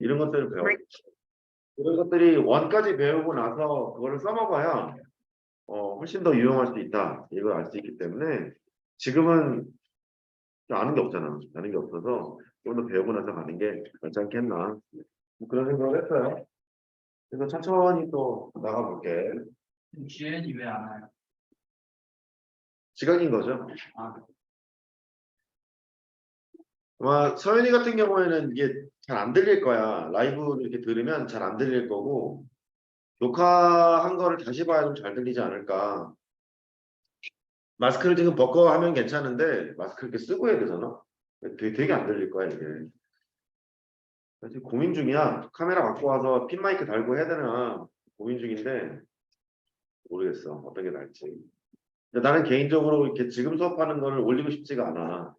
이런 것들을 배워. 이런 것들이 원까지 배우고 나서 그거를 써먹어야 훨씬 더 유용할 수 있다. 이걸 알 수 있기 때문에 지금은 아는 게 없잖아. 아는 게 없어서 좀 더 배우고 나서 가는 게 낫지 않겠나. 뭐 그런 생각을 했어요. 그래서 천천히 또 나가볼게. GN이 왜 안 와요? 시간인 거죠. 아, 아마 서현이 같은 경우에는 이게 잘 안 들릴 거야. 라이브를 이렇게 들으면 잘 안 들릴 거고 녹화한 거를 다시 봐야 좀 잘 들리지 않을까. 마스크를 지금 벗고 하면 괜찮은데 마스크 이렇게 쓰고 해야 되잖아. 되게 안 들릴 거야 이게. 지금 고민 중이야. 카메라 갖고 와서 핀 마이크 달고 해야 되나 고민 중인데 모르겠어. 어떤 게 나을지. 근데 나는 개인적으로 이렇게 지금 수업하는 거를 올리고 싶지가 않아.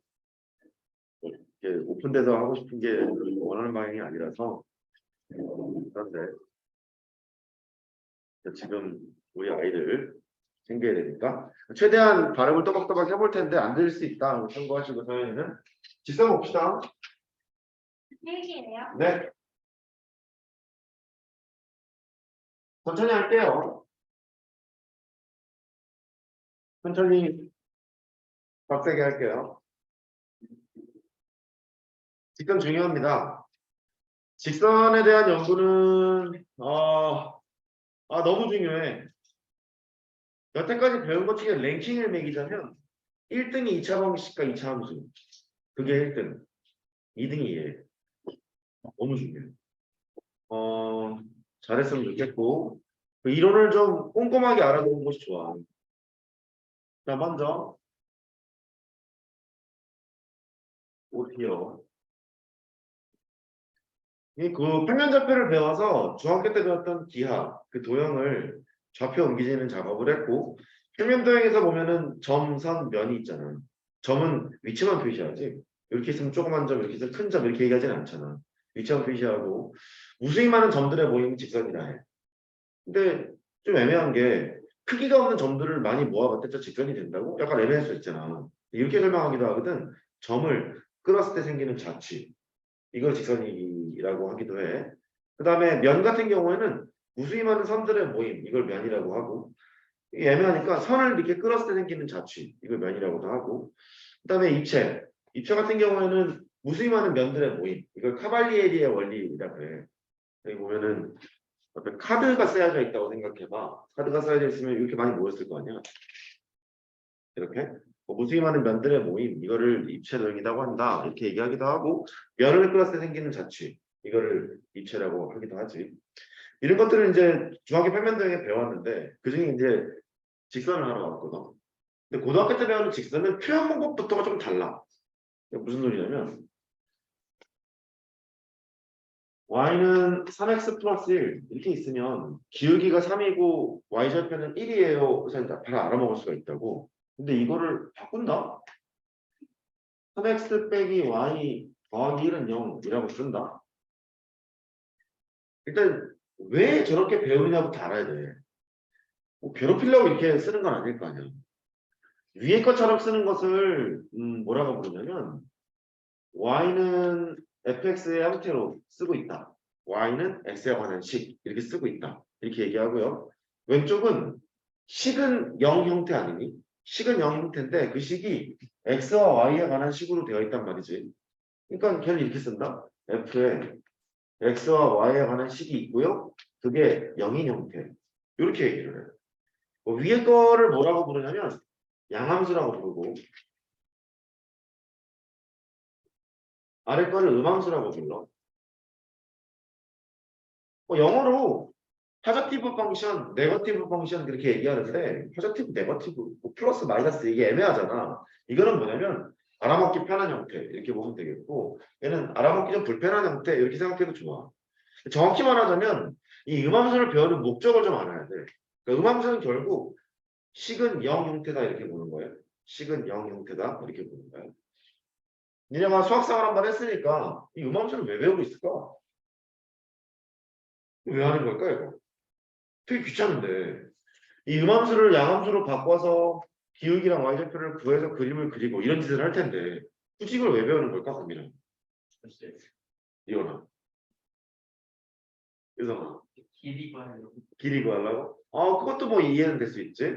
이렇게 오픈돼서 하고 싶은 게 원하는 방향이 아니라서. 그런데 지금 우리 아이들 챙겨야 되니까 최대한 발음을 또박또박 해볼 텐데 안 들릴 수 있다. 참고하시고 서현이는 직선 봅시다. 필기예요? 네. 천천히 할게요. 천천히 빡세게 할게요. 직선 중요합니다. 직선에 대한 연구는 너무 중요해. 여태까지 배운 것 중에 랭킹을 매기자면 1등이 2차 방식과 2차 함수. 그게 1등. 2등이 얘. 너무 중요해. 잘했으면 좋겠고 그 이론을 좀 꼼꼼하게 알아두는 것이 좋아. 자, 먼저 오티어. 그 평면좌표를 배워서 중학교 때 배웠던 기하, 그 도형을 좌표 옮기지는 작업을 했고 평면 도형에서 보면은 점, 선, 면이 있잖아. 점은 위치만 표시하지. 이렇게 있으면 조그만 점, 이렇게 있으면 큰 점 이렇게 얘기하지는 않잖아. 위치만 표시하고 무수히 많은 점들의 모임 직선이라 해. 근데 좀 애매한 게 크기가 없는 점들을 많이 모아봤자 직선이 된다고? 약간 애매할 수 있잖아. 이렇게 설명하기도 하거든. 점을 끌었을 때 생기는 자취. 이걸 직선이라고 하기도 해. 그 다음에 면 같은 경우에는 무수히 많은 선들의 모임. 이걸 면이라고 하고. 이게 애매하니까 선을 이렇게 끌었을 때 생기는 자취. 이걸 면이라고도 하고. 그 다음에 입체. 입체 같은 경우에는 무수히 많은 면들의 모임. 이걸 카발리에리의 원리라고 해. 여기 보면은 어떤 카드가 쌓여져 있다고 생각해봐. 카드가 쌓여져 있으면 이렇게 많이 모였을 거 아니야. 이렇게 무수히 많은 면들의 모임, 이거를 입체 도형이라고 한다. 이렇게 얘기하기도 하고 면을 끌었을 때 생기는 자취, 이거를 입체라고 하기도 하지. 이런 것들을 이제 중학교 평면 도형에 배웠는데 그중에 이제 직선을 하러 왔거든. 근데 고등학교 때 배우는 직선은 표현 방법부터가 좀 달라. 무슨 소리냐면 y는 3x 플러스 1 이렇게 있으면 기울기가 3이고 y절편은 1이에요. 그래서 바로 알아먹을 수가 있다고. 근데 이거를 바꾼다? 3x 빼기 y 더하기 1은 0이라고 쓴다. 일단 왜 저렇게 배우느냐부터 알아야 돼. 뭐 괴롭히려고 이렇게 쓰는 건 아닐 거 아니야. 위에 것처럼 쓰는 것을 뭐라고 부르냐면 y는 fx의 형태로 쓰고 있다. y는 x에 관한 식 이렇게 쓰고 있다. 이렇게 얘기하고요. 왼쪽은 식은 0 형태 아니니? 식은 0 형태인데 그 식이 x와 y에 관한 식으로 되어 있단 말이지. 그러니까 걔는 이렇게 쓴다. f에 x와 y에 관한 식이 있고요. 그게 0인 형태. 이렇게 얘기를 해요. 위에 거를 뭐라고 부르냐면 양함수라고 부르고 아래 거를 음함수라고 불러. 영어로 포저티브 펑션, 네거티브 펑션 그렇게 얘기하는데 포저티브, 네거티브, 뭐 플러스, 마이너스 이게 애매하잖아. 이거는 뭐냐면 알아먹기 편한 형태 이렇게 보면 되겠고 얘는 알아먹기 좀 불편한 형태 이렇게 생각해도 좋아. 정확히 말하자면 이 음함수를 배우는 목적을 좀 알아야 돼. 그러니까 음함수는 결국 식은 0 형태다 이렇게 보는 거예요. 식은 0 형태다 이렇게 보는 거예요. 니네가 수학생활 한번 했으니까 이 음함수를 왜 배우고 있을까? 왜 하는 걸까 이거? 되게 귀찮은데 이 음함수를 양함수로 바꿔서 기울기랑 y절편을 구해서 그림을 그리고 이런 짓을 할 텐데 굳이 이걸 왜 배우는 걸까? 고민은 이거나 그래서 길이 구하려고. 길이 구하려고? 그것도 뭐 이해는 될 수 있지.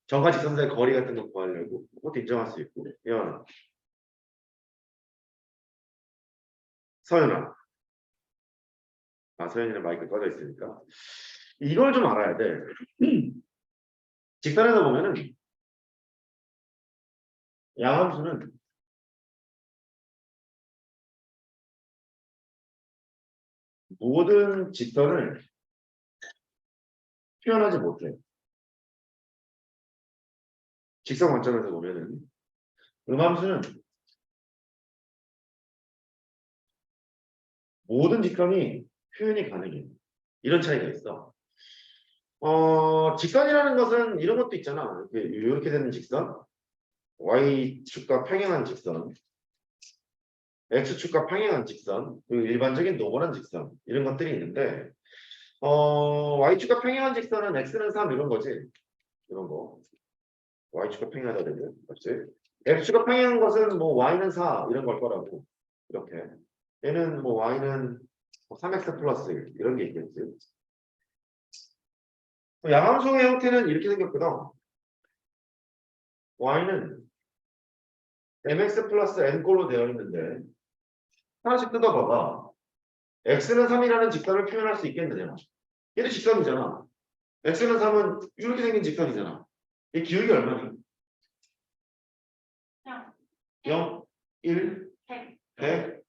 점과 직선 사이 거리 같은 거 구하려고 그것도 인정할 수 있고. 야, 서연아. 서연이는 마이크 꺼져 있으니까. 이걸 좀 알아야 돼. 직선에서 보면은 양함수는 모든 직선을 표현하지 못해. 직선 관점에서 보면은 음함수는 모든 직선이 표현이 가능해. 이런 차이가 있어. 직선이라는 것은 이런 것도 있잖아. 이렇게 되는 직선, y축과 평행한 직선, x축과 평행한 직선, 그리고 일반적인 노멀한 직선 이런 것들이 있는데 y축과 평행한 직선은 x는 3 이런 거지. 이런 거. y축과 평행하다 되면 맞지? x축과 평행한 것은 뭐 y는 4 이런 걸 거라고. 이렇게. 얘는 뭐 y는 3x 플러스 1 이런 게 있겠지. 양함수의 형태는 이렇게 생겼거든. y는 mx 플러스 n꼴로 되어 있는데 하나씩 뜯어봐봐. x는 3이라는 직선을 표현할 수 있겠느냐? 얘도 직선이잖아. x는 3은 이렇게 생긴 직선이잖아. 이 기울기 얼마니? 0, 1, 100,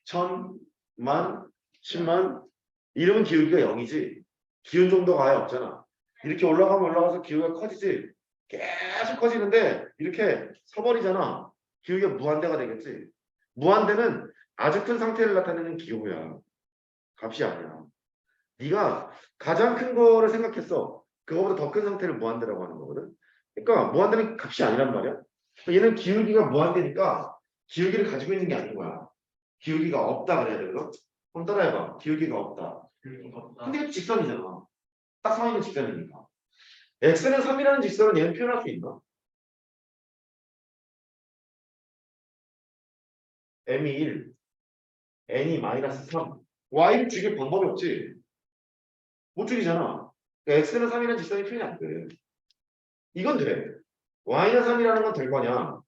1000, 만, 10만. 이러면 기울기가 0이지. 기운 정도가 아예 없잖아. 이렇게 올라가면 올라가서 기울기가 커지지. 계속 커지는데 이렇게 서버리잖아. 기울기가 무한대가 되겠지. 무한대는 아주 큰 상태를 나타내는 기호야. 값이 아니야. 네가 가장 큰 거를 생각했어. 그거보다 더 큰 상태를 무한대라고 하는 거거든. 그러니까 무한대는 값이 아니란 말이야. 얘는 기울기가 무한대니까 기울기를 가지고 있는 게 아닌 거야. 기울기가 없다 그래야 되거든. 한번 따라해봐. 기울기가 없다. 근데 이거 직선이잖아. 딱 서 있는 직선이니까. x는 3이라는 직선은 얘는 표현할 수 있나? m이 1, n이 마이너스 3. y를 죽일 방법이 없지. 못 죽이잖아. 그러니까 x는 3이라는 직선이 표현이 안 돼. 이건 돼. y는 3이라는 건 될 거냐?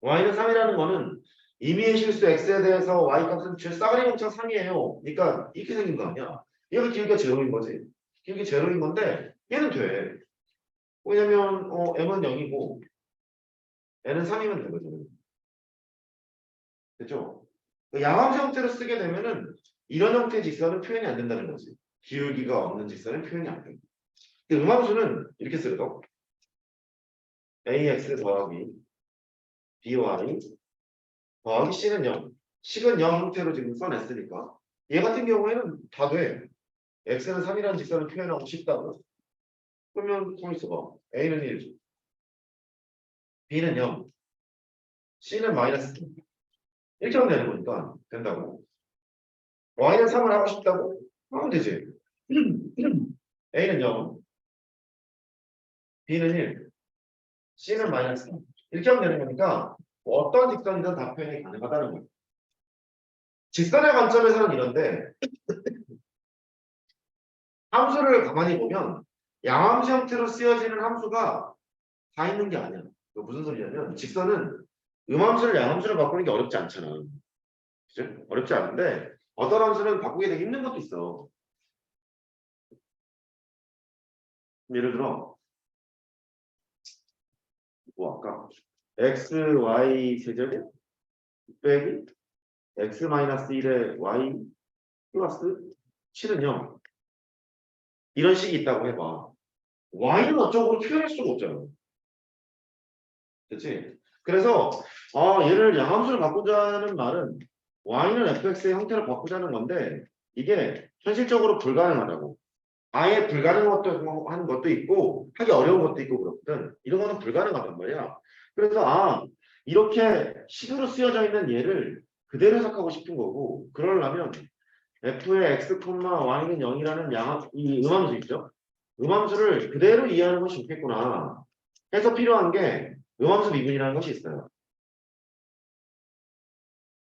y는 3이라는 거는 임의의 실수 x에 대해서 y 값은 죄 싸가리 멍청 3이에요. 그러니까 이렇게 생긴 거 아니야. 얘가 기울기가 제로인 거지. 기울기 제로인 건데 얘는 돼. 왜냐면 m은 0이고 n은 3이면 되거든. 됐죠? 양함수 형태로 쓰게 되면은 이런 형태의 직선은 표현이 안 된다는 거지. 기울기가 없는 직선은 표현이 안 돼. 근데 음함수는 이렇게 쓰거든. ax 더하기 by 더하기 c는 0. 식은 0 형태로 지금 써냈으니까 얘 같은 경우에는 다 돼. x는 3이라는 직선을 표현하고 싶다고. 그러면 좀 있어봐. a는 1, b는 0, c는 마이너스 3. 이렇게 하면 되는 거니까 된다고. y는 3을 하고 싶다고? 하면 되지. a는 0, b는 1, c는 마이너스 3. 이렇게 하면 되는 거니까 어떤 직선이든 다 표현이 가능하다는 거예요. 직선의 관점에서는 이런데 함수를 가만히 보면 양함수 형태로 쓰여지는 함수가 다 있는 게 아니야. 무슨 소리냐면 직선은 음함수를 양함수로 바꾸는 게 어렵지 않잖아. 그죠? 어렵지 않은데 어떤 함수는 바꾸기 되게 힘든 것도 있어. 예를 들어 뭐 아까 x, y 세제곱 빼기 x 마이너스 1의 y 플러스 7은 0 이런 식이 있다고 해봐. y는 어쩌고 표현할 수가 없잖아. 그렇지? 그래서 얘를 양함수를 바꾸자는 말은 y는 fx의 형태로 바꾸자는 건데 이게 현실적으로 불가능하다고. 아예 불가능한 것도 하는 것도 있고 하기 어려운 것도 있고 그렇거든. 이런 거는 불가능하단 말이야. 그래서 이렇게 식으로 쓰여져 있는 얘를 그대로 해석하고 싶은 거고 그러려면 f의 x, y는 0이라는 이 음함수 있죠? 음함수를 그대로 이해하는 것이 좋겠구나 해서 필요한 게 음함수 미분이라는 것이 있어요.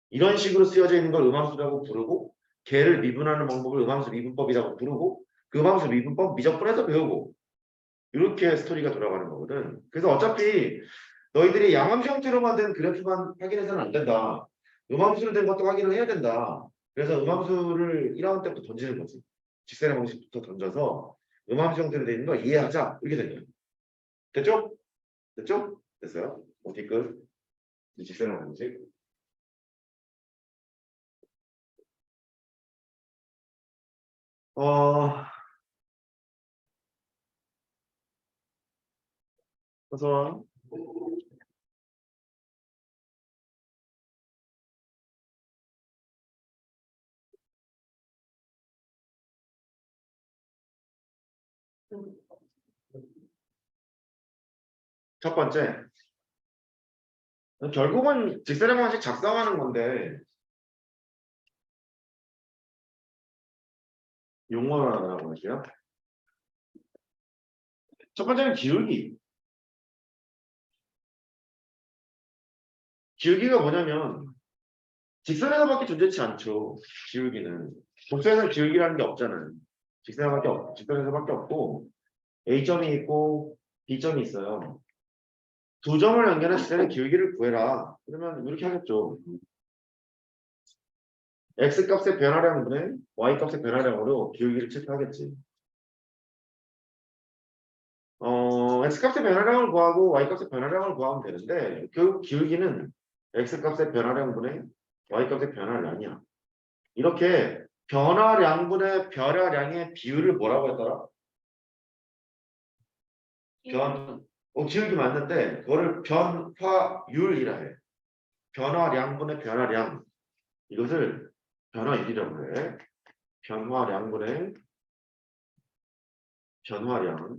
이런 식으로 쓰여져 있는 걸 음함수라고 부르고 개를 미분하는 방법을 음함수 미분법이라고 부르고 그 음함수 미분법 미적분해서 배우고 이렇게 스토리가 돌아가는 거거든. 그래서 어차피 너희들이 양함수 형태로만 된 그래프만 확인해서는 안 된다. 음함수로 된 것도 확인을 해야 된다. 그래서 음함수를 1라운드 때부터 던지는 거지. 직선의 방식부터 던져서 음함수 형태로 되어 있는 거 이해하자. 이렇게 된 거야. 됐죠? 됐죠? 됐어요? 어디 끝? 직선의 방식. 어, 그래서 첫 번째, 결국은 직선의 방식 작성하는 건데 용어를 하나 볼게요. 첫 번째는 기울기. 기울기가 뭐냐면 직선에서밖에 존재치 않죠. 기울기는. 곡선에서 기울기라는 게 없잖아요. 직선에서밖에 없고 A점이 있고 B점이 있어요. 두 점을 연결한 직선의 기울기를 구해라. 그러면 이렇게 하겠죠. X값의 변화량분의 Y값의 변화량으로 기울기를 체크하겠지. X값의 변화량을 구하고 Y값의 변화량을 구하면 되는데 결국 기울기는 X값의 변화량분의 Y값의 변화량이야. 이렇게 변화량분의 변화량의 비율을 뭐라고 했더라? 기울기 맞는데 그거를 변화율이라 해. 변화량분의 변화량. 이것을 변화율이라고 해. 변화량분의 변화량.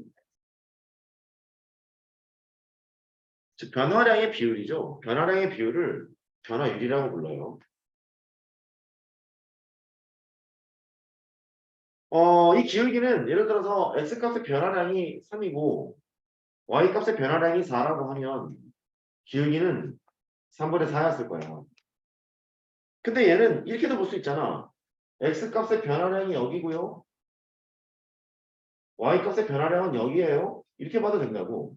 즉 변화량의 비율이죠. 변화량의 비율을 변화율이라고 불러요. 이 기울기는 예를 들어서 x값의 변화량이 3이고 y값의 변화량이 4라고 하면 기울기는 3분의 4였을 거예요. 근데 얘는 이렇게도 볼 수 있잖아. x값의 변화량이 여기고요. y값의 변화량은 여기에요. 이렇게 봐도 된다고.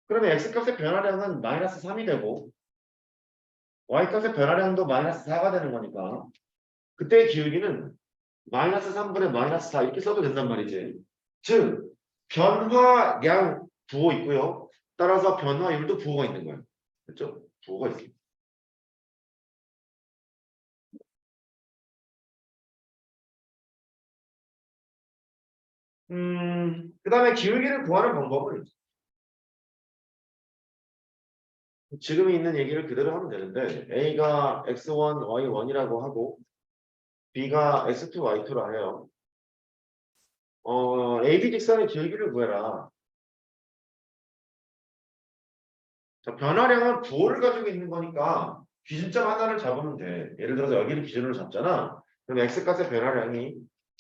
그러면 x값의 변화량은 마이너스 3이 되고 y값의 변화량도 마이너스 4가 되는 거니까 그때의 기울기는 마이너스 3분의 마이너스 4 이렇게 써도 된단 말이지. 즉 변화량 부호 있고요. 따라서 변화율도 부호가 있는 거예요. 그렇죠? 부호가 있습니다. 그 다음에 기울기를 구하는 방법은 지금 있는 얘기를 그대로 하면 되는데 A가 x1, y1이라고 하고 B가 x2, y2라 해요. AB 직선의 기울기를 구해라. 자, 변화량은 부호를 가지고 있는 거니까 기준점 하나를 잡으면 돼. 예를 들어서 여기를 기준으로 잡잖아. 그럼 x값의 변화량이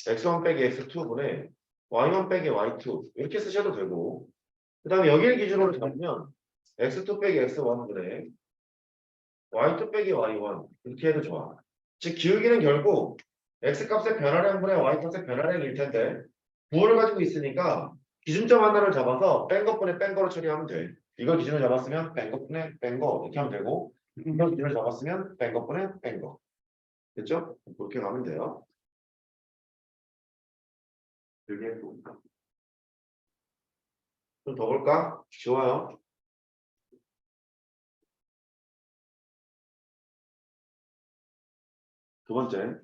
x1 빼기 x2분의 y1 빼기 y2 이렇게 쓰셔도 되고 그 다음에 여기를 기준으로 잡으면 x2 빼기 x1분의 y2 빼기 y1 이렇게 해도 좋아. 즉 기울기는 결국 x값의 변화량분의 y값의 변화량일 텐데 부호를 가지고 있으니까 기준점 하나를 잡아서 뺀 것분의 뺀 거로 처리하면 돼. 이걸 기준으로 잡았으면 뺀 것분의 뺀 거 이렇게 하면 되고 이걸 기준으로 잡았으면 뺀 것분의 뺀 거. 됐죠? 그렇게 가면 돼요. 이렇게 해볼까? 좀 더 볼까? 좋아요. 두 번째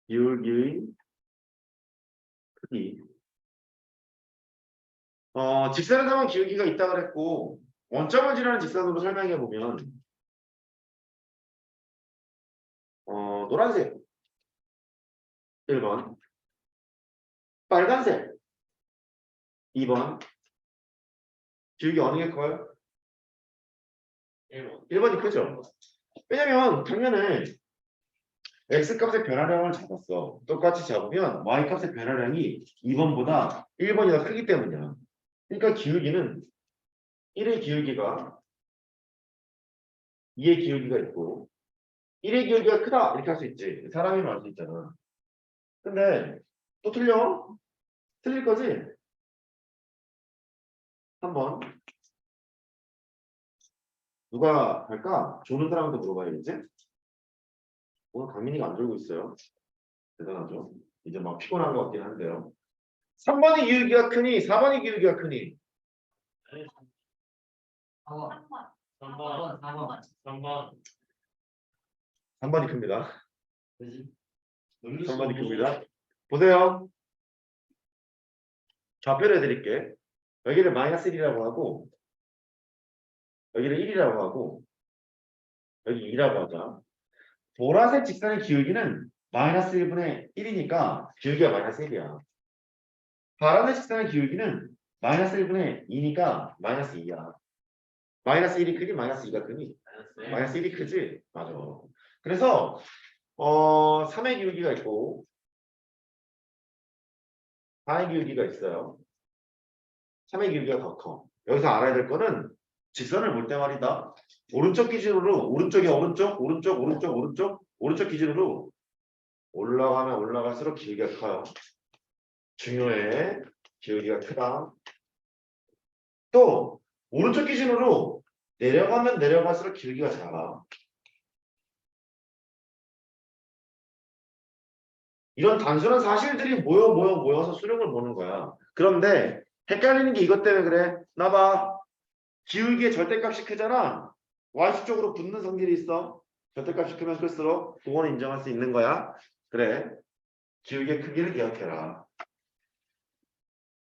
기울기의 크기. 직선을 담은 기울기가 있다 그랬고 원점을 지나는 직선으로 설명해 보면 노란색 1번, 빨간색 2번. 기울기 어느 게 커요? 1번이 크죠? 왜냐면 당연히 x값의 변화량을 잡았어. 똑같이 잡으면 y값의 변화량이 2번보다 1번이 더 크기 때문이야. 그러니까 기울기는 1의 기울기가 2의 기울기가 있고 1의 기울기가 크다 이렇게 할 수 있지. 사람이 말 수 있잖아. 근데 또 틀려? 틀릴 거지? 한번 누가 할까? 조는 사람한테 물어봐야겠지? 오늘 강민이가 안 졸고 있어요. 대단하죠? 이제 막 피곤한 것 같긴 한데요. 3번의 기울기가 크니 4번의 기울기가 크니 4번. 4번. 4번. 3번. 3번이 큽니다. 그지? 3번이 큽니다. 보세요. 좌표를 해드릴게. 여기를 마이너스 1이라고 하고 여기를 1이라고 하고 여기 2라고 하자. 보라색 직선의 기울기는 마이너스 1분의 1이니까 기울기가 마이너스 1이야. 파란색 직선의 기울기는 마이너스 1분의 2니까 마이너스 2야. 마이너스 1이 크니 마이너스 2가 크니 마이너스 1이 크지? 맞아. 그래서 3의 기울기가 있고 4의 기울기가 있어요. 3의 기울기가 더 커. 여기서 알아야 될 거는 직선을 볼 때 말이다. 오른쪽 기준으로 오른쪽 기준으로 올라가면 올라갈수록 기울기가 커요. 중요해. 기울기가 크다. 또 오른쪽 기준으로 내려가면 내려갈수록 기울기가 작아. 이런 단순한 사실들이 모여서 수령을 보는 거야. 그런데 헷갈리는 게 이것 때문에 그래. 나봐. 기울기의 절대값이 크잖아. y축 쪽으로 붙는 성질이 있어. 절대값이 크면 클수록 그거는 인정할 수 있는 거야. 그래. 기울기의 크기를 기억해라.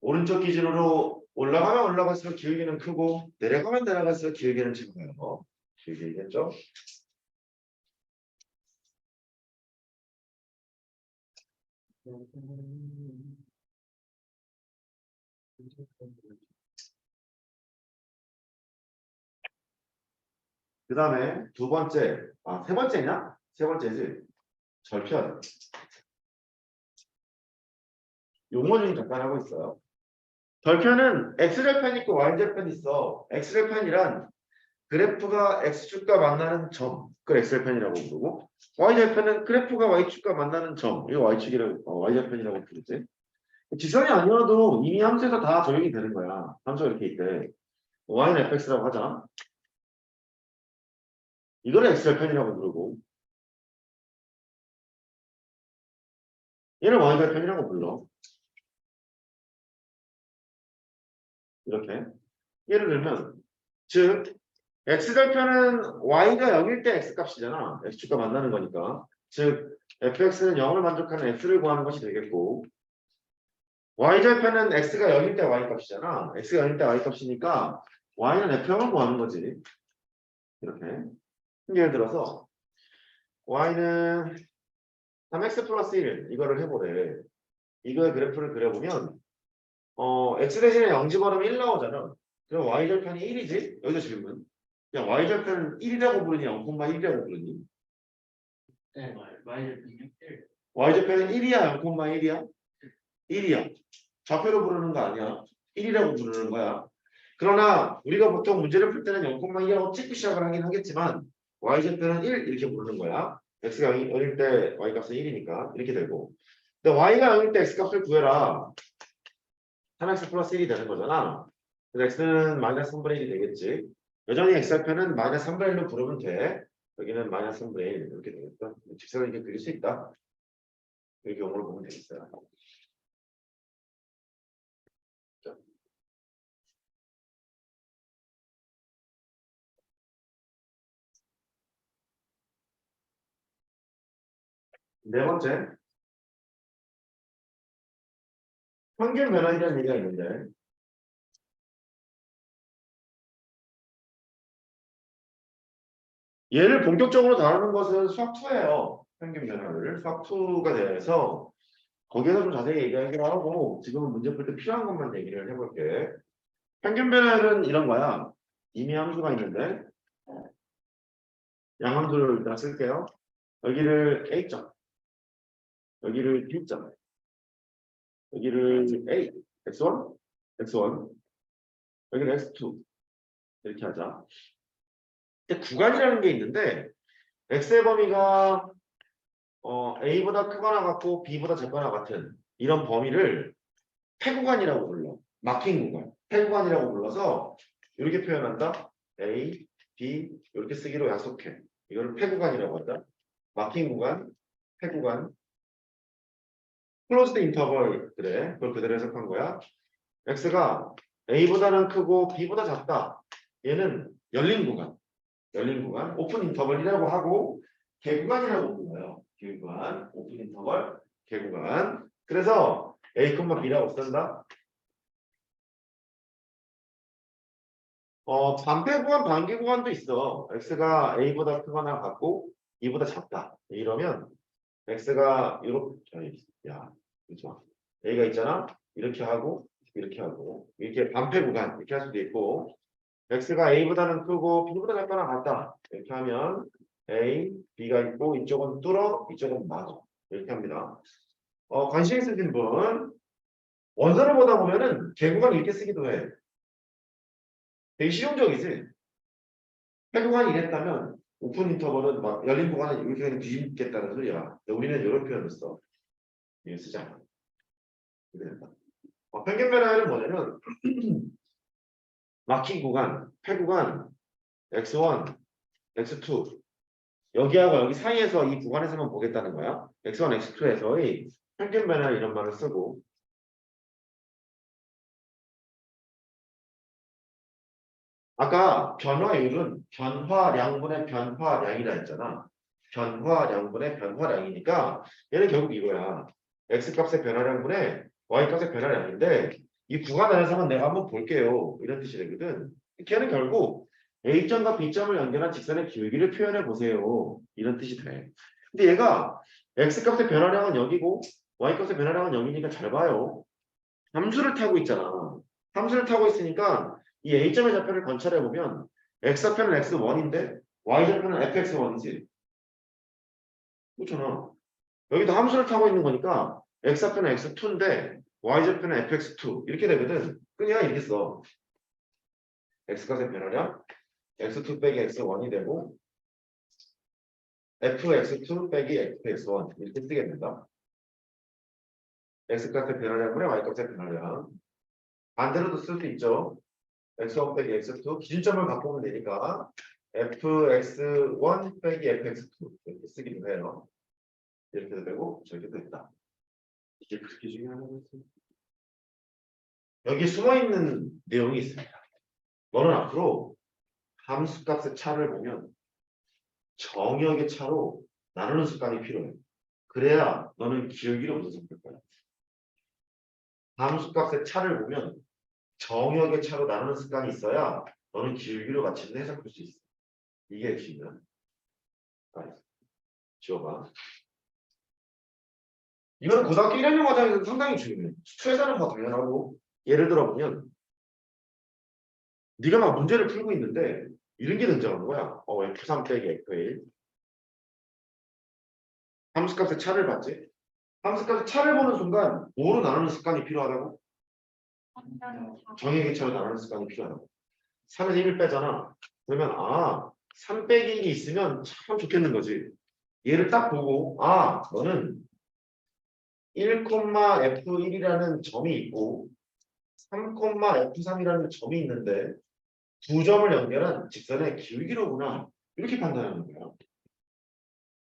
오른쪽 기준으로 올라가면 올라갈수록 기울기는 크고 내려가면 내려갈수록 기울기는 작아요. 기울기겠죠? 그 다음에 두 번째, 세 번째냐? 세 번째지. 절편. 용어 좀 잠깐 하고 있어요. 절편은 X절편 있고 Y절편 있어. X절편이란 그래프가 X축과 만나는 점, 그걸 X절편이라고 부르고 Y절편은 그래프가 Y축과 만나는 점, 이거 Y절편이라고 부르지. 지선이 아니어도 이미 함수에서 다 적용이 되는 거야. 함수가 이렇게 있대. Y는 fx라고 하자. 이거는 X절편이라고 부르고 얘는 Y절편이라고 불러. 이렇게. 예를 들면 즉 x절편은 y가 0일 때 x값이잖아. x축과 만나는 거니까. 즉 fx는 0을 만족하는 x를 구하는 것이 되겠고 y절편은 x가 0일 때 y값이잖아. x가 0일 때 y값이니까 y는 f0을 구하는 거지. 이렇게. 예를 들어서 y는 3x 플러스 1 이거를 해보래. 이거의 그래프를 그려보면 x 대신에 0 집어넣으면 1 나오잖아. 그럼 y절편이 1이지? 여기서 질문. 야, y절편은 1이라고 부르니 0,1이라고 부르니? 네. Y절편이 1. y절편은 1이야 0,1이야? 1이야. 좌표로 부르는 거 아니야. 1이라고 부르는 거야. 그러나 우리가 보통 문제를 풀 때는 0,1이라고 찍고 시작을 하긴 하겠지만 y절편은 1 이렇게 부르는 거야. x가 0일 때 y값은 1이니까 이렇게 되고 근데 y가 0일 때 x값을 구해라. 3x 플러스 1이 되는 거잖아. 그래서 x는 마이너스 3분의 1이 되겠지. 여전히 x절편은 마이너스 3분의 1로 부르면 돼. 여기는 마이너스 3분의 1 이렇게 되겠다. 직선을 이렇게 그릴 수 있다. 이렇게 용어를 보면 되겠어요. 네 번째, 평균 변화이라는 얘기가 있는데 얘를 본격적으로 다루는 것은 수학 2예요. 평균 변화를 수학 2가 돼서 거기에서 좀 자세히 얘기하기로 하고 지금은 문제 풀 때 필요한 것만 얘기를 해볼게. 평균 변화는 이런 거야. 이미 함수가 있는데 양함수를 일단 쓸게요. 여기를 A점, 여기를 B점, 여기를 A, X1, X1, 여기를 X2 이렇게 하자. 근데 구간이라는 게 있는데 x의 범위가 a보다 크거나 같고 b보다 작거나 같은 이런 범위를 폐구간이라고 불러. 막힌 구간. 폐구간이라고 불러서 이렇게 표현한다. a, b 이렇게 쓰기로 약속해. 이거를 폐구간이라고 한다. 막힌 구간, 폐구간. 클로즈드 인터벌 그래. 그걸 그대로 해석한 거야. x가 a보다는 크고 b보다 작다. 얘는 열린 구간. 열린 구간. 오픈 인터벌이라고 하고 개구간이라고 불러요. 개구간, 오픈 인터벌, 개구간. 그래서 a, b라고 쓴다. 반패 구간, 반개 구간도 있어. x가 a보다 크거나 같고 b보다 작다. 이러면 x가 이렇게 야, 그죠? a가 있잖아. 이렇게 하고 이렇게 반패 구간 이렇게 할 수도 있고 x가 a보다는 크고 b보다 작거나 같다. 이렇게 하면 a, b가 있고 이쪽은 뚫어, 이쪽은 막어. 이렇게 합니다. 관심 있으신 분 원서를 보다 보면은 개구간 이렇게 쓰기도 해. 되게 실용적이지. 폐구간이 이랬다면 오픈 인터벌은 막 열린 구간은 이렇게 그냥 뒤집겠다는 소리야. 근데 우리는 이런 표현을 써. 이거 쓰지 않아. 이렇게 된다. 평균 변화는 뭐냐면 막힌 구간, 폐구간, x1, x2 여기하고 여기 사이에서 이 구간에서만 보겠다는 거야. x1, x2에서의 평균 변화 이런 말을 쓰고 아까 변화율은 변화량분의 변화량이라 했잖아. 변화량분의 변화량이니까 얘는 결국 이거야. x값의 변화량분의 y값의 변화량인데 이 구간 안에서만 내가 한번 볼게요. 이런 뜻이 되거든. 걔는 결국 A점과 B점을 연결한 직선의 기울기를 표현해 보세요. 이런 뜻이 돼. 근데 얘가 x값의 변화량은 여기고 y값의 변화량은 여기니까 잘 봐요. 함수를 타고 있잖아. 함수를 타고 있으니까 이 A점의 좌표를 관찰해 보면 x좌표는 x1인데 y좌표는 fx1이지. 그렇잖아. 여기도 함수를 타고 있는 거니까 x좌표는 x2인데 y좌표는 fx2 이렇게 되거든. 그냥 이렇게 써. x값의 변화량 x2 빼기 x1이 되고 fx2 빼기 fx1 이렇게 쓰게 된다. x값의 변화량분의 y값의 변화량. 반대로도 쓸 수 있죠. x1 빼기 x2 기준점을 바꾸면 되니까 fx1 빼기 fx2 이렇게 쓰기도 해요. 이렇게도 되고 저렇게도 된다. 이게 그렇게 중요한 거지. 여기 숨어있는 내용이 있습니다. 너는 앞으로 함수값의 차를 보면 정역의 차로 나누는 습관이 필요해. 그래야 너는 기울기로 분석할 거야. 함수값의 차를 보면 정역의 차로 나누는 습관이 있어야 너는 기울기로 가치를 해석할 수 있어. 이게 핵심이야. 지워봐. 이거는 고등학교 1학년 과정에서 상당히 중요해. 수에서는 뭐 당연하고 예를 들어 보면 네가 막 문제를 풀고 있는데 이런 게 등장하는 거야. F3 빼기 F1 함수값의 차를 봤지? 함수값의 차를 보는 순간 뭐로 나누는 습관이 필요하다고? 정의 개차로 나누는 습관이 필요하다고. 3에서 1을 빼잖아. 그러면 3 빼기 1이 있으면 참 좋겠는 거지. 얘를 딱 보고 너는 1,F1이라는 점이 있고 3,F3이라는 점이 있는데 두 점을 연결한 직선의 기울기로구나. 이렇게 판단하는 거예요.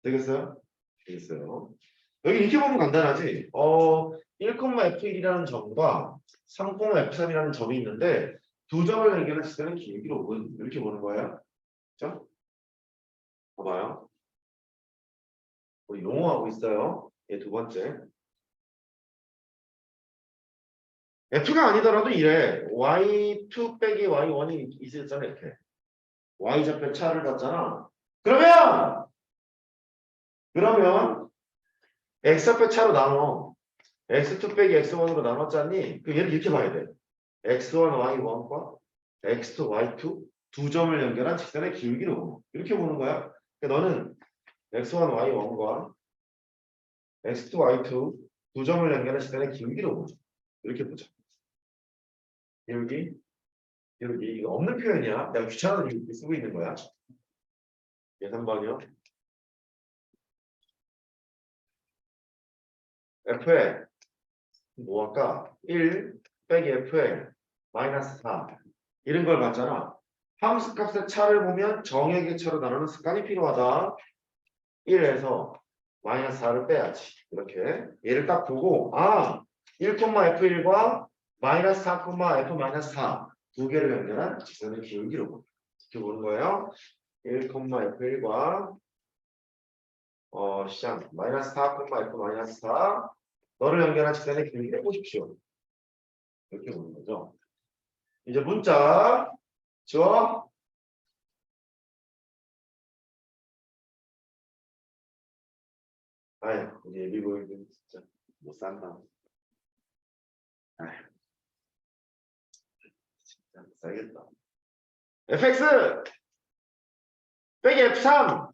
되겠어요? 되겠어요. 여기 이렇게 보면 간단하지. 1,F1이라는 점과 3,F3이라는 점이 있는데 두 점을 연결한 직선의 기울기로군. 이렇게 보는 거예요. 그렇죠? 봐봐요. 우리 용어하고 있어요. 얘 두 번째. F가 아니더라도 이래. Y2 빼기 Y1이 있었잖아. 이렇게. Y좌표 차를 봤잖아. 그러면 X좌표 차로 나눠. X2 빼기 X1으로 나눴잖니? 그 얘를 이렇게 봐야 돼. X1 Y1과 X2 Y2 두 점을 연결한 직선의 기울기로 이렇게 보는 거야. 그러니까 너는 X1 Y1과 X2 Y2 두 점을 연결한 직선의 기울기로 보자. 이렇게 보자. 기울기 이거 없는 표현이야. 내가 귀찮아서 이렇게 쓰고 있는 거야. 예, 3번이요. f에 뭐 할까? 1 빼기 f에 마이너스 4 이런 걸 봤잖아. 함수값의 차를 보면 정액의 차로 나누는 습관이 필요하다. 1에서 마이너스 4를 빼야지. 이렇게 얘를 딱 보고 1,f1과 마이너스 4, f 마이너스 4 두 개를 연결한 직선의 기울기로 보는 이렇게 보는 거예요. 1,f1과 시작 마이너스 4, f 마이너스 4 너를 연결한 직선의 기울기를 보십시오. 이렇게 보는 거죠. 이제 문자 지워. 아유, 이제 미국 진짜 못 산다. 아유, 진짜 못 살겠다. fx 빼기 f3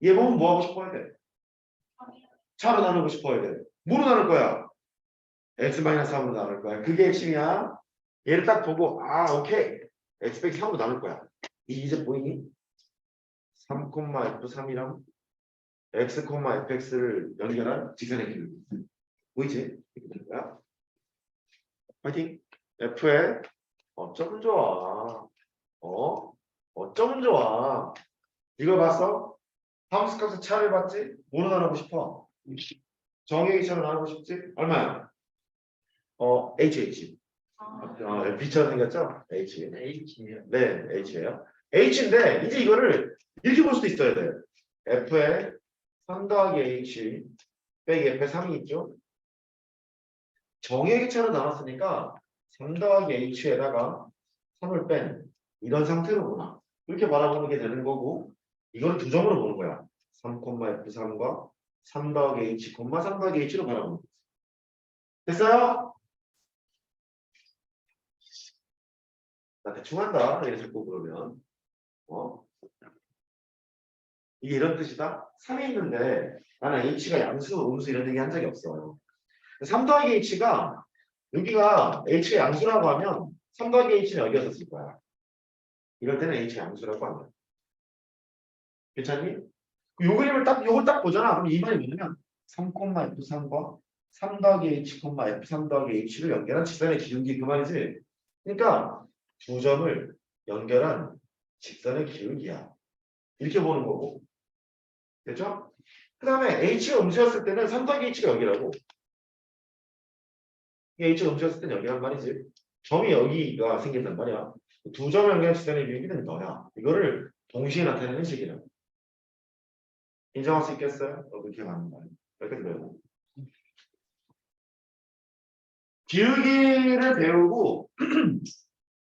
얘 보면 뭐 하고 싶어야 돼? 차로 나누고 싶어야 돼. 뭐로 나눌 거야? x-3으로 나눌 거야. 그게 핵심이야. 얘를 딱 보고 오케이. x 빼기 3으로 나눌 거야. 이제 보이니? 3,f3이랑 x, fx를 연결한 직선의 길이 보이지? 이렇게 되는 거야. 파이팅. f에 어쩌면 좋아. 어쩌면 좋아. 이거 봤어? 함수값의 차를 봤지? 뭐로 나누고 싶어? 정액의 차로 나누고 싶지? 얼마야? HH. B처럼 생겼죠? H. H예요. 네, H예요. H인데 이제 이거를 이렇게 볼 수도 있어야 돼. F에 3 더하기 H 빼기 F에 3이 있죠? 정액의 차로 나눴으니까 3 더하기 H에다가 3을 뺀 이런 상태로 보나. 이렇게 바라보는 게 되는 거고 이거는 두 점으로 보는 거야. 3,f3과 3 더하기 H, 3 더하기 H로 바라보는 거지. 됐어요? 나 대충 한다. 이래 자꾸 그러면. 이게 이런 뜻이다. 3이 있는데 나는 H가 양수, 음수 이런 얘기 한 적이 없어요. 3 더하기 H가 여기가 H가 양수라고 하면 3 더하기 H는 여기서 쓸 거야. 이럴 때는 H가 양수라고 한다. 괜찮니? 요 그림을 요걸 딱 보잖아. 그럼 이 말이 뭐냐면 3,f3과 3 더하기 H, f3 더하기 H를 연결한 직선의 기울기 그 말이지. 그러니까 두 점을 연결한 직선의 기울기야. 이렇게 보는 거고. 됐죠? 그 다음에 H가 음수였을 때는 3 더하기 H가 여기라고. H가 음수였을 때는 여기란 말이지. 점이 여기가 생긴단 말이야. 두 점을 연결한 직선의 기울기는 너야. 이거를 동시에 나타내는 식이라고. 인정할 수 있겠어요? 그렇게 가는 거예요. 여기까지 배우고. 기울기를 배우고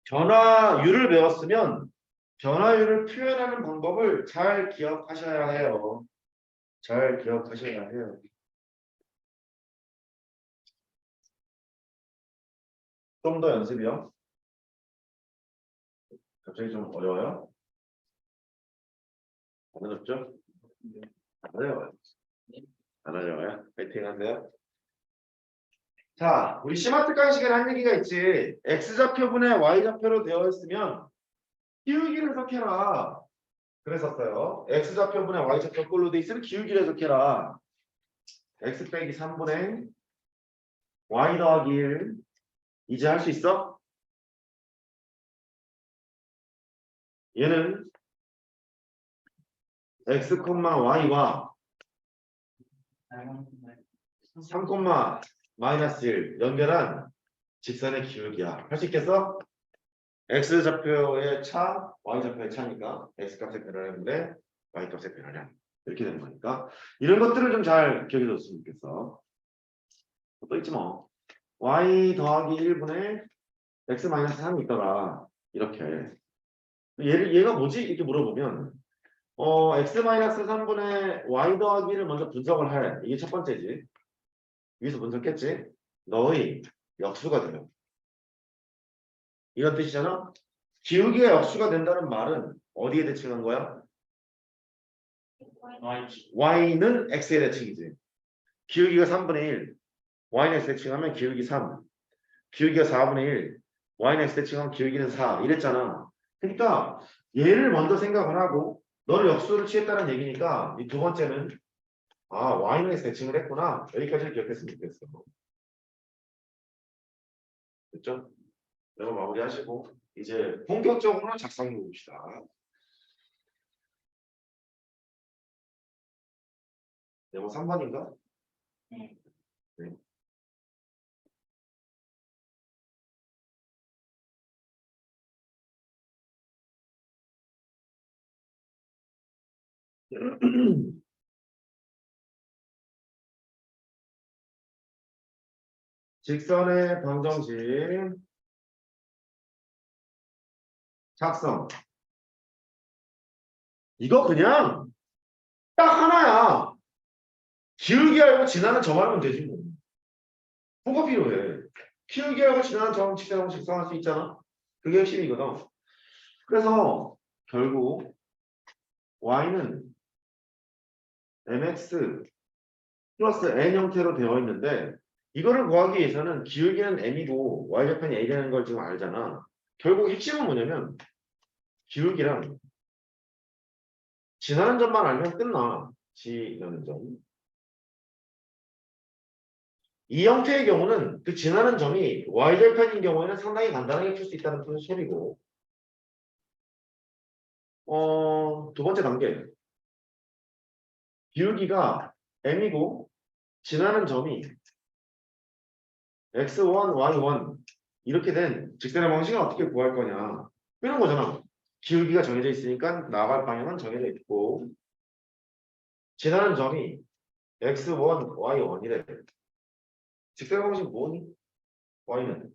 변화율을 배웠으면 변화율을 표현하는 방법을 잘 기억하셔야 해요. 잘 기억하셔야 해요. 좀 더 연습이요. 갑자기 좀 어려워요? 안 어렵죠? 안 어려워요. 안 어려워요. 파이팅 하세요. 자, 우리 시마트간 시간에 한 얘기가 있지. X좌표분의 Y좌표로 되어 있으면 기울기를 해석해라. 그랬었어요. X좌표분의 Y좌표 꼴로 되어 있으면 기울기를 해석해라. X 빼기 3분의 Y 더하기 1. 이제 할 수 있어? 얘는 X, Y와 3, 마이너스 1 연결한 직선의 기울기야. 할 수 있겠어? X좌표의 차, Y좌표의 차니까 X값의 변화량분의 Y값의 변화량 이렇게 되는 거니까 이런 것들을 좀 잘 기억해 줬으면 좋겠어. 또 있지 뭐. Y 더하기 1분의 X 마이너스 3이 있더라. 이렇게. 얘가 뭐지? 이렇게 물어보면 X 마이너스 3분의 Y 더하기 1을 먼저 분석을 해. 이게 첫 번째지. 여기서 분석했지? 너의 역수가 돼요. 이런 뜻이잖아. 기울기가 역수가 된다는 말은 어디에 대칭한 거야? Y는 X에 대칭이지. 기울기가 3분의 1. Y는 X 대칭하면 기울기 3. 기울기가 4분의 1. Y는 X 대칭하면 기울기는 4. 이랬잖아. 그러니까 얘를 먼저 생각을 하고 너를 역수를 취했다는 얘기니까 이 두 번째는 아, y는 대칭을 했구나. 여기까지는 기억했으면 좋겠어. 됐죠? 이거 마무리하시고 이제 본격적으로 작성해 봅시다. 네모 3번인가? 네. 네. 직선의 방정식 작성. 이거 그냥 딱 하나야. 기울기 알고 지나는 점 알면 되지 뭐. 뭐가 필요해? 기울기 알고 지나는 점 직선하고 직선할 수 있잖아. 그게 핵심이거든. 그래서 결국 y는 mx 플러스 n 형태로 되어 있는데 이거를 구하기 위해서는 기울기는 m이고 y좌편이 a라는 걸 지금 알잖아. 결국 핵심은 뭐냐면 기울기랑 지나는 점만 알면 끝나. 지나는 점. 이 형태의 경우는 그 지나는 점이 y절편인 경우에는 상당히 간단하게 풀 수 있다는 소리고 두 번째 단계 기울기가 m이고 지나는 점이 x1, y1 이렇게 된 직선의 방식을 어떻게 구할 거냐 이런 거잖아. 기울기가 정해져 있으니까 나갈 방향은 정해져 있고 지나는 점이 x1, y1이래. 직선의 방식 뭐니? y는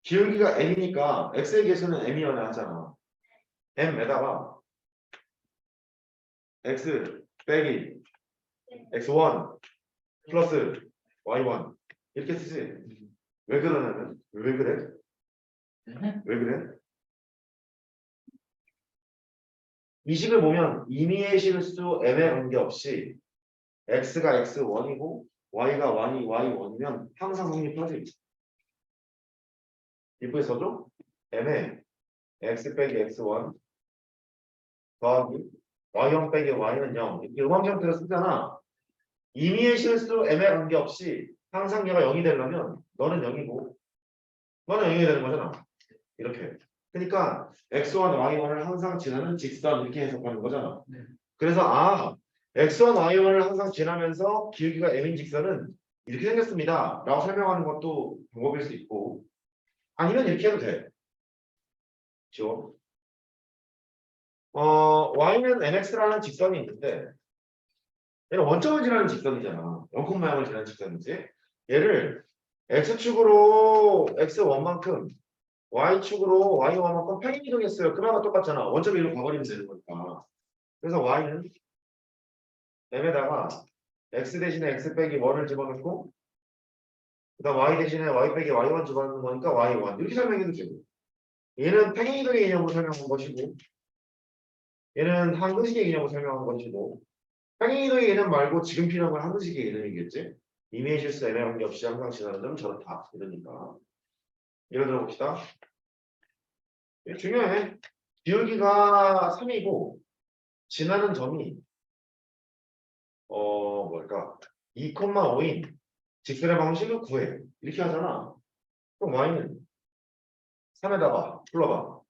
기울기가 m이니까 x의 개수는 m이어야 하잖아. m에다가 x 빼기 x1 플러스 y1 이렇게 쓰지. 왜 그러냐면 왜 그래? 왜 그래? 이 식을 보면 임의의 실수 m에 관계없이 x가 x1이고 y가 y1이면 항상 성립하지. 이부에 써줘? m에 x 빼기 x1 더하기 y1 빼기 y는 0 이렇게 음함정태로 쓰잖아. 임의의 실수 m에 관계없이 항상 얘가 0이 되려면 너는 0이고 너는 0이 되는 거잖아. 이렇게. 그러니까 x1, y1을 항상 지나는 직선 이렇게 해석하는 거잖아. 네. 그래서 x1, y1을 항상 지나면서 기울기가 m인 직선은 이렇게 생겼습니다. 라고 설명하는 것도 방법일 수 있고 아니면 이렇게 해도 돼. 그렇죠? y는 mx라는 직선이 있는데 얘는 원점을 지나는 직선이잖아. 0, 모양을 지나는 직선이지. 얘를 x축으로 x1만큼 y축으로 y1만큼 평행 이동했어요. 그나마 똑같잖아. 원점 위로 가버리면 되는 거니까. 그래서 y는 m에다가 x 대신에 x 빼기 1을 집어넣고 그다음 y 대신에 y 빼기 y1 집어넣는 거니까 y1 이렇게 설명해도 되고 얘는 평행 이동의 개념으로 설명한 것이고 얘는 한근식의 개념으로 설명한 것이고 평행 이동의 개념 말고 지금 필요한 건 한근식의 개념이겠지. 임의의 실수 애매 관계없이 항상 지나는 점 저렇다 이러니까 예를 들어 봅시다. 이게 중요해. 기울기가 3이고 지나는 점이 뭘까 2,5인 직선의 방식을 구해 이렇게 하잖아. 그럼 y는 3에다가 불러봐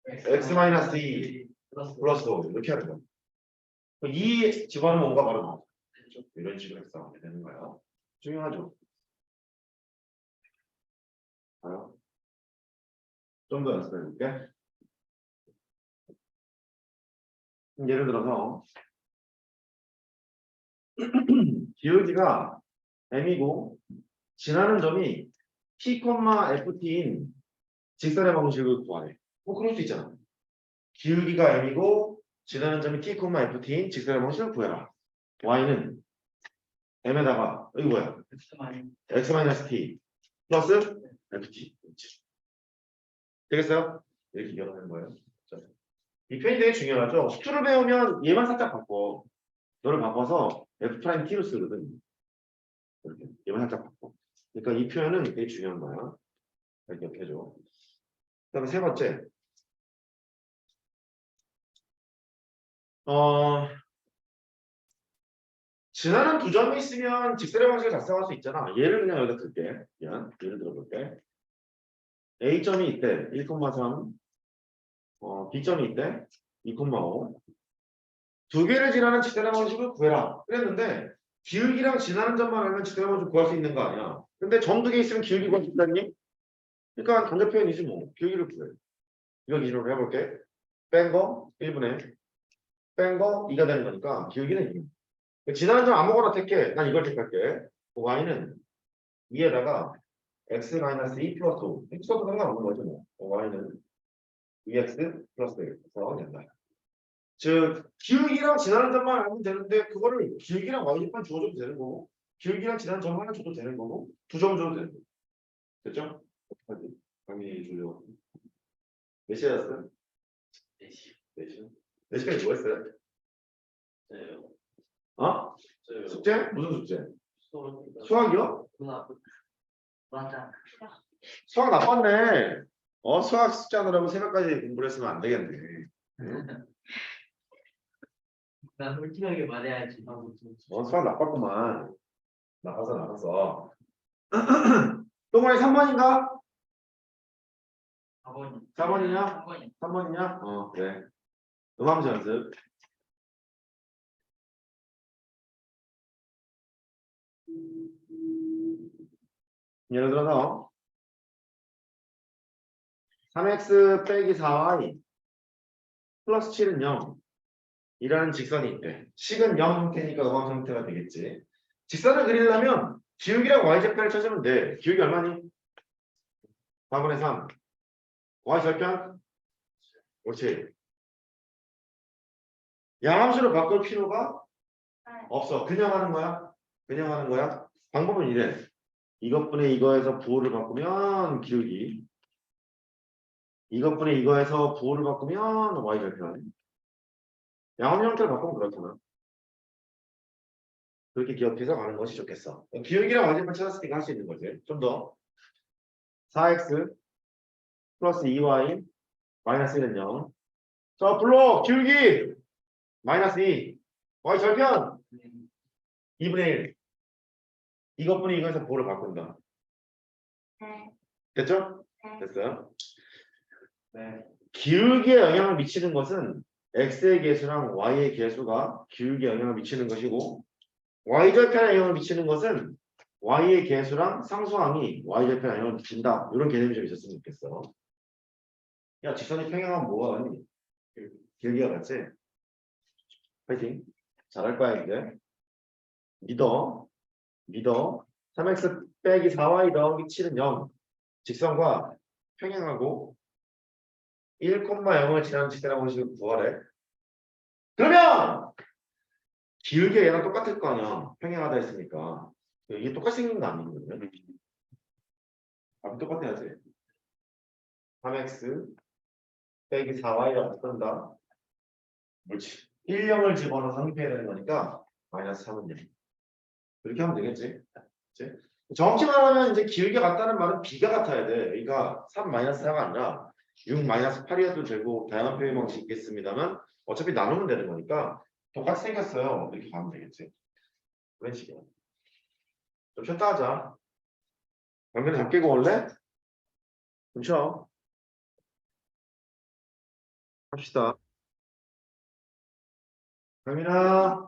x-2 플러스 5 이렇게 하는 거야. 이 집어넣으면 5가 바로 나와. 이런 식으로 해서 되는 거야. 중요하죠. 좀 더 연습해 볼게. 예를 들어서 기울기가 m이고 지나는 점이 t, ft인 직선의 방식을 구하래. 그럴 수 있잖아. 기울기가 m이고 지나는 점이 t, ft인 직선의 방식을 구해라. y는 m에다가 여기 뭐야? x-t 플러스 ft. 되겠어요? 이렇게 이해하는 거예요. 자, 이 표현이 되게 중요하죠. 수투를 배우면 얘만 살짝 바꿔. 너를 바꿔서 f't로 쓰거든. 이렇게 얘만 살짝 바꿔. 그러니까 이 표현은 되게 중요한 거야. 이렇게 기억해줘. 그다음에 세 번째. 어, 지나는 두 점이 있으면 직선의 방식을 작성할 수 있잖아. 얘를 그냥 여기다 둘게. 미안. 예를 들어볼게. A점이 있대. 1,3. B점이 있대. 2,5. 두 개를 지나는 직선의 방식을 구해라. 그랬는데 기울기랑 지나는 점만 알면 직선의 방식을 구할 수 있는 거 아니야. 근데 점 두 개 있으면 기울기 구할 수 있다니? 그러니까 관계 표현이지 뭐. 기울기를 구해. 이거 기준으로 해볼게. 뺀 거 1분의 뺀 거 2가 되는 거니까 기울기는 2. 지나는 점 아무거나 택해. 난 이걸 택할게. y는 2에다가 x-2 플러스 5. x도 상관없는 거죠 뭐. y는 2x 플러스 1에서 된다. 즉 기울기랑 지나는 점만 알면 되는데 그거를 기울기랑 y만 주어줘도 되는 거고 기울기랑 지나는 점 하나 줘도 되는 거고 두 점 줘도 되는 거고. 됐죠? 강의 주요. 몇 시였어요? 4시. 4시. 4시까지 뭐 했어요? 저요. 어? 저요. 숙제? 무슨 숙제? 수학. 수학이요? 맞아. 수학 나빴네. 수학 숙제 하느라고 새벽까지 공부를 했으면 안 되겠네. 나 솔직하게 말해야지. 수학 나빴구만. 나빠서. 동아리 3번인가? 4번. 4번이냐? 4번이. 3번이냐? 그래. 음함수 연습. 예를 들어서 3x 빼기 4y 플러스 7은 0 이라는 직선이 있대. 식은 0 형태니까 음함수 형태가 되겠지. 직선을 그리려면 기울기랑 y좌표를 찾으면 돼. 기울기 얼마니? 4분의 3. y 절편? 그렇지. 양함수를 바꿀 필요가 없어. 그냥 하는 거야. 그냥 하는 거야. 방법은 이래. 이것분의 이거에서 부호를 바꾸면 기울기. 이것분의 이거에서 부호를 바꾸면 y절편. 양함 형태를 바꾸면 그렇잖아. 그렇게 기억해서 가는 것이 좋겠어. 기울기랑 y절편 찾았을 때 할 수 있는 거지. 좀 더. 4x 플러스 2y 마이너스 1은 0. 자, 불러. 기울기. 마이너스 2. y절편. 2분의 1. 이것분이 이거에서 부호를 바꾼다. 됐죠? 됐어요? 네. 기울기에 영향을 미치는 것은 x의 계수랑 y의 계수가 기울기에 영향을 미치는 것이고 y절편에 영향을 미치는 것은 y의 계수랑 상수항이 y절편에 영향을 미친다. 이런 개념이 좀 있었으면 좋겠어. 야, 직선이 평행하면 뭐가 하니? 길기가 같지? 파이팅. 잘할 거야 이제. 믿어. 3x 빼기 4y 더하기 7은 0. 직선과 평행하고 1,0을 지나는 직선의 방식을 구하래. 그러면 기울기가 얘랑 똑같을 거 아니야. 평행하다 했으니까. 이게 똑같이 생긴 거 아니거든요. 답이 똑같아야지. 3x 빼기 4y라고 쓴다. 그렇지. 1, 0을 집어넣어 상입해야 되는 거니까 마이너스 3은 0. 그렇게 하면 되겠지. 그치? 정확히만 하면 이제 길게 같다는 말은 b가 같아야 돼. 그러니까 3 마이너스 4가 아니라 6 마이너스 8이어도 되고 다양한 표현 방식이 있겠습니다만 어차피 나누면 되는 거니까 똑같이 생겼어요. 이렇게 가면 되겠지. 그런 식이야. 좀 쉬었다 하자. 연결 다 깨고 올래? 좀 쉬어. 합시다. 강민아,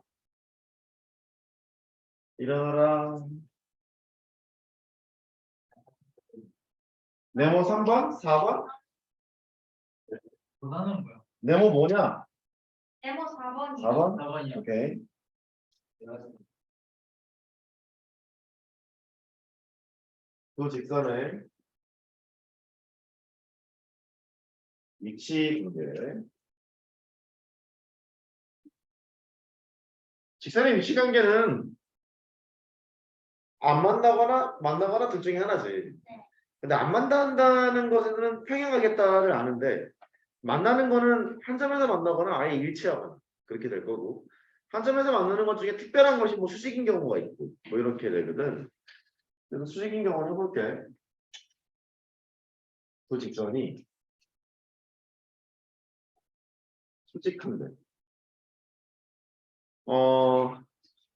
일어나라. 네모 3번? 4번? 그거는 뭐야? 네모 뭐냐? 네모 4번이요. 4번? 4번이요. 오케이. 두 직선의 위치 관계. 직선의 위치 관계는 안 만나거나 둘 중에 하나지. 근데 안 만난다는 것에는 평행하겠다를 아는데 만나는 거는 한 점에서 만나거나 아예 일치하거나 그렇게 될 거고 한 점에서 만나는 것 중에 특별한 것이 뭐 수직인 경우가 있고 뭐 이렇게 되거든. 그래서 수직인 경우는 해볼게. 두 직선이 수직한데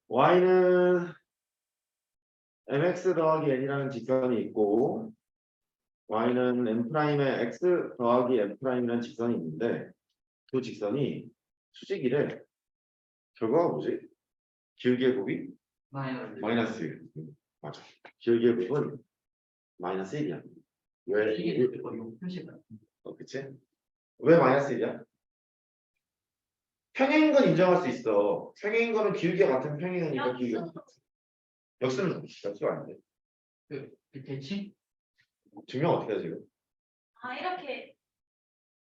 y는 mx 더하기 n이라는 직선이 있고 y는 m'의 x 더하기 m'이라는 직선이 있는데 그 직선이 수직이래. 결과가 뭐지? 기울기의 곱이 마이너스 1. 맞아. 기울기의 곱은 마이너스 1이야. 왜? 이게 요 표시가. 그치? 왜 마이너스 1이야? 평행인 건 인정할 수 있어. 평행인 거는 기울기가 같은 평행이니까 기울기가 같아. 역수는 역수가 아닌데. 그 대칭? 증명 어떻게 해 지금? 아, 이렇게.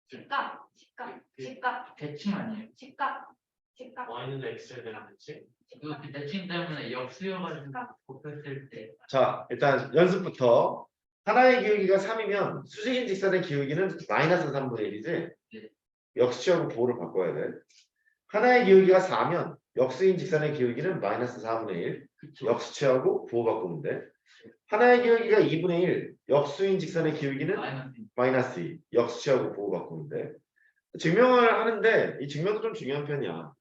직각, 직각, 직각, 대칭 아니에요? 직각, 직각. y는 x에 대한 대칭. 그 대칭 때문에 역수여가지고 곱했을 때 자, 일단 연습부터 하나의 기울기가 3이면 수직인 직선의 기울기는 마이너스 3분의 1이지? 네. 역수하고 부호를 바꿔야 돼. 하나의 기울기가 4면 역수인 직선의 기울기는 마이너스 4분의 1. 그쵸? 역수치하고 부호 바꾸면 돼. 하나의 기울기가 2분의 1. 역수인 직선의 기울기는 마이너스 마이너스 2. 역수치하고 부호 바꾸면 돼. 증명을 하는데 이 증명도 좀 중요한 편이야.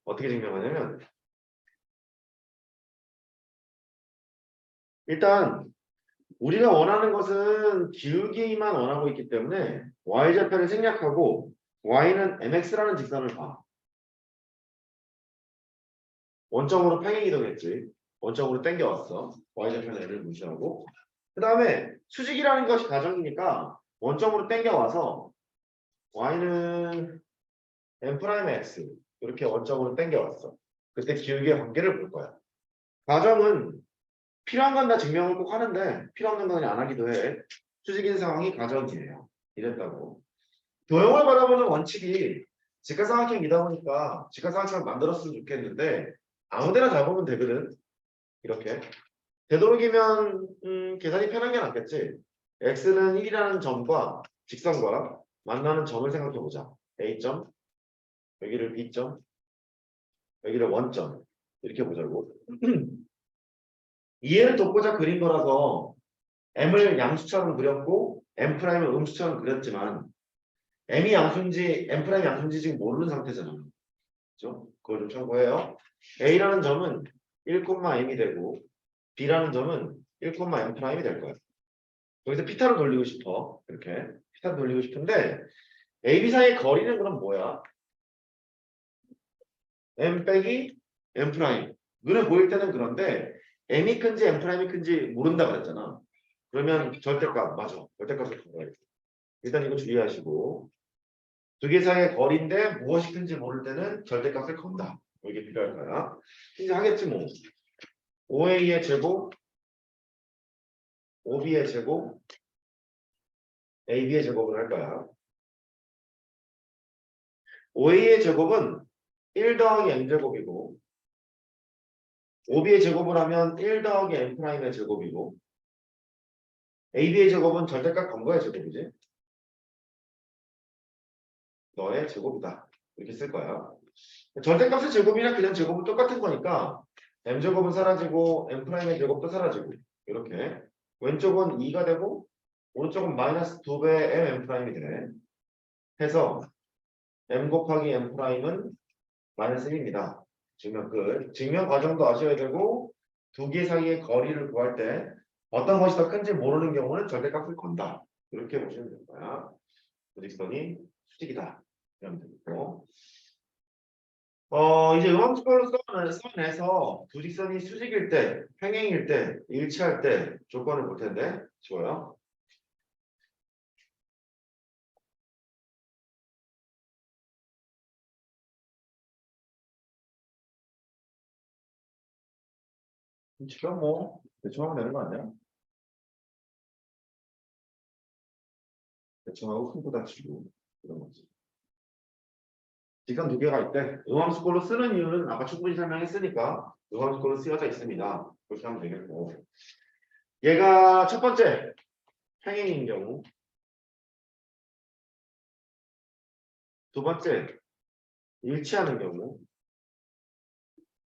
어떻게 증명하냐면 일단 우리가 원하는 것은 기울기만 원하고 있기 때문에 y좌표를 생략하고 y는 mx라는 직선을 봐. 원점으로 평행 이동했지. 원점으로 당겨왔어. y좌표는 n을 무시하고. 그 다음에 수직이라는 것이 가정이니까 원점으로 당겨와서 y는 m'x 이렇게 원점으로 당겨왔어. 그때 기울기의 관계를 볼 거야. 가정은 필요한 건 다 증명을 꼭 하는데 필요 없는 건 안 하기도 해. 수직인 상황이 가정이에요. 이랬다고. 도형을 바라보는 원칙이 직각삼각형이다 보니까 직각삼각형 만들었으면 좋겠는데 아무데나 잡으면 되거든. 이렇게. 되도록이면 계산이 편한 게 낫겠지. x는 1이라는 점과 직선과 만나는 점을 생각해 보자. a점, 여기를 b점, 여기를 원점 이렇게 보자고. 이해를 돕고자 그린 거라서 m을 양수처럼 그렸고 m'을 음수처럼 그렸지만 m이 양수인지 m'이 양수인지 지금 모르는 상태잖아. 그렇죠? 그걸 좀 참고해요. a라는 점은 1,m이 되고 b라는 점은 1,m'이 될 거야. 여기서 피타로 돌리고 싶어. 이렇게 피타로 돌리고 싶은데 a, b 사이의 거리는 그럼 뭐야? m 빼기 m'. 눈에 보일 때는 그런데 m이 큰지 m'이 큰지 모른다 그랬잖아. 그러면 절대값 맞아. 절대값을 구해야 돼. 일단 이거 주의하시고 두 개 사이의 거리인데 무엇이 큰지 모를 때는 절대값을 건다. 이게 필요할 거야. 이제 하겠지 뭐. 5a의 제곱, 5b의 제곱, ab의 제곱을 할 거야. 5a의 제곱은 1 더하기 m제곱이고 5b의 제곱을 하면 1 더하기 m'의 제곱이고 ab의 제곱은 절대값 건 거야 제곱이지. 너의 제곱이다. 이렇게 쓸 거야. 절대값의 제곱이랑 그냥 제곱은 똑같은 거니까 m제곱은 사라지고 m'의 제곱도 사라지고 이렇게 왼쪽은 2가 되고 오른쪽은 마이너스 2배의 m'이 돼. 해서 m 곱하기 m'은 마이너스 1입니다. 증명 끝. 증명 과정도 아셔야 되고 두 개 사이의 거리를 구할 때 어떤 것이 더 큰지 모르는 경우는 절대값을 건다. 이렇게 보시면 될 거야. 직선이 수직이다. 이러면 되고. 이제 음함수법으로 써내서 두 직선이 수직일 때, 평행일 때, 일치할 때 조건을 볼 텐데, 좋아요. 지금 뭐 대충 하면 되는 거 아니야? 대충 하고 큰 거 다치고 이런 거지. 직선 두 개가 있대. 음함수법으로 쓰는 이유는 아까 충분히 설명했으니까 음함수법으로 쓰여져 있습니다. 그렇게 하면 되겠고. 얘가 첫 번째 평행인 경우, 두 번째 일치하는 경우,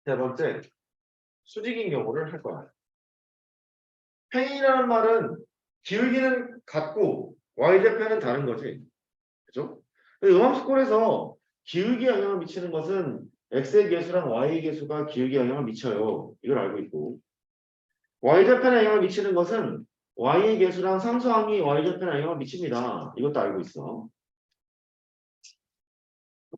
세 번째 수직인 경우를 할 거야. 평행이라는 말은 기울기는 같고 y좌표는 다른 거지. 그죠? 음함수꼴에서 기울기 영향을 미치는 것은 x의 개수랑 y의 개수가 기울기에 영향을 미쳐요. 이걸 알고 있고 y좌편에 영향을 미치는 것은 y의 개수랑 상수항이 y좌편에 영향을 미칩니다. 이것도 알고 있어.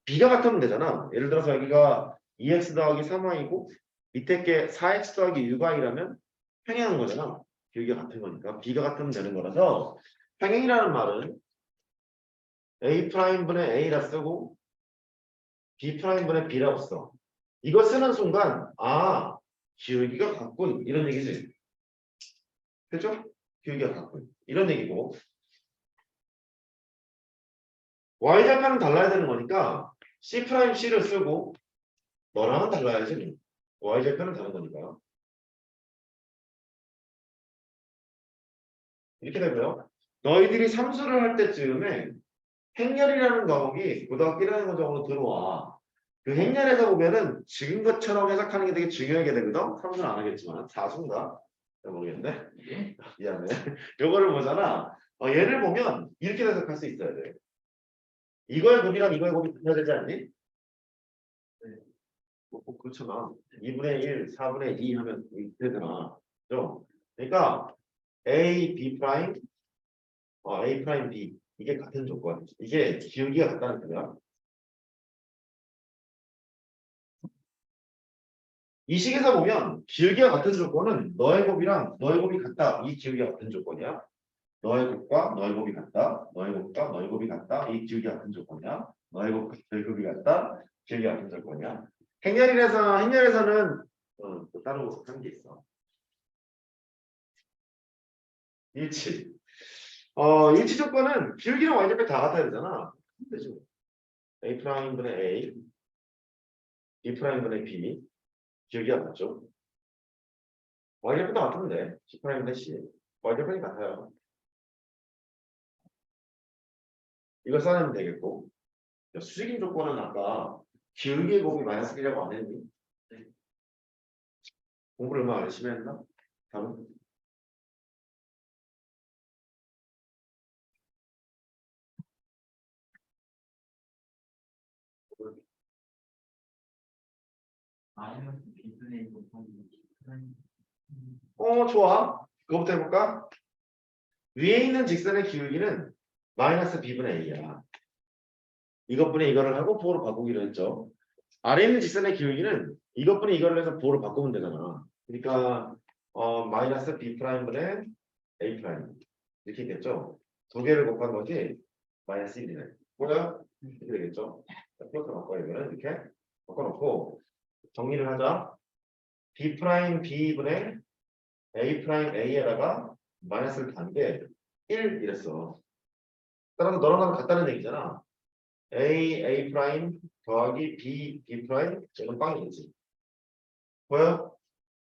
b가 같으면 되잖아. 예를 들어서 여기가 2x 더하기 3y이고 밑에 게 4x 더하기 6y라면 평행한 거잖아. 기울기가 같은 거니까 b가 같으면 되는 거라서 평행이라는 말은 a'분의 a라 쓰고 b'분의 b라고 써. 이거 쓰는 순간 아 기울기가 같군 이런 얘기지. 그죠? 기울기가 같군 이런 얘기고 y좌편은 달라야 되는 거니까 c'C를 쓰고 너랑은 달라야지. y좌편은 다른 거니까. 이렇게 되고요. 너희들이 삼수를 할 때쯤에 행렬이라는 과목이 고등학교 1학년 과정으로 들어와. 그 행렬에서 보면은 지금 것처럼 해석하는 게 되게 중요하게 되거든. 삼수는 안 하겠지만 사수인가? 잘 모르겠네. 예? 미안해. 요거를 보잖아. 얘를 보면 이렇게 해석할 수 있어야 돼. 이거의 곱이랑 이거의 곱이 같아야 되지 않니? 네. 그렇잖아. 2분의 1, 4분의 2 하면 이렇게 되잖아. 그죠? 그러니까 A, B 프라임, A 프라임, B 이게 같은 조건. 이게 기울기가 같다는 거야. 이 식에서 보면 기울기가 같은 조건은 너의 곱이랑 너의 곱이 같다. 이 기울기가 같은 조건이야. 너의 곱과 너의 곱이 같다. 너의 곱과 너의 곱이 같다. 이 기울기가 같은 조건이야. 너의 곱과 너의 곱이 같다. 기울기가 같은 조건이야. 행렬에서는 또 따로 하는 게 있어. 일치. 일치 조건은 기울기랑 y좌편 다 같아야 되잖아. 그죠? A 프라임분의 A, B 프라임분의 B 기울기가 같죠. y좌편도 같은데 C 프라임분의 C y좌편이 같아요. 이걸 써내면 되겠고 수직인 조건은 아까 기울기의 곱이 마이너스 1이라고 안 했니? 네. 공부를 얼마나 열심히 했나? 다음 아니면 B분의 1 곱하기 B분의 좋아. 그거부터 해볼까? 위에 있는 직선의 기울기는 마이너스 b분의 a야. 이것분의 이거를 하고 부호로 바꾸기로 했죠. 아래 있는 직선의 기울기는 이것분의 이거를 해서 부호로 바꾸면 되잖아. 그러니까 마이너스 b 프라임분의 a 프라임 이렇게 되겠죠. 두 개를 곱한 것이 마이너스 1이네. 뭐야? 이렇게 되겠죠. 플러스 바꿔야 되면 이렇게 바꿔놓고 정리를 하자. b 프라임 b분의 a 프라임 a에다가 마이너스를 단게 1 이랬어. 따라서 너랑 나랑 같다는 얘기잖아. a 프라임 더하기 b 프라임 이건 빵이겠지. 보여?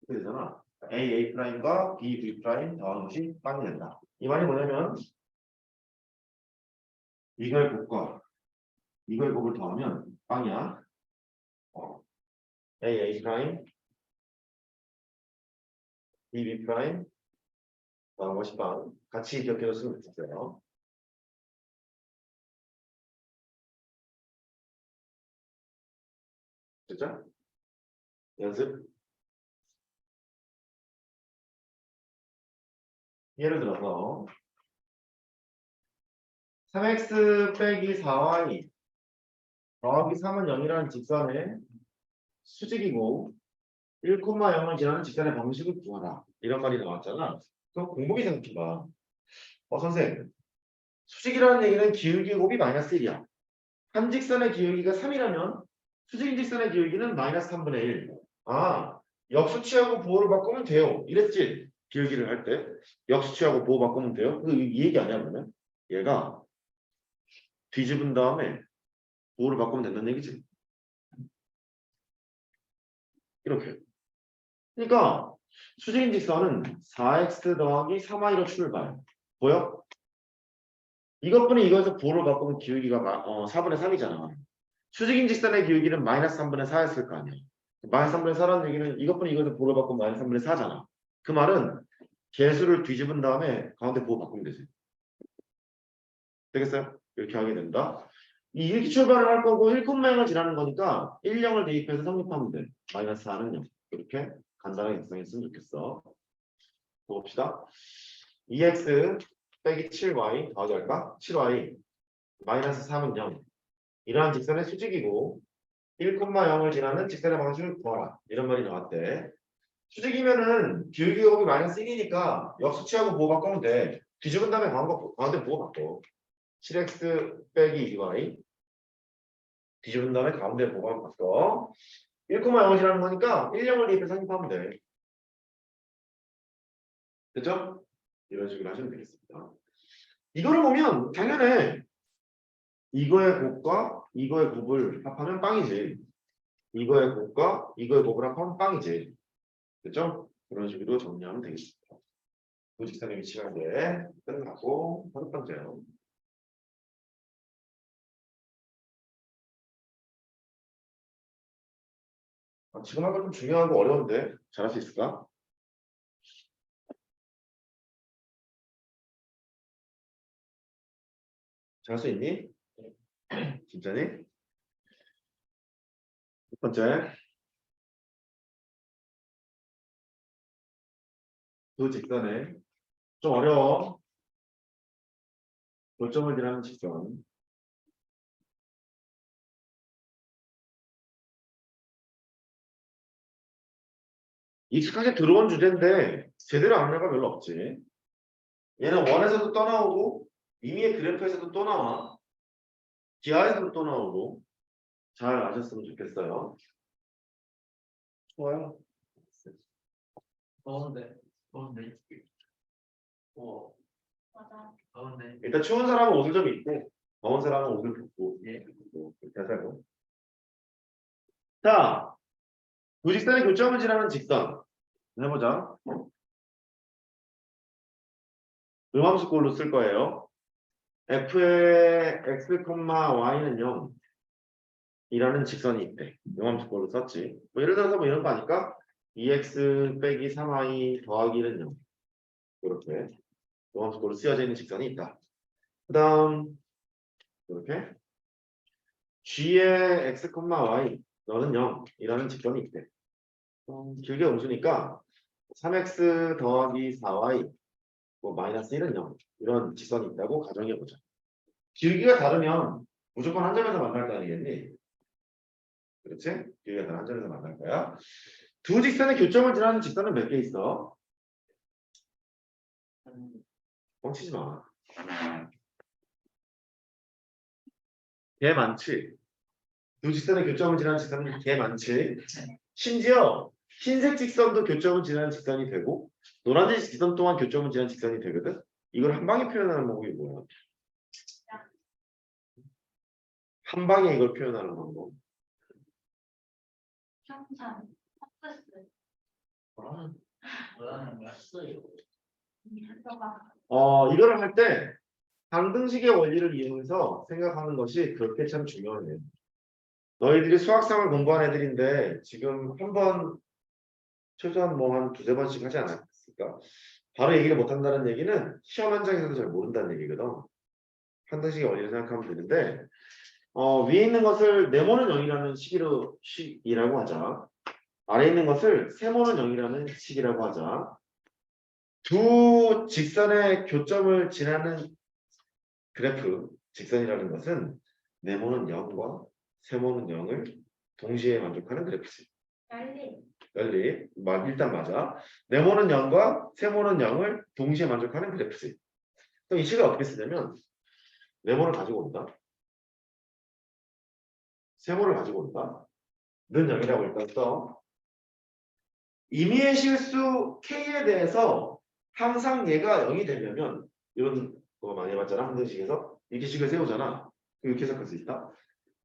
이렇게 되잖아. a 프라임과 b 프라임 더하는 것이 빵이 된다. 이 말이 뭐냐면 이걸 곱과 이걸 곱을 더하면 빵이야. a 프라임 b 프라임 더하는 것이 빵. 같이 기억해줬으면 좋겠어요. 진짜? 연습? 예를 들어서 3x 빼기 4y 더하기 3은 0이라는 직선의 수직이고 1,0을 지나는 직선의 방식을 구하라. 이런 말이 나왔잖아. 그럼 곰곰이 생각해봐. 선생님. 수직이라는 얘기는 기울기 곱이 마이너스 1이야. 한 직선의 기울기가 3이라면 수직인 직선의 기울기는 마이너스 3분의 1. 아, 역수치하고 부호를 바꾸면 돼요. 이랬지? 기울기를 할 때. 역수치하고 부호 바꾸면 돼요. 이 얘기 아니야, 그러면? 얘가 뒤집은 다음에 부호를 바꾸면 된다는 얘기지. 이렇게. 그러니까 수직인 직선은 4x 더하기 3y로 출발. 보여? 이것뿐이 이거에서 부호를 바꾸면 기울기가 4분의 3이잖아. 수직인 직선의 기울기는 마이너스 3분의 4였을 거 아니야. 마이너스 3분의 4라는 얘기는 이것뿐이 이거에서 부호를 바꾸면 마이너스 3분의 4잖아. 그 말은 개수를 뒤집은 다음에 가운데 부호 바꾸면 되지. 되겠어요? 이렇게 하게 된다. 이 기초변을 할 거고 1콤마형을 지나는 거니까 1, 0을 대입해서 성립하면 돼. 마이너스 4는 0. 이렇게 간단하게 구성했으면 좋겠어. 봅시다. 2x 빼기 7y 더하기 할까? 7y 마이너스 3은 0. 이러한 직선의 수직이고 1,0을 지나는 직선의 방식을 구하라. 이런 말이 나왔대. 수직이면은 기울기 곱이 마이너스 1이니까 역수치하고 보호 바꾸면 돼. 뒤집은 다음에 가운데 보호 바꿔. 7x 빼기 2y 뒤집은 다음에 가운데 보호 바꿔. 1,0이라는 거니까 1, 0을 대입해서 성립하면 돼. 됐죠? 이런 식으로 하시면 되겠습니다. 이거를 보면 당연해. 이거의 곱과 이거의 곱을 합하면 빵이지. 이거의 곱과 이거의 곱을 합하면 빵이지. 됐죠? 그런 식으로 정리하면 되겠습니다. 부직선의 위치가 이제 끝나고 다섯 번째요. 지금 한 건 좀 중요하고 어려운데 잘할 수 있을까? 잘할 수 있니? 진짜니? 첫 번째, 두 직선에 좀 어려워. 교점을 지나는 직선. 익숙하게 들어온 주제인데 제대로 안 나가 별로 없지. 얘는 원에서도 떠나오고 이미의 그래프에서도 또 나와. 기하에서도 또 나오고 잘 아셨으면 좋겠어요. 좋아요. 더운데. 맞아. 더운데. 일단 추운 사람은 옷을 좀 입고 더운 사람은 옷을 벗고 예. 그렇게 하자고. 자, 두 직선의 교점을 지나는 직선 해보자. 음함수꼴로 쓸 거예요. f의 x, y는 0 이라는 직선이 있대. 음함수꼴로 썼지. 뭐 예를 들어서 뭐 이런 거 아닐까? 2x 빼기 3y 더하기 1은 0 이렇게 음함수꼴로 쓰여져 있는 직선이 있다. 그 다음 이렇게 g의 x, y 너는 0 이라는 직선이 있대. 길게 옮으니까 3x 더하기 4y 뭐 마이너스 1은 0 이런 직선이 있다고 가정해보자. 길기가 다르면 무조건 한 점에서 만날 거 아니겠니? 그렇지? 길기가 다른 한 점에서 만날 거야. 두 직선의 교점을 지나는 직선은 몇 개 있어? 뻥치지 마. 개 많지? 두 직선의 교점을 지나는 직선은 개 많지? 심지어 흰색 직선도 교점을 지나는 직선이 되고 노란색 직선 또한 교점을 지나는 직선이 되거든? 이걸 한 방에 표현하는 방법이 뭐야? 한 방에 이걸 표현하는 방법. 평산. 헛스스. 뭐라는 거야? 써요. 너가. 이거를 할 때 방등식의 원리를 이용해서 생각하는 것이 그렇게 참 중요하네. 너희들이 수학상을 공부한 애들인데 지금 한 번 최소한 뭐 한 두세 번씩 하지 않았을까? 바로 얘기를 못한다는 얘기는 시험 현장에서도 잘 모른다는 얘기거든. 판단식의 원리를 생각하면 되는데 위에 있는 것을 네모는 0이라는 식이라고 하자. 아래에 있는 것을 세모는 0이라는 식이라고 하자. 두 직선의 교점을 지나는 그래프, 직선이라는 것은 네모는 0과 세모는 0을 동시에 만족하는 그래프지. 열리. 일단 맞아. 네모는 0과 세모는 0을 동시에 만족하는 그래프지. 그럼 이 식을 어떻게 쓰냐면 네모를 가지고 온다. 세모를 가지고 온다. 는 0이라고 일단 써. 임의의 실수 K에 대해서 항상 얘가 0이 되려면 이런 거 많이 해봤잖아. 항등식에서 이렇게 식을 세우잖아. 이렇게 해석할 수 있다.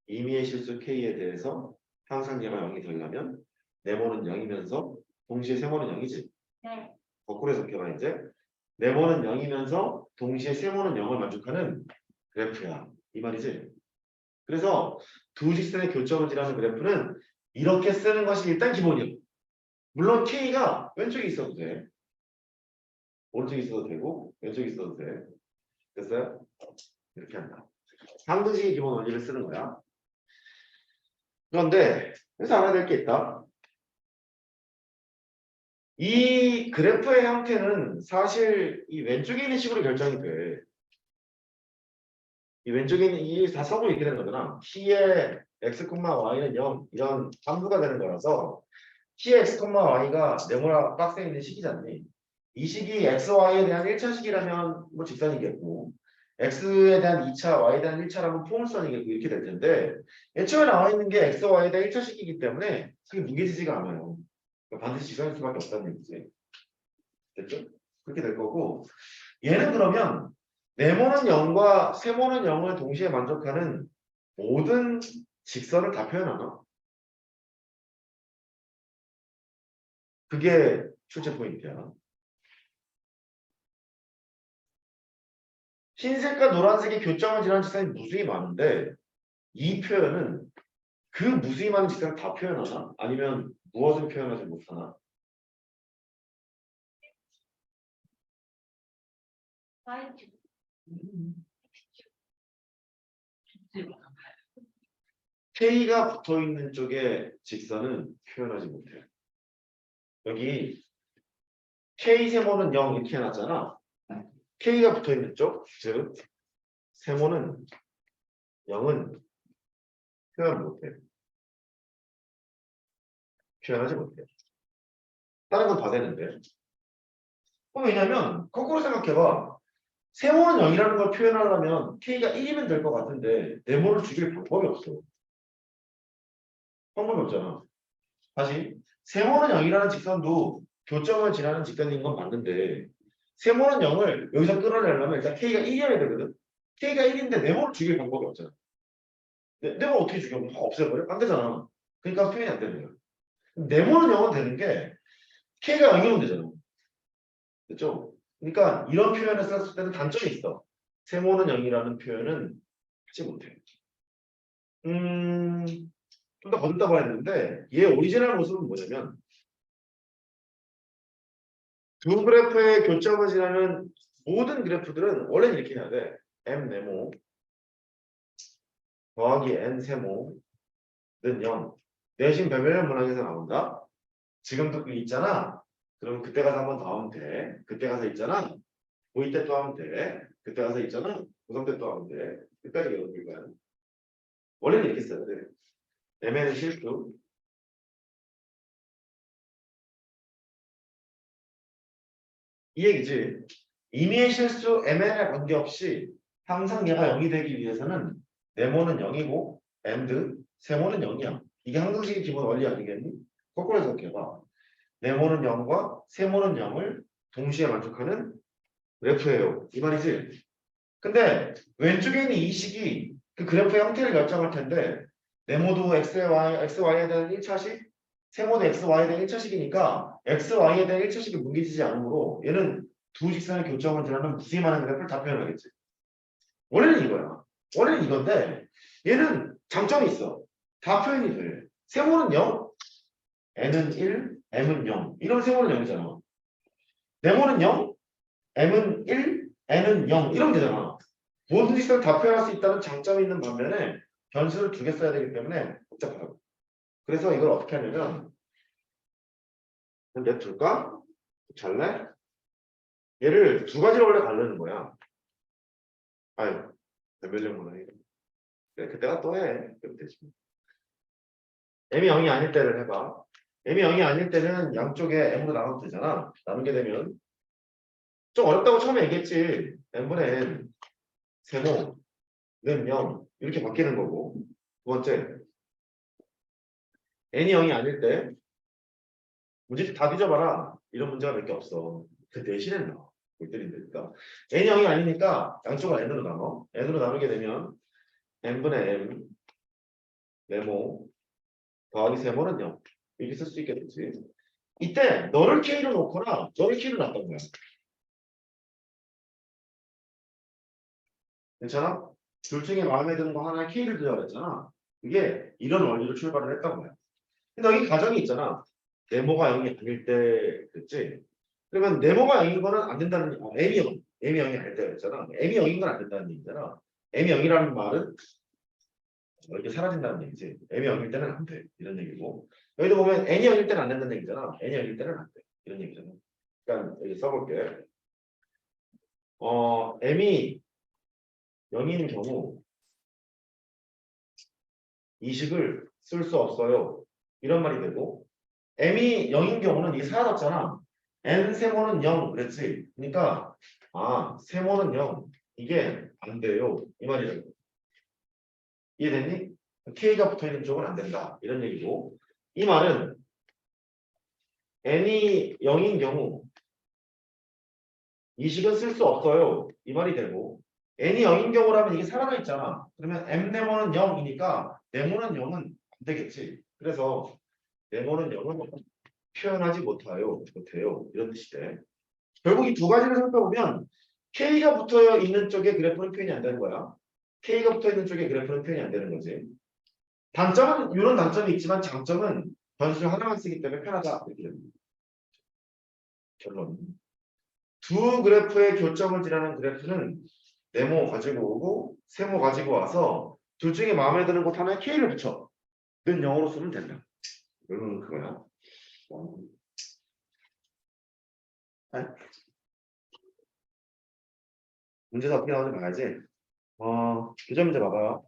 임의의 실수 K에 대해서 항상 얘가 0이 되려면 네모는 0이면서 동시에 세모는 0이지. 네. 거꾸로 해석해봐 이제. 네모는 0이면서 동시에 세모는 0을 만족하는 그래프야. 이 말이지. 그래서 두 직선의 교점을 지나는 그래프는 이렇게 쓰는 것이 일단 기본이야. 물론 K가 왼쪽에 있어도 돼. 오른쪽에 있어도 되고 왼쪽에 있어도 돼. 됐어요? 이렇게 한다. 상등식의 기본 원리를 쓰는 거야. 그런데 여기서 알아야 될 게 있다. 이 그래프의 형태는 사실 이 왼쪽에 있는 식으로 결정이 돼. 이 왼쪽에 있는 이 다 서고 이렇게 되는 거잖아. t의 x, y는 0 이런 함수가 되는 거라서 t의 x, y가 네모나 박스에 있는 식이잖니. 이 식이 x, y에 대한 1차식이라면 뭐 직선이겠고 x에 대한 2차, y에 대한 1차라면 포물선이겠고 이렇게 될 텐데 애초에 나와 있는 게 x, y에 대한 1차식이기 때문에 그게 무게지지가 않아요. 그러니까 반드시 직선일 수밖에 없다는 얘기지. 됐죠? 그렇게 될 거고 얘는 그러면 네모는 0과 세모는 0을 동시에 만족하는 모든 직선을 다 표현하나? 그게 출제 포인트야. 흰색과 노란색의 교점을 지나는 직선이 무수히 많은데 이 표현은 그 무수히 많은 직선을 다 표현하나? 아니면 무엇을 표현하지 못하나? 라이트. K가 붙어있는 쪽의 직선은 표현하지 못해요. 여기 K 세모는 0 이렇게 해놨잖아. K가 붙어있는 쪽, 즉 세모는 0은 표현 못해요. 표현하지 못해요. 다른 건 다 되는데. 왜냐면 거꾸로 생각해봐. 세모는 0이라는 걸 표현하려면 K가 1이면 될 것 같은데 네모를 죽일 방법이 없어. 방법이 없잖아. 다시 세모는 0이라는 직선도 교점을 지나는 직선인 건 맞는데 세모는 0을 여기서 끌어내려면 일단 K가 1이어야 되거든. K가 1인데 네모를 죽일 방법이 없잖아. 네모 어떻게 죽여? 다 없애버려? 안 되잖아. 그러니까 표현이 안 되는 거야. 네모는 0은 되는 게 K가 0이면 되잖아. 됐죠? 그러니까 이런 표현을 썼을 때는 단점이 있어. 세모는 0이라는 표현은 하지 못해. 좀 더 거듭다 봐야 되는데 얘 오리지널 모습은 뭐냐면 두 그래프의 교점을 지나는 모든 그래프들은 원래는 이렇게 해야 돼. m 네모 더하기 n 세모는 0. 내신 배변형 문항에서 나온다. 지금도 그 있잖아. 그럼 그때 가서 한번 더 하면 돼. 그때 가서 있잖아. 고2 때 또 하면 돼. 그때 가서 있잖아. 고3 때 또 하면 돼. 끝까지 외워볼 거야. 원래는 이렇게 써야 돼. mn은 실수. 이 얘기지. 임의의 실수 mn에 관계없이 항상 얘가 0이 되기 위해서는 네모는 0이고 and 세모는 0이야. 이게 항등식의 기본 원리 아니겠니? 거꾸로 해석해봐. 네모는 0과 세모는 0을 동시에 만족하는 그래프예요. 이 말이지. 근데 왼쪽에 있는 이 식이 그 그래프의 형태를 결정할 텐데 네모도 xy에 대한 1차식, 세모도 xy에 대한 1차식이니까 xy에 대한 1차식이 뭉개지지 않으므로 얘는 두 직선의 교점을 지나는 무수히 많은 그래프를 다 표현하겠지. 원래는 이거야. 원래는 이건데 얘는 장점이 있어. 다 표현이 돼. 세모는 0, n은 1, m은 0. 이러면 세모는 0이잖아. 네모는 0, m은 1, n은 0. 이러면 되잖아. 모든 직선을 다 표현할 수 있다는 장점이 있는 반면에 변수를 두 개 써야 되기 때문에 복잡하고. 그래서 이걸 어떻게 하냐면 냅둘까? 잘래? 얘를 두 가지로 원래 가르는 거야. 아유, 변별력 문항이. 그래, 그때가 또 해. 그럼 되지. m이 0이 아닐 때를 해봐. m이 0이 아닐 때는 양쪽에 m으로 나누면 되잖아. 나누게 되면 좀 어렵다고 처음에 얘기했지. n분의 n, 세모, 는 0 이렇게 바뀌는 거고. 두 번째, n이 0이 아닐 때 문제 다 뒤져봐라. 이런 문제가 몇 개 없어. 그 대신에 나와. 골 때린다니까. n이 0이 아니니까 양쪽을 n으로 나눠. n으로 나누게 되면 n분의 m 네모 더하기 세모는 0 이렇게 쓸 수 있게 되지. 이때 너를 k로 놓거나 너를 k로 놨던 거야. 괜찮아? 둘 중에 마음에 드는 거 하나에 k를 두자고 그랬잖아. 이게 이런 원리로 출발을 했던 거야. 근데 여기 가정이 있잖아. 네모가 0이 아닐 때 그랬지. 그러면 네모가 0인 거는 안 된다는 m이 0, m이 0이 아닐 때였잖아. m이 0인 건 안 된다는 얘기잖아. m이 0이라는 말은 이렇게 사라진다는 얘기지. m이 0일 때는 안 돼. 이런 얘기고. 여기도 보면 n이 0일 때는 안 된다는 얘기잖아. n이 0일 때는 안 돼. 이런 얘기잖아. 그러니까 여기 써볼게. m이 0인 경우 이 식을 쓸 수 없어요. 이런 말이 되고 m이 0인 경우는 이게 사라졌잖아. n 세모는 0 그랬지. 그러니까 세모는 0 이게 안 돼요. 이 말이 되고 이해됐니? k가 붙어있는 쪽은 안 된다. 이런 얘기고 이 말은 n이 0인 경우 이 식은 쓸 수 없어요. 이 말이 되고 n이 0인 경우라면 이게 사라져 있잖아. 그러면 m 네모는 0이니까 네모는 0은 안 되겠지. 그래서 네모는 0은 표현하지 못해요. 이런 뜻이 돼. 결국 이 두 가지를 살펴보면 K가 붙어 있는 쪽에 그래프는 표현이 안 되는 거야. K가 붙어 있는 쪽에 그래프는 표현이 안 되는 거지. 단점은 이런 단점이 있지만 장점은 변수 하나만 쓰기 때문에 편하다. 이렇게 됩니다. 결론. 두 그래프의 교점을 지나는 그래프는 네모 가지고 오고 세모 가지고 와서 둘 중에 마음에 드는 곳 하나에 K를 붙여. 는 0으로 쓰면 된다. 결론은 그거야. 문제가 어떻게 나오는지 봐야지. 교점 문제 봐봐요.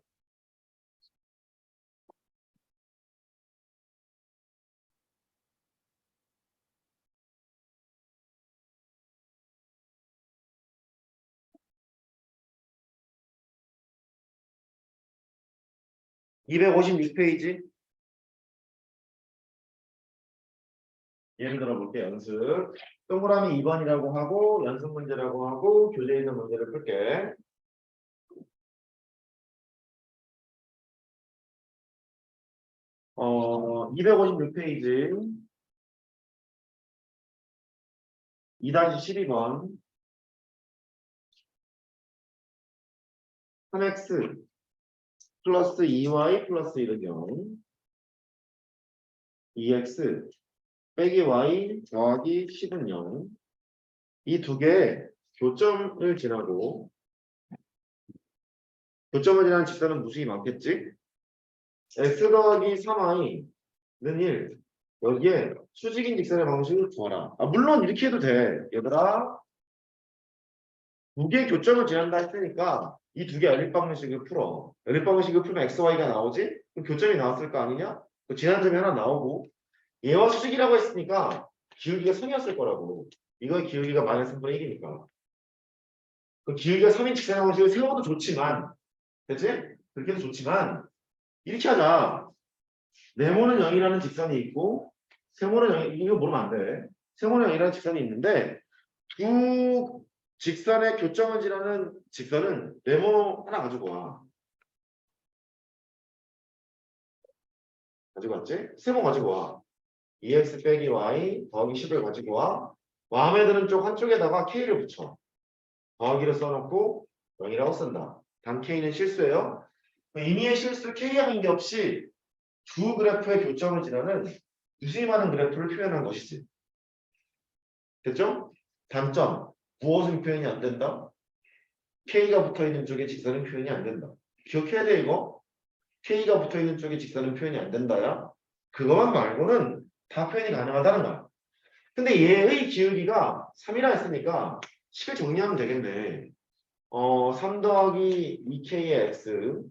256페이지. 예를 들어 볼게. 연습. 동그라미 2번이라고 하고 연습 문제라고 하고 교재에 있는 문제를 풀게. 어, 256페이지 2-12번 3x 플러스 2y 플러스 1의 경우 2x 빼기 y 더하기 10은 0. 이 두 개의 교점을 지나고 교점을 지나는 직선은 무수히 많겠지? x 더하기 3y는 1. 여기에 수직인 직선의 방식을 구하라. 물론 이렇게 해도 돼. 얘들아, 두 개의 교점을 지난다 했으니까 이 두 개 연립 방식을 풀어. 연립 방식을 풀면 x, y가 나오지? 그럼 교점이 나왔을 거 아니냐? 그 지난 점이 하나 나오고 얘와 수직이라고 했으니까 기울기가 3이었을 거라고. 이거의 기울기가 마이너스 3분의 1이니까. 그 기울기가 3인 직선의 방식을 세워도 좋지만, 그치? 그렇게 해도 좋지만 이렇게 하자. 네모는 0이라는 직선이 있고 세모는 0, 이거 모르면 안 돼. 세모는 0이라는 직선이 있는데 두 직선의 교점을 지나는 직선은 네모 하나 가지고 와. 가지고 왔지? 세모 가지고 와. 2x 빼기 y 더하기 10을 가지고 와. 마음에 드는 쪽 한쪽에다가 k를 붙여. 더하기를 써놓고 0이라고 쓴다. 단 k는 실수예요. 의미의 실수 k와 관계없이 두 그래프의 교점을 지나는 유수히 많은 그래프를 표현한 것이지. 됐죠? 단점. 무엇은 표현이 안 된다? K가 붙어있는 쪽에 직선은 표현이 안 된다. 기억해야 돼 이거. K가 붙어있는 쪽에 직선은 표현이 안 된다야. 그것만 말고는 다 표현이 가능하다는 거야. 근데 얘의 기울기가 3이라 했으니까 10을 정리하면 되겠네. 3 더하기 2K의 X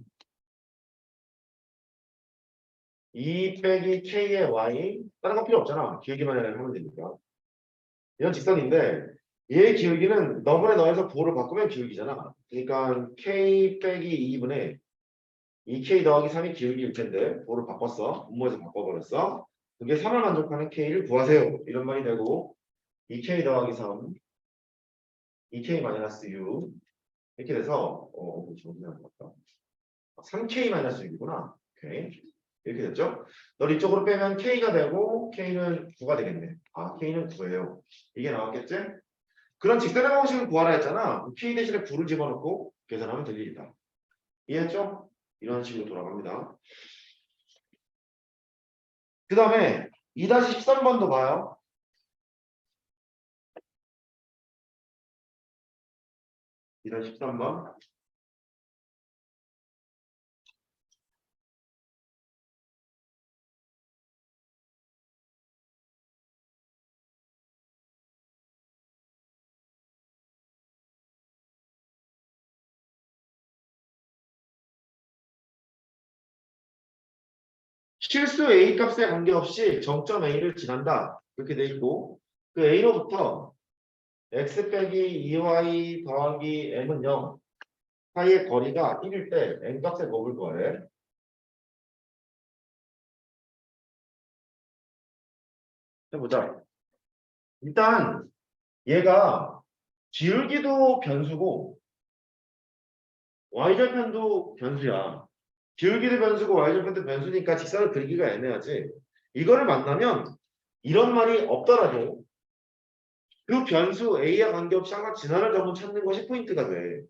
2 빼기 K의 Y 다른 거 필요 없잖아. 기울기만 하면 되니까. 이런 직선인데 얘의 기울기는 너분의 너에서 부호를 바꾸면 기울기잖아. 그러니까 K 빼기 2분의 2K 더하기 3이 기울기일 텐데 부호를 바꿨어. 분모에서 바꿔버렸어. 그게 3을 만족하는 K를 구하세요. 이런 말이 되고 2K 더하기 3 2K 마이너스 6 이렇게 돼서 정리하는 것 같다. 3K 마이너스 6이구나. 오케이. 이렇게 됐죠? 널 이쪽으로 빼면 K가 되고 K는 9가 되겠네. K는 9예요. 이게 나왔겠지? 그런 직선의 방식을 구하라 했잖아. K 대신에 9를 집어넣고 계산하면 될 일이다. 이해했죠? 이런 식으로 돌아갑니다. 그 다음에 2-13번도 봐요. 2-13번. 실수 A 값에 관계없이 정점 A를 지난다. 이렇게 돼 있고 그 A로부터 x 빼기 2y 더하기 m은 0 사이의 거리가 1일 때 n 값의 곱을 구하래. 해보자. 일단 얘가 기울기도 변수고 y절편도 변수야. 기울기도 변수고 y절편도 변수니까 직선을 그리기가 애매하지. 이거를 만나면 이런 말이 없더라도 그 변수 A와 관계없이 항상 지나는 점을 찾는 것이 포인트가 돼.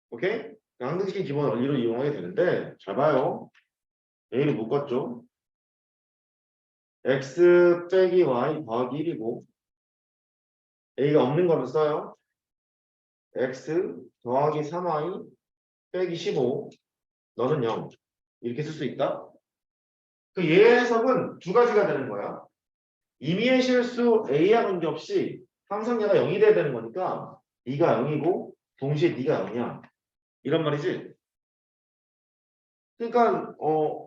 오케이? 항등식의 기본 원리로 이용하게 되는데 잘 봐요. A를 묶었죠. x 빼기 y 더하기 1이고 A가 없는 거를 써요. x 더하기 3y 빼기 15 너는 0 이렇게 쓸 수 있다. 그 얘의 해석은 두 가지가 되는 거야. 임의의 실수 A와 관계없이 항상 얘가 0이 돼야 되는 거니까 네가 0이고 동시에 네가 0이야. 이런 말이지. 그러니까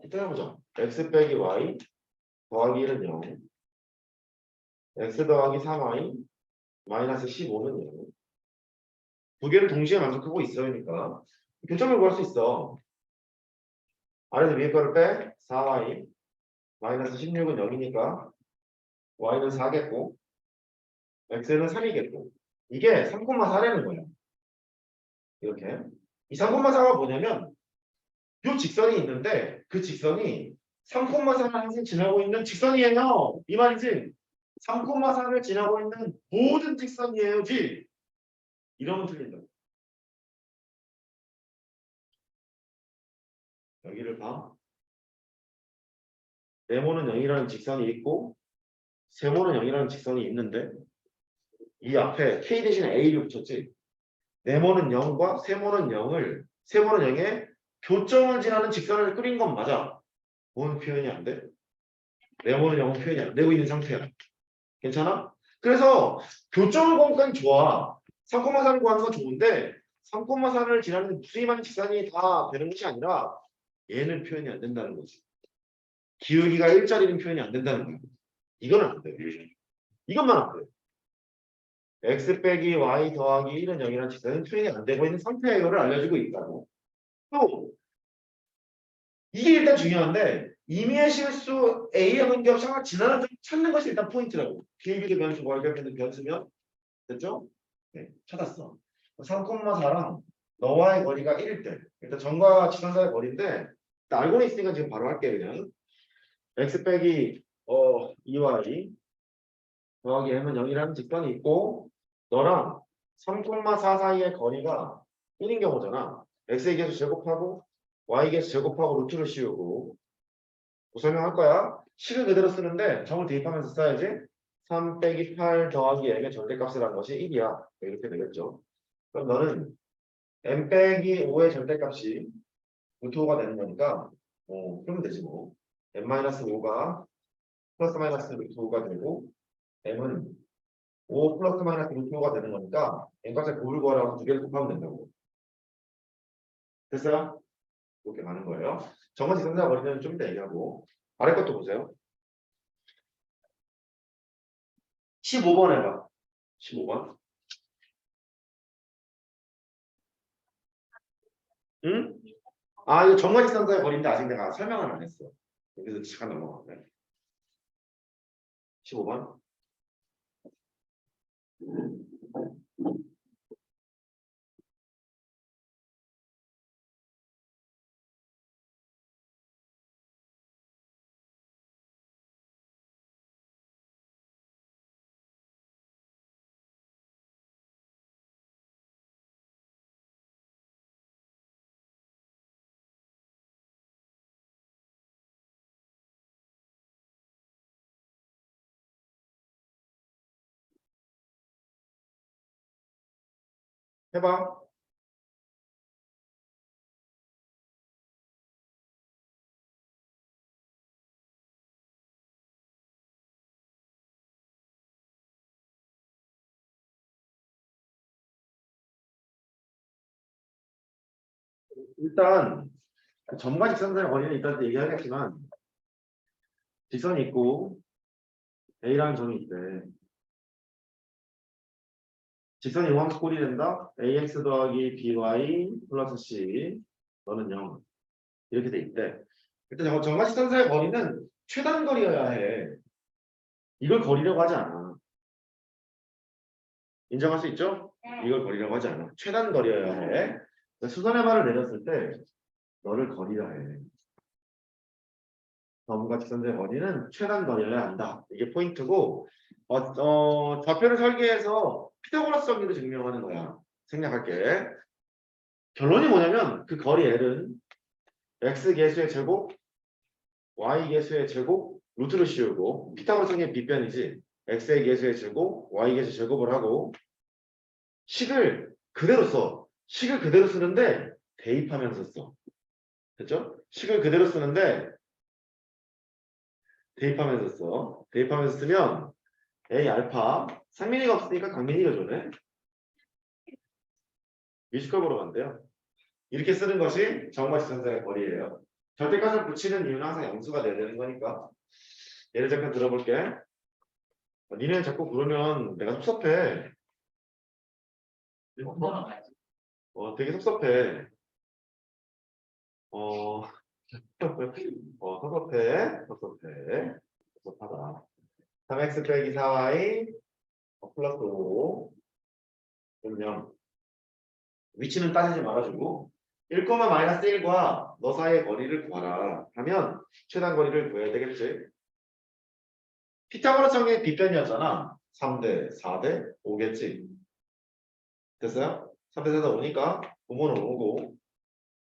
일단 해보자. x 빼기 y 더하기 1은 0 x 더하기 3y 마이너스 15는 0 두 개를 동시에 만족하고 있어야니까 교점을 구할 수 있어. 아래에서 위에 거를 빼 4y 마이너스 16은 0이니까 y는 4겠고 x는 3이겠고 이게 3,4라는 거야. 이렇게 이 3,4가 뭐냐면 이 직선이 있는데 그 직선이 3,4를 항상 지나고 있는 직선이에요. 이 말이지. 3,4를 지나고 있는 모든 직선이에요지. 이러면 틀린다. 여기를 봐. 네모는 0이라는 직선이 있고 세모는 0이라는 직선이 있는데 이 앞에 k 대신에 a를 붙였지. 네모는 0과 세모는 0에 교점을 지나는 직선을 그린 건 맞아. 뭔 표현이 안 돼? 네모는 0은 표현이 안 되고 있는 상태야. 괜찮아? 그래서 교점을 구한 건 좋아. 3,4를 구하는 건 좋은데 3,4를 지나는 수임하는 직선이 다 되는 것이 아니라 얘는 표현이 안 된다는 거지. 기울기가 1짜리는 표현이 안 된다는 거야. 이건 안 돼. 이것만 안 돼. x 빼기 y 더하기 1은 0이라는 직선은 표현이 안 되고 있는 상태의 이거를 알려주고 있다고. 또 이게 일단 중요한데 임의의 실수 A의 관계없이 항상 지나는 점 찾는 것이 일단 포인트라고. 기울기도 변수, y 절편도 변수면 됐죠? 네, 찾았어. 3,4랑 너와의 거리가 1일 때 일단 점과 지선사의 거리인데 일단 알고는 있으니까 지금 바로 할게 그냥. x 빼기 2y 더하기 m은 0이라는 직선이 있고 너랑 3,4 사이의 거리가 1인 경우잖아. x의 계수 제곱하고 y 계수 제곱하고 루트를 씌우고 뭐 설명할 거야. 식을 그대로 쓰는데 점을 대입하면서 써야지. 3 빼기 8 더하기 m의 절대값이라는 것이 1이야. 이렇게 되겠죠. 그럼 너는 m 빼기 5의 절대값이 루트 5가 되는 거니까 그러면 되지 뭐. m-5가 플러스 마이너스 루트 5가 되고 m은 5 플러스 마이너스 루트 5가 되는 거니까 n값의 곱을 구하라고 두 개를 곱하면 된다고. 됐어요? 이렇게 가는 거예요. 정원 지선사 버리면 좀 이따 얘기하고 아래 것도 보세요. 15번 해봐. 15번. 응? 아, 이거 정원 지선사의 거리인데 아직 내가 설명을 안 했어. 여기서 잠깐 넘어가네. 15번. 해봐. 일단 점과 직선 사이의 거리는 이따 얘기하겠지만 직선이 있고 A라는 점이 있대. 직선이 이항꼴이 된다. AX 더하기 BY 플러스 C 너는 0 이렇게 돼 있대. 일단 점과 직선 사이의 거리는 최단 거리여야 해. 이걸 거리라고 하지 않아. 인정할 수 있죠? 네. 이걸 거리라고 하지 않아. 최단 거리여야 해. 수선의 발을 내렸을 때 너를 거리라 해. 점과 직선의 거리는 최단 거리여야 한다. 이게 포인트고 좌표를 설계해서 피타고라스 정리로 증명하는 거야. 생략할게. 결론이 뭐냐면 그 거리 L은 x 계수의 제곱, y 계수의 제곱, 루트를 씌우고 피타고라스 정리의 빗변이지. x의 계수의 제곱, y 계수 제곱을 하고 식을 그대로 써. 식을 그대로 쓰는데 대입하면서 써. 됐죠? 식을 그대로 쓰는데 대입하면서 써. 대입하면서 쓰면 A 알파 상민이가 없으니까 강민이가 좋네. 뮤지컬 보러 간대요. 이렇게 쓰는 것이 정과 직선사의 거리예요. 절대값을 붙이는 이유는 항상 양수가 돼야 되는 거니까. 예를 잠깐 들어볼게. 니네 자꾸 그러면 내가 섭섭해. 혼자만 가야지. 되게 섭섭해. 섭섭하다. 3x 빼기 4y 플러스 5 0 위치는 따지지 말아주고 1, 마이너스 1과 너 사이의 거리를 구하라 하면 최단 거리를 구해야 되겠지. 피타고라스 정리의 빗변이었잖아. 3대 4대 5겠지. 됐어요? 3대 4대 5니까 부모는 5고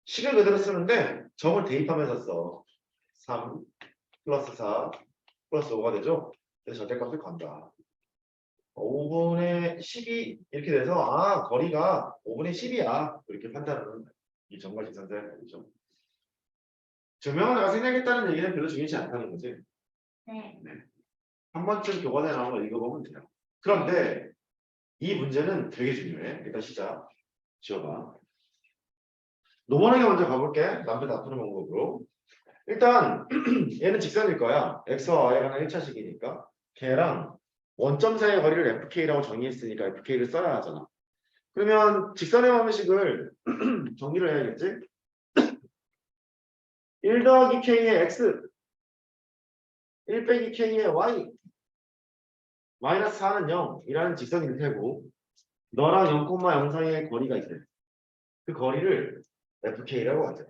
식을 그대로 쓰는데 점을 대입하면서 써. 3 플러스 4 플러스 5가 되죠. 그래서 절대값을 간다. 5분의 12 이렇게 돼서 거리가 5분의 10이야. 이렇게 판단하는 이 정말 직선사의 거리죠. 증명을 내가 생략했다는 얘기는 별로 중요치 않다는 거지. 네. 한 번쯤 교과서에 나온 거 읽어보면 돼요. 그런데 이 문제는 되게 중요해. 일단 시작. 지워봐. 노멀하게 먼저 가볼게. 남들 다 푸는 방법으로. 일단 얘는 직선일 거야. x와 y가 하나 1차식이니까. 걔랑 원점 사이의 거리를 fk라고 정의했으니까 fk를 써야 하잖아. 그러면 직선의 방식을 정리를 해야겠지? 1 더하기 k의 x 1 빼기 k의 y 마이너스 4는 0이라는 직선일 테고 너랑 0,0 사이의 거리가 있대. 그 거리를 fk라고 하자.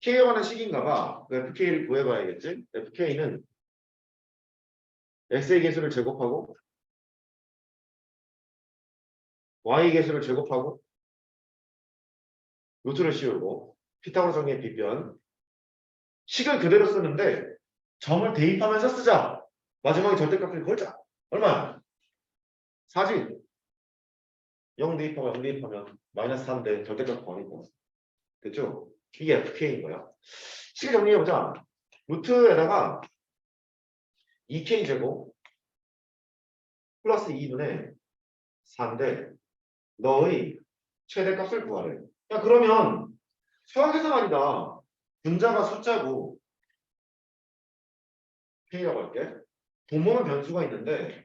k에 관한 식인가 봐. 그 fk를 구해봐야겠지? fk는 x의 개수를 제곱하고 y 개수를 제곱하고 루트를 씌우고 피타고라스 정리의 빗변 식을 그대로 쓰는데 점을 대입하면서 쓰자. 마지막에 절대값을 걸자. 얼마야? 4지. 0 대입하면 0 대입하면 마이너스 3인데 절대값 구하니까. 됐죠? 이게 fk인 거야. 식을 정리해보자. 루트에다가 2k 제곱 플러스 2분의 4인데 너의 최대값을 구하래. 야 그러면 수학에서 말이다. 분자가 숫자고 k라고 할게. 분모는 변수가 있는데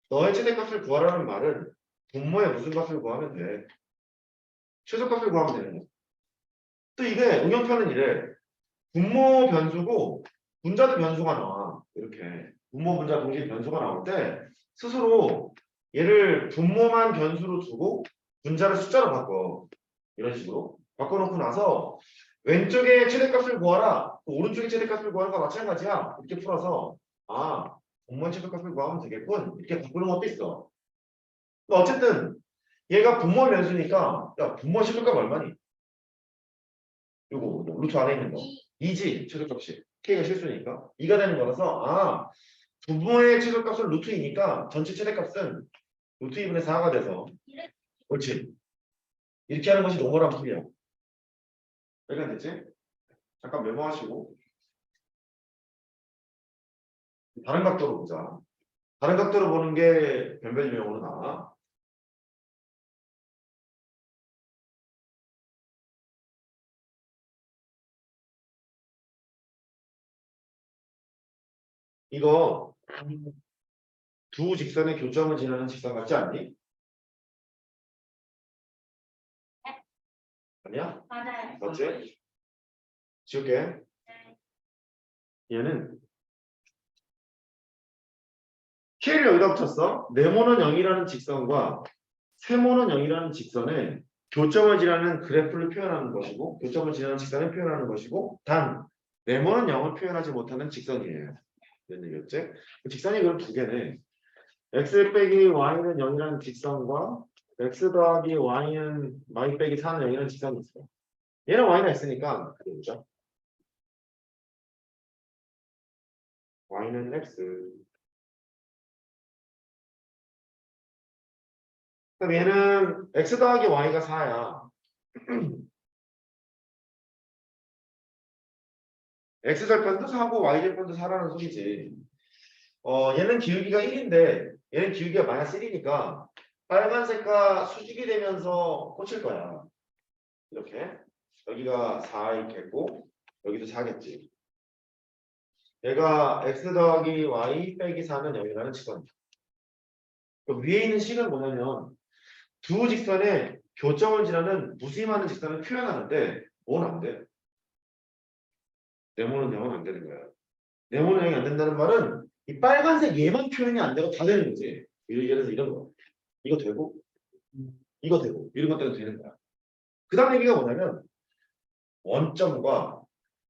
너의 최대값을 구하라는 말은 분모의 무슨 값을 구하면 돼. 최소값을 구하면 되는 거야. 또 이게 응용표는 이래. 분모 변수고 분자도 변수가 나와. 이렇게 분모 분자 동시에 변수가 나올 때 스스로 얘를 분모만 변수로 두고 분자를 숫자로 바꿔. 이런 식으로 바꿔놓고 나서 왼쪽에 최대값을 구하라, 오른쪽에 최대값을 구하는 거와 마찬가지야. 이렇게 풀어서 분모의 최대값을 구하면 되겠군. 이렇게 바꾸는 것도 있어. 어쨌든 얘가 분모 변수니까 야 분모 최대값 얼마니? 요거 루트 안에 있는 거 2지 최대값이 k가 실수니까 2가 되는 거라서 분모의 최대값은 루트이니까 전체 최대값은 루트 2분의 4가 돼서 옳지. 이렇게 하는 것이 노멀한 풀이야. 여기가 됐지? 잠깐 메모하시고 다른 각도로 보자. 다른 각도로 보는 게 변별유형으로 나와. 이거 두 직선의 교점을 지나는 직선 같지 않니? 아니야? 맞아요. 맞지? 지울게. 네. 얘는 K를 여기다 붙였어. 네모는 0이라는 직선과 세모는 0이라는 직선의 교점을 지나는 그래프를 표현하는 것이고 교점을 지나는 직선을 표현하는 것이고 단 네모는 0을 표현하지 못하는 직선이에요. 이런 얘기였지? 직선이 그럼 두 개네. x 빼기 y는 0이라는 직선과 x 더하기 y는 y 빼기 4는 0이라는 직선이 있어요. 얘는 y가 있으니까 그려보자. y는 x. 그럼 얘는 x 더하기 y가 4야. x절편도 4고 y절편도 4라는 소리지. 얘는 기울기가 1인데 얘는 기울기가 마이너스 1이니까 빨간색과 수직이 되면서 꽂힐 거야. 이렇게. 여기가 4있겠고 여기도 4겠지. 얘가 x 더하기 y 빼기 4는 0이라는 직선이야. 위에 있는 식은 뭐냐면 두 직선의 교점을 지나는 무수히많은 직선을 표현하는데 뭔 안 돼? 네모는 0은 안 되는 거야. 네모는 0이 안 된다는 말은 이 빨간색 얘만 표현이 안 되고 다 되는 거지. 예를 들어서 이런 거. 이거 되고 이거 되고 이런 것들은 되는 거야. 그 다음 얘기가 뭐냐면 원점과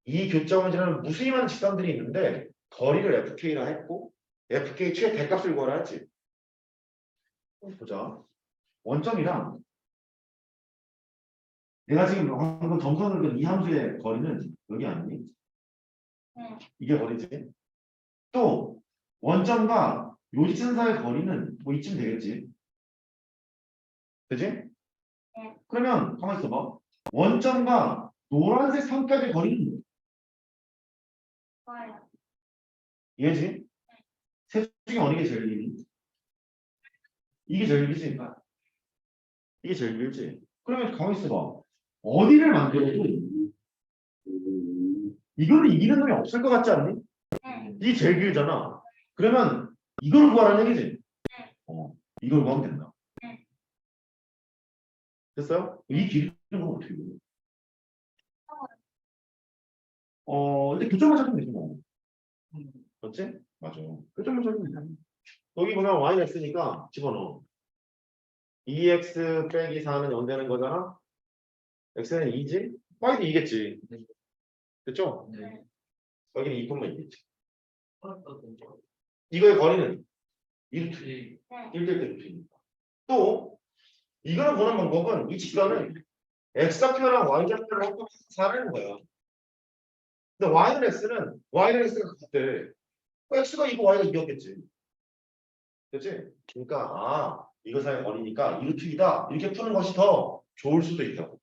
이 교점을 지나는 무수히 많은 직선들이 있는데 거리를 FK라 했고 FK 최 대값을 구하라 했지. 보자. 원점이랑 내가 지금 방금 점선을 그은 이 함수의 거리는 여기 아니니? 네. 이게 거리지. 또 원점과 요 직선 사이의 거리는 뭐 이쯤 되겠지. 그지? 네. 그러면 가만히 있어봐. 원점과 노란색 선까지의 거리는 뭐? 좋아요. 얘지? 셋 중에 어느 게 제일 길니? 이게 제일 길지? 이게 제일 길지? 그러면 가만히 있어봐. 어디를 만들어도 이거는 이기는 놈이 없을 것 같지 않니? 네. 이게 제일 길잖아. 그러면 이걸 구하라는 얘기지? 네. 이걸 구하면 된다. 네. 됐어요? 이 길이는 건 어떻게 보여? 근데 교점만 찾으면 되지 뭐. 맞지? 맞아. 교점만 찾으면 돼. 여기 보면 y는 x니까 집어넣어. 2x 빼기 4는 0 되는 거잖아? x는 2지? y도 2겠지. 됐죠? 네. 여기는 2분만 2겠지. 어, 이거의 거리는 1루트. 네. 1대1 루트니까. 또 이거를 보는 방법은 이 직선은 x좌표랑 y좌표를 합쳐서 4라는 거야. 근데 y는 x가 같대. x가 2고 y가 2였겠지. 그치? 그러니까 이거 사이의 거리니까 2루트이다. 이렇게 푸는 것이 더 좋을 수도 있다고.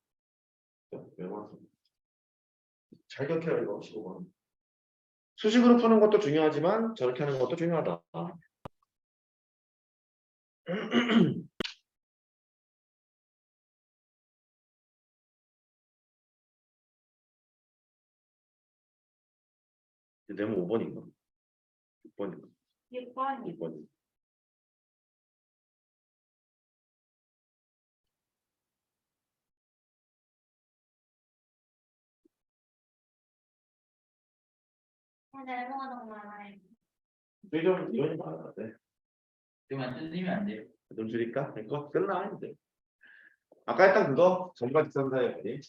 잘 기억해라 이거 15번. 수식으로 푸는 것도 중요하지만 저렇게 하는 것도 중요하다. 네모 5번인가? 6번인가? 6번. 6번. 네모가 너무 많아요. 좀 이론이 많아. 네. 그만 뜯으면 안 돼요. 좀 줄일까? 이거 끝나 이제. 아까 했던 그거 전과 직선 사이의 거리.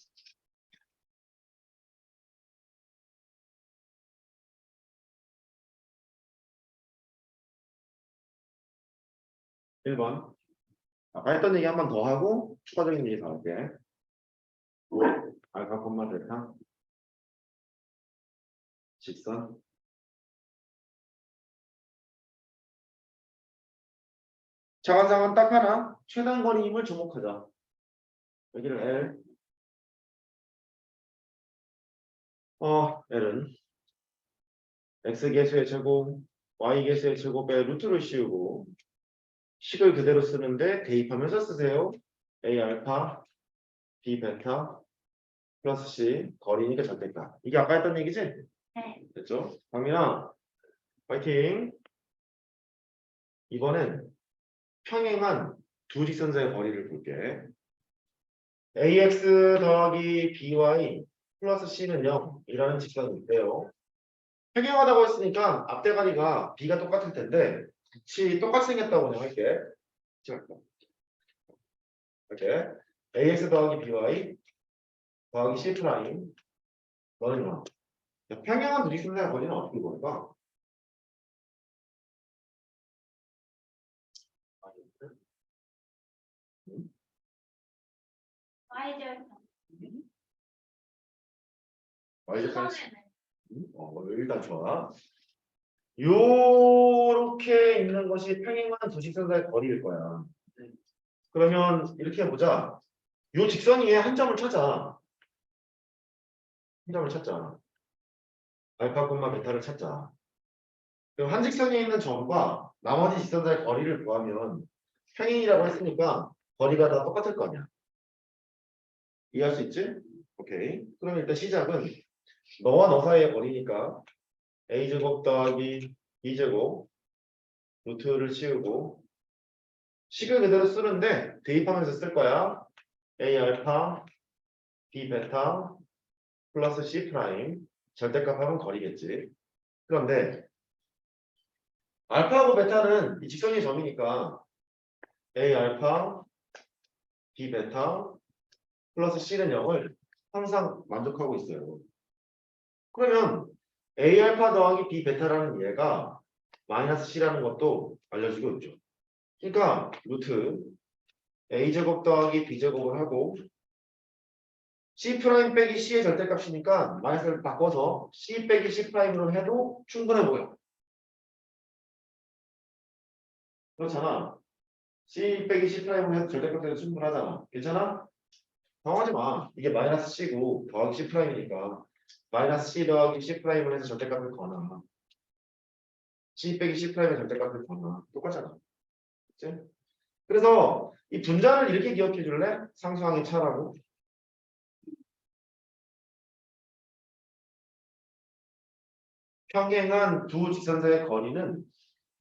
1번. 아까 했던 얘기 한 번 더 하고 추가적인 얘기 더 할게. 알파 콤마 델타 직선 자관상은 딱 하나 최단 거리임을 주목하자. 여기를 L L은 x 계수의 제곱 y 계수의 제곱에 루트를 씌우고 식을 그대로 쓰는데 대입하면서 쓰세요. A 알파 B 베타 플러스 C 거리니까 절대값. 이게 아까 했던 얘기지? 네. 됐죠? 강민아 파이팅. 이번엔 평행한 두 직선자의 거리를 볼게. ax 더하기 by 플러스 c는 0이라는 직선이 있대요. 평행하다고 했으니까 앞대가리가 b가 똑같을 텐데 같이 똑같이 생겼다고 그냥 할게. 이렇게 ax 더하기 by 더하기 c 프라임 너는 0. 평행한 두 직선자의 거리는 어떻게 볼까? y절. y까지. 일단 좋아. 요렇게 있는 것이 평행한 두 직선자의 거리일 거야. 그러면 이렇게 해보자. 요 직선 위에 한 점을 찾아. 한 점을 찾자. 알파, 베타를 찾자. 그럼 한 직선에 있는 점과 나머지 직선자의 거리를 구하면 평행이라고 했으니까 거리가 다 똑같을 거 아니야. 이해할 수 있지? 오케이. 그럼 일단 시작은 너와 너 사이의 거리니까 a제곱 더하기 b제곱 루트를 씌우고 식을 그대로 쓰는데 대입하면서 쓸 거야. a 알파 b 베타 플러스 c 프라임 절대값 하면 거리겠지. 그런데 알파하고 베타는 이 직선의 점이니까 a 알파 b 베타 플러스 c는 0을 항상 만족하고 있어요. 그러면 a 알파 더하기 b 베타라는 얘가 마이너스 c라는 것도 알려주고 있죠. 그러니까 루트 a제곱 더하기 b제곱을 하고 c 프라임 빼기 c의 절대값이니까 마이너스를 바꿔서 c 빼기 c 프라임으로 해도 충분해 보여. 그렇잖아. c 빼기 c 프라임으로 해도 절대값으로 충분하잖아. 괜찮아? 당황하지 마. 이게 마이너스 c고 더하기 c 프라임이니까 마이너스 c 더하기 c 프라임을 해서 절대값을 거나 c 빼기 c 프라임의 절대값을 거나 똑같잖아. 그치? 그래서 이 분자를 이렇게 기억해 줄래? 상수항의 차라고. 평행한 두 직선자의 거리는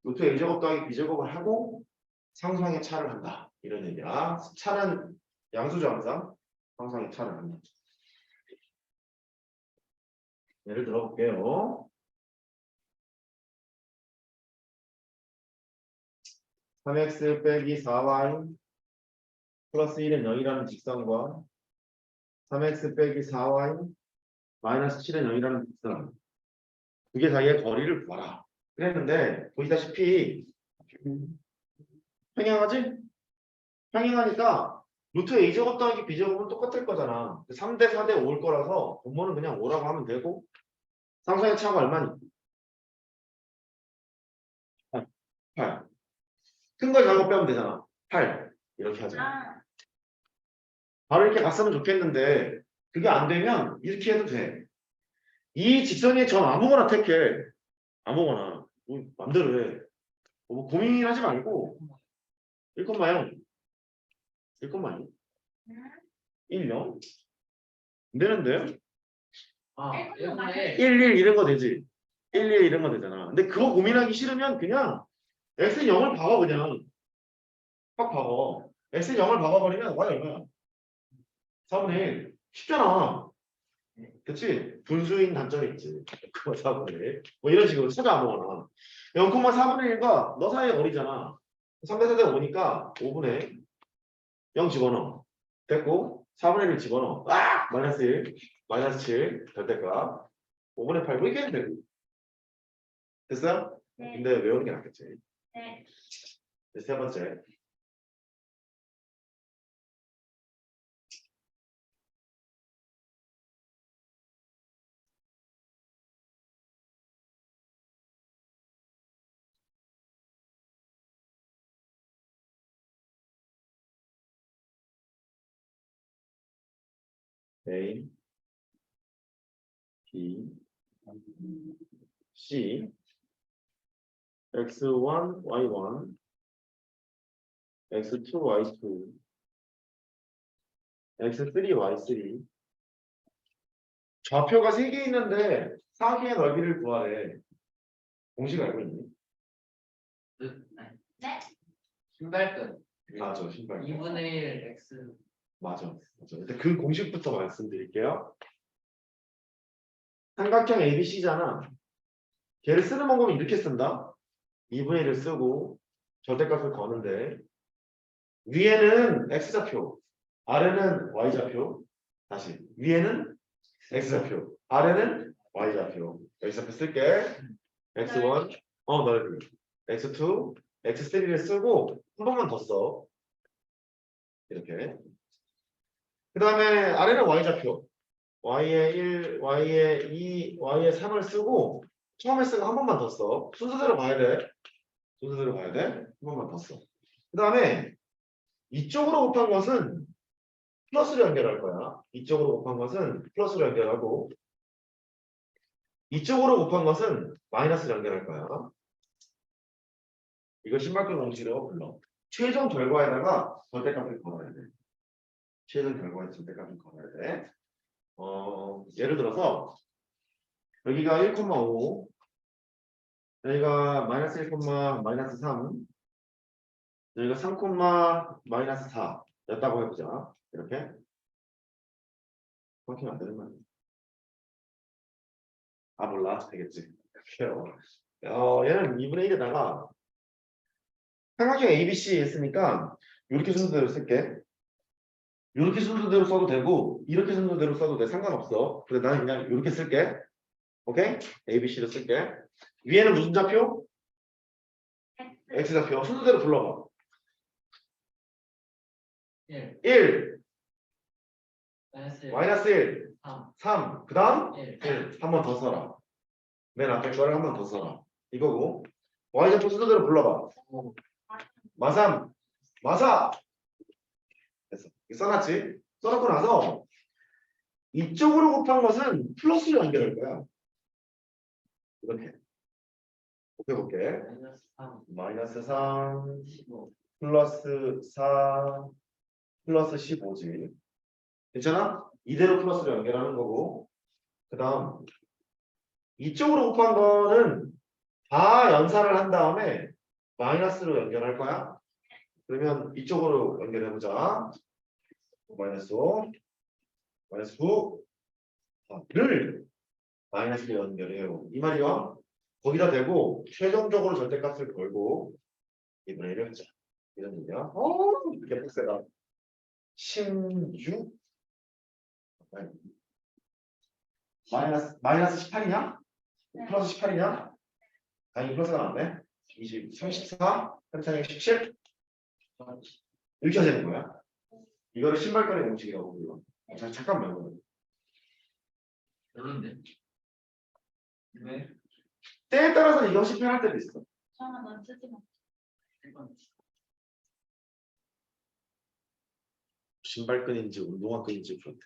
루트 a제곱 더하기 b제곱을 하고 상수항의 차를 한다. 이런 얘기야. 차는 양수죠 항상. 상수항의 차를 한다. 예를 들어 볼게요. 3x 빼기 4y 플러스 1은 0이라는 직선과 3x 빼기 4y 마이너스 7은 0이라는 직선 두 개 사이의 거리를 구하라. 그랬는데 보시다시피 평행하지? 평행하니까 루트 a제곱 더하기 b제곱은 똑같을 거잖아. 3대 4대 5일 거라서 분모는 그냥 5라고 하면 되고 상수의 차가 얼마니? 8. 큰 걸 잘못 빼면 되잖아. 8. 이렇게 하자. 아, 바로 이렇게 갔으면 좋겠는데 그게 안 되면 이렇게 해도 돼. 이 직선의 점 아무거나 택해. 아무거나. 뭐 맘대로 해. 뭐 고민하지 말고 1,0 1,0 1, 0 안 되는데요? 아, 예전에 1, 1 이런 거 되지. 1, 1 이런 거 되잖아. 근데 그거 고민하기 싫으면 그냥 x 0을 박아 그냥. 확 박아. x 0을 박아버리면 y 얼마야? 4분의 1. 쉽잖아. 그치? 분수인 단점이 있지. 그거 4분의 1. 뭐 이런 식으로 찾아 아무거나. 0,4분의 1과 너 사이의 거리잖아. 3대 4대 5니까 5분의 0 집어넣어. 됐고 4분의 1을 집어넣어. 마이너스 1, 마이너스 7 절대값 5분의 8 이렇게 하면 되고. 됐어요? 네. 근데 외우는 게 낫겠지. 네. 세 번째. A, B, C, X1, Y1, X2, Y2, X3, Y3. 좌표가 3개 있는데 사기의 넓이를 구하래. 공식 알고 있니? 네? 신발끈 맞아, 신발. 2분의 1 x 맞아. 일단 그 공식부터 말씀드릴게요. 삼각형 ABC잖아. 걔를 쓰는 방법은 이렇게 쓴다. 2분의 1을 쓰고 절대값을 거는데 위에는 x좌표, 아래는 y좌표. 다시 위에는 x좌표, 아래는 y좌표. x좌표 쓸게. x1, 넓이, x2, x3를 쓰고 한 번만 더 써. 이렇게. 그 다음에 아래는 y좌표. y에 1, y에 2, y에 3을 쓰고 처음에 쓰고 한 번만 더 써. 순서대로 봐야 돼. 순서대로 봐야 돼. 한 번만 더 써. 그 다음에 이쪽으로 곱한 것은 플러스로 연결할 거야. 이쪽으로 곱한 것은 플러스로 연결하고 이쪽으로 곱한 것은 마이너스로 연결할 거야. 이걸 신발끈 공식이라고 불러. 최종 결과에다가 절대값을 걸어야 돼. 최종 결과에 절대값을 걸어야 돼. 예를 들어서 여기가 1,5 여기가 마이너스 1, 마이너스 3 여기가 3, 마이너스 4 였다고 해보자. 이렇게 그렇게 안 되는 거야. 아 몰라 되겠지. 그래요. 얘는 2분의 1에다가 삼각형 ABC 했으니까 이렇게 순서대로 쓸게. 이렇게 순서대로 써도 되고 이렇게 순서대로 써도 돼. 상관없어. 근데 나는 그냥 이렇게 쓸게. 오케이? ABC로 쓸게. 위에는 무슨 좌표? X좌표. 순서대로 불러봐. 1 1, 마이너스 1 마이너스 1, 3 3. 그 다음 1 1. 한 번 더 써라. 맨 앞에 거를 한 번 더 써라. 이거고. Y좌표 순서대로 불러봐. 5 마삼. 마사. 됐어. 이거 써놨지? 써놓고 나서 이쪽으로 곱한 것은 플러스로 연결할 거야. 이렇게. 곱해볼게. 마이너스 3 마이너스 3 15 플러스 4 플러스 15지. 괜찮아? 이대로 플러스로 연결하는 거고. 그 다음 이쪽으로 곱한 거는 다 연산을 한 다음에 마이너스로 연결할 거야. 그러면 이쪽으로 연결해보자. 마이너스 5 마이너스 9를 마이너스로 연결해요. 이 말이야. 거기다 대고 최종적으로 절대값을 걸고 2분의 1을 하자. 이런 얘기야. 이게 빡세다. 16 마이너스 18이냐? 플러스 18이냐? 아니 플러스가 나왔네. 20, 34, 17 이렇게 되는 거야. 이거를 신발끈의 공식이라고 불러. 잠깐만. 별론데 왜? 때에 따라서 이것이 편할 때도 있어. 저는 넌 쓰지 마. 1번 신발끈인지 운동화끈인지 그렇대.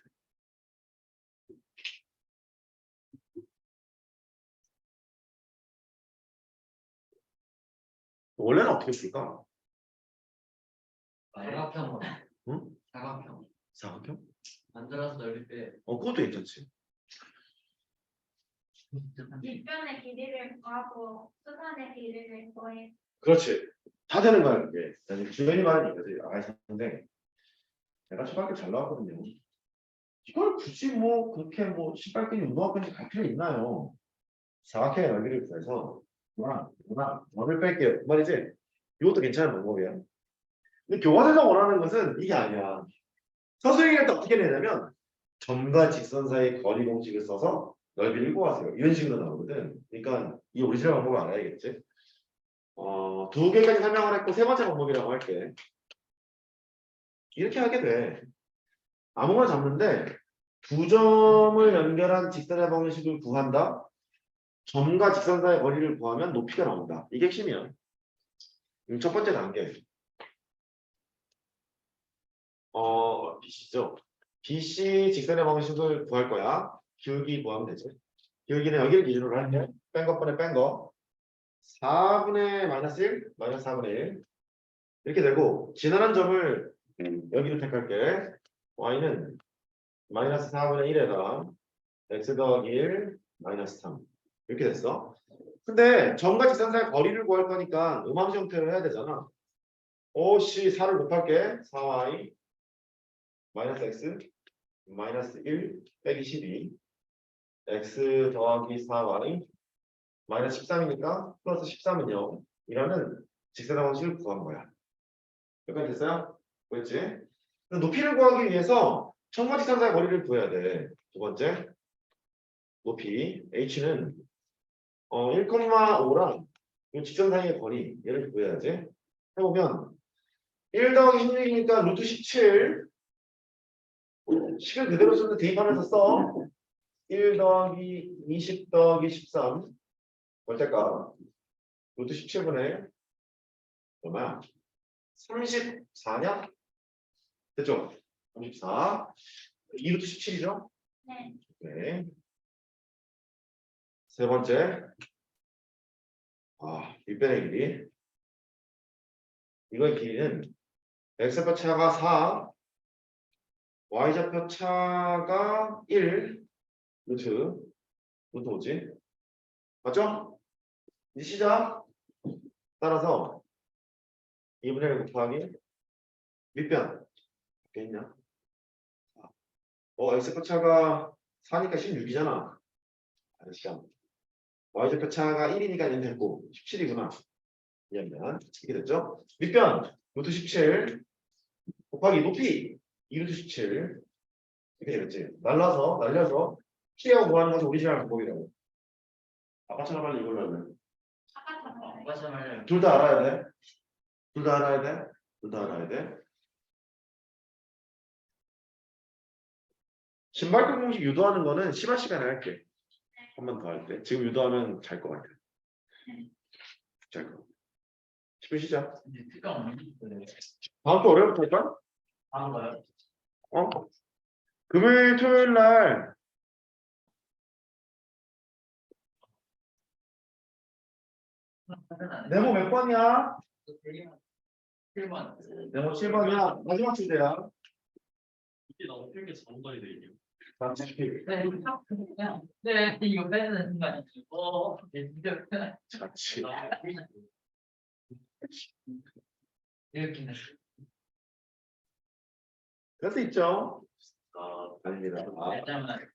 원래는 어떻게 쓸까? 사각형으로 응? 사각형 사각형? 만들어서 넓일 때 그것도 괜찮지. 뒷변의 길이를 구하고 수선의 길이를 구해. 그렇지. 다 되는 거야 그게. 나는 주변이 말은 이거지. 아이는데 내가 초등학교 잘 나왔거든요. 이걸 굳이 뭐 그렇게 뭐 신발끈이 운동화끈이 갈 필요 있나요? 사각형의 넓이를 구해서 원을 뺄게요. 그 말이지. 이것도 괜찮은 방법이야. 근데 교과서에서 원하는 것은 이게 아니야. 서술형일 때 어떻게 내냐면 점과 직선 사이 거리 공식을 써서 넓이를 구하세요. 이런 식으로 나오거든. 그러니까 이 오리지널 방법을 알아야겠지. 두 개까지 설명을 했고 세 번째 방법이라고 할게. 이렇게 하게 돼. 아무거나 잡는데 두 점을 연결한 직선의 방식을 구한다. 점과 직선 사이의 거리를 구하면 높이가 나온다. 이게 핵심이야. 첫 번째 단계. BC죠. BC 직선의 방식을 구할 거야. 기울기 구하면 되지. 기울기는 여기를 기준으로 할게. 뺀 것분에 뺀 거. 4분의 마이너스 1, 마이너스 4분의 1. 이렇게 되고 지나간 점을 여기를 택할게. y는 마이너스 4분의 1에다 x 더하기 1, 마이너스 3. 이렇게 됐어. 근데 점과 직선 사이의 거리를 구할 거니까 음함수 형태로 해야 되잖아. 오씨 4를 곱할게. 4y 마이너스 x 마이너스 1 빼기 12 x 더하기 4y 마이너스 13이니까 플러스 13은 0 이라는 직선의 방식을 구한 거야. 여기까지 됐어요? 보였지? 높이를 구하기 위해서 점과 직선 사이의 거리를 구해야 돼. 두 번째 높이 h는 1,5랑 이 직선 사이의 거리 얘를 구해야지. 해보면 1 더하기 16이니까 루트 17 식을 그대로 쓰는데 대입하면서 써. 1 더하기 20 더하기 13 절대값 루트 17분의 얼마야? 34냐? 됐죠? 34 2루트 17이죠? 네. 네. 세 번째 밑변의 길이 이거의 길이는 x좌표 차가 4 y좌표 차가 1 루트 뭐지? 맞죠? 이제 시작. 따라서 2분의 1 곱하기 밑변 이렇게 있냐? x좌표 차가 4니까 16이잖아. 시간. y좌표 차가 1이니까 1 됐고 17이구나. 미안. 이렇게 됐죠? 밑변 루트 17 곱하기 높이 2루트 17 이렇게 되겠지. 날려서 피하고 구하는 것이 오리지널 방법이라고. 아까처럼 빨리 이걸로 하면 아까 둘 다 알아야 돼. 둘 다 알아야 돼. 둘 다 알아야 돼. 신발끈 공식 유도하는 거는 심한 시간에 할게. 한 번 더 할 때. 지금 유도하면 잘 것 같아. 잘 거. 10분 시작. 다음 주 월요일부터 할까? 안 가요? 금요일 토요일 날 네모 몇 번이야? 7번. 네모 7번이야. 마지막 주제야. 이게 너무 필기 전문가이 되겠네요. 네, 이거 빼는 순간. 진짜. 자취. 이렇게. 그럴 수 있죠. 아닙니다. 일단은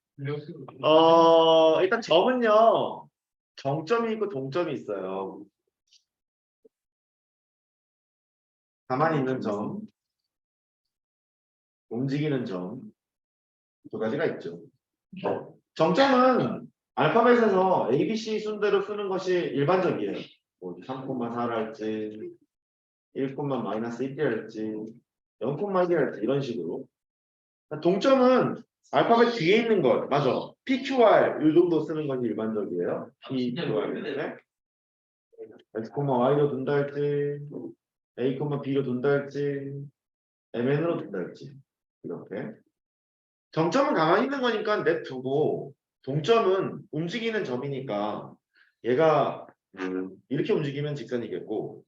일단 점은요. 정점이 있고 동점이 있어요. 가만히 있는 점, 움직이는 점, 두 가지가 있죠. 정점은 알파벳에서 A, B, C 순대로 쓰는 것이 일반적이에요. 3,4를 할지, 1,-1이 할지, 0,1이 할지 이런 식으로. 동점은 알파벳 뒤에 있는 것, 맞아. PQR 이 정도 쓰는 것이 일반적이에요. PQR. X, Y로 둔다 할지, A, B로 둔다 할지, MN으로 둔다 할지 이렇게. 정점은 가만히 있는 거니까 냅두고 동점은 움직이는 점이니까 얘가 이렇게 움직이면 직선이겠고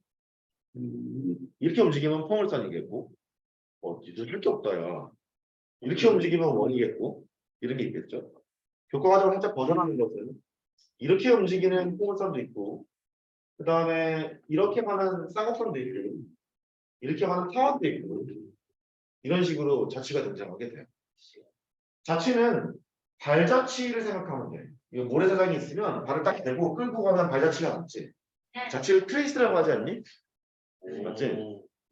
이렇게 움직이면 포물선이겠고 이제 할 게 없다 야. 이렇게 움직이면 원이겠고 이런 게 있겠죠. 교과 과정을 살짝 벗어나는 것은 이렇게 움직이는 포물선도 있고 그 다음에 이렇게 가는 쌍곡선도 있고 이렇게 가는 타원도 있고 이런 식으로 자취가 등장하게 돼요. 자취는 발자취를 생각하면 돼. 이거 모래사장이 있으면 발을 딱 대고 끌고 가면 발자취가 남지. 자취를 트레이스라고 하지 않니? 맞지?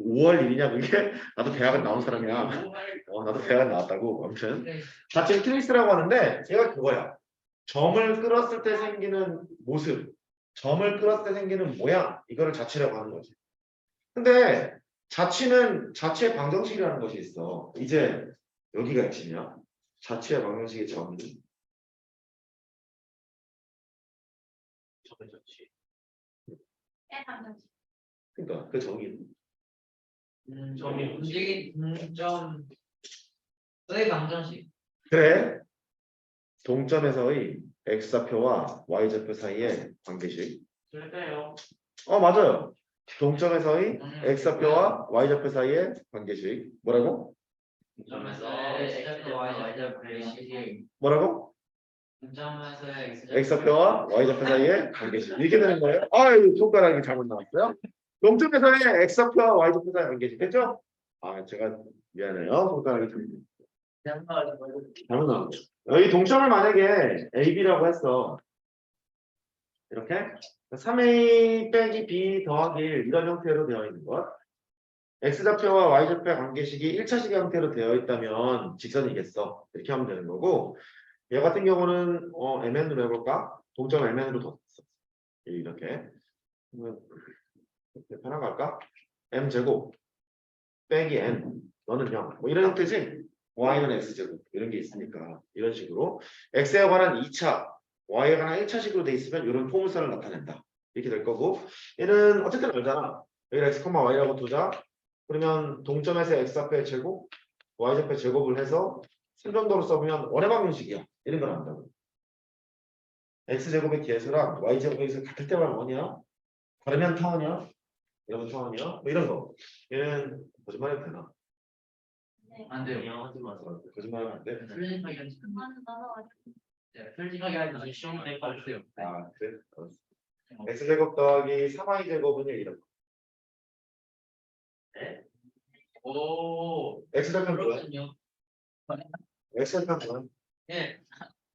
5월 1일이냐 그게? 나도 대학은 나온 사람이야. 나도 대학은 나왔다고. 아무튼 자취를 트레이스라고 하는데 얘가 그거야. 점을 끌었을 때 생기는 모습, 점을 끌었을 때 생기는 모양 이거를 자취라고 하는 거지. 근데 자취는 자취의 방정식이라는 것이 있어. 이제 여기가 핵심이야. 자취의 방정식의 정의. 그러니까 그 정의. 저기 움직인 점. 의 방정식. 그래. 동점에서의 x좌표와 y좌표 사이의 관계식. 절대요. 맞아요. 동점에서의 x좌표와 y좌표 사이의 관계식. 뭐라고? 점에서 X와 Y좌표 뭐라고? 동점에서의 x좌표와 y좌표 사이의 관계식 이렇게 되는 거예요. 아유 손가락이 잘못 나왔어요. 동점에서의 x좌표와 y좌표 사이의 관계식 됐죠? 아 제가 미안해요. 손가락이 잘못 나왔죠. 여기 동점을 만약에 a, b라고 했어. 이렇게 3a 빼기 b 더하기 1 이런 형태로 되어 있는 것. x좌표와 y좌표의 관계식이 1차식 형태로 되어 있다면 직선이겠어. 이렇게 하면 되는 거고 얘 같은 경우는 mn으로 해볼까? 동점 mn으로 뒀어. 이렇게 편하게 할까? m제곱 빼기 n 너는 0 뭐 이런 형태지. y는 x제곱 이런 게 있으니까 이런 식으로 x에 관한 2차 y에 관한 1차식으로 돼 있으면 이런 포물선을 나타낸다. 이렇게 될 거고 얘는 어쨌든 알잖아. 여기 x, y라고 두자. 그러면 동점에서 x좌표의 제곱, y좌표의 제곱을 해서 3정도로 써보면 원의 방정식이야. 이런 걸 안다고. x제곱의 계수랑 y제곱의 계수 같을 때만 원이야. 다르면 타원이야. 이러면 타원이야. 뭐 이런 거. 얘는 거짓말해도 되나? 안 돼요. 하지 마세요. 거짓말하면 안 돼. 솔직하게 하지. 네, 솔직하게 하지. 시험 낼 거였어요. 아, 그래? 알았어. x제곱 더하기 3y제곱은 이런 거. 오, x좌표는 뭐야? 그렇군요. x좌표는 뭐야? 예.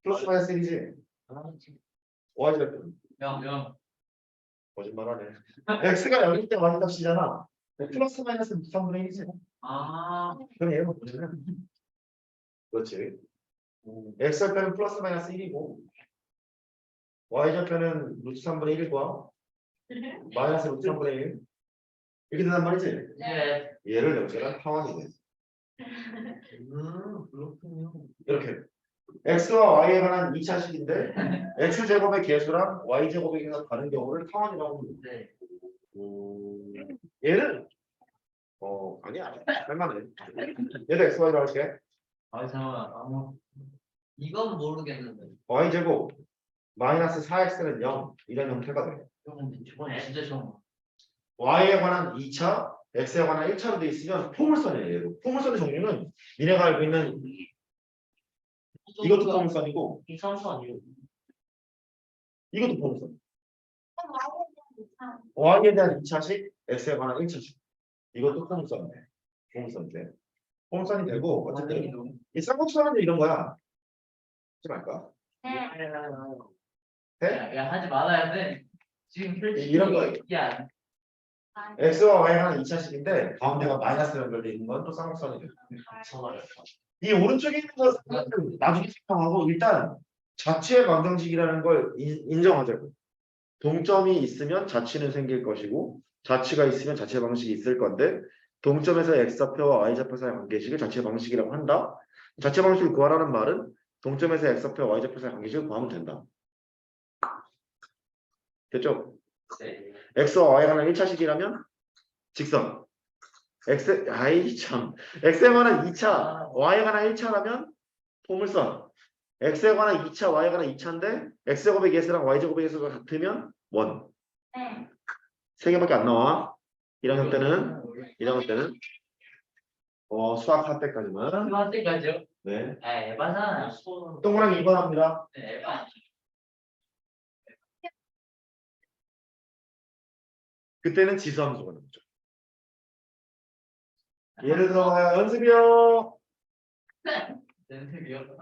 플러스 마이너스 1이지? y좌표는 영. 거짓말하네. x가 0일 때 y 값이잖아. 플러스 마이너스 3분의 1이지? 아, 그럼 얘는 뭐냐? 그렇지. x좌표는 플러스 마이너스 1이고 y좌표는 루트 3분의 1과 마이너스 루트 3분의 1 이렇게 된단 말이지? 네. 얘를 연결한 타원이네. 그렇군요. 이렇게 x와 y에 관한 2차식인데 x제곱의 계수랑 y제곱의 계수가 다른 경우를 타원이라고 합니다. 네. 얘는 아니야 할만해. 얘도 x, y로 할게. 아, 잠깐만. 이건 모르겠는데. y제곱 마이너스 4x는 0 이런 형태가 돼. 저건 진짜 처음. y에 관한 2차, x에 관한 1차로 돼 있으면 포물선이에요. 얘도. 포물선의 종류는 니네가 알고 있는 이것도 포물선이고 이상수 아니에요? 이것도 포물선. y에 대한 2차식, x에 관한 1차식. 이것도 포물선이네. 포물선인데. 포물선이 되고 어쨌든 이 쌍꺼풀선은 이런 거야. 하지 말까? 해? 야, 하지 말아야 돼. 지금 솔직히 이런 거예요. 야, x와 y에 관한 2차식인데 가운데가 마이너스 연결돼 있는 건 또 쌍꺼풀선이 돼. 이 오른쪽에 있는 것은 나중에 설명하고 일단 자취의 방정식이라는 걸 인정하자고. 동점이 있으면 자취는 생길 것이고 자취가 있으면 자취의 방식이 있을 건데 동점에서 x좌표와 y좌표 사이의 관계식을 자취의 방식이라고 한다. 자취의 방식을 구하라는 말은 동점에서 x좌표와 y좌표 사이의 관계식을 구하면 된다. 됐죠? 네. x와 y에 관한 1차식이라면 직선 x에 관한 2차 y에 관한 1차라면 포물선 x에 관한 2차 y에 관한 2차인데 x제곱의 계수랑 y제곱의 계수가 같으면 원. 네. 세 개밖에 안 나와. 1학년 때는 수학 4때까지만. 이거 할 때까지요? 네. 에바잖아. 동그라미 2번 합니다. 네, 에바. 그때는 지수함수가 나오죠. 예를 들어 연습이요. 연습이요?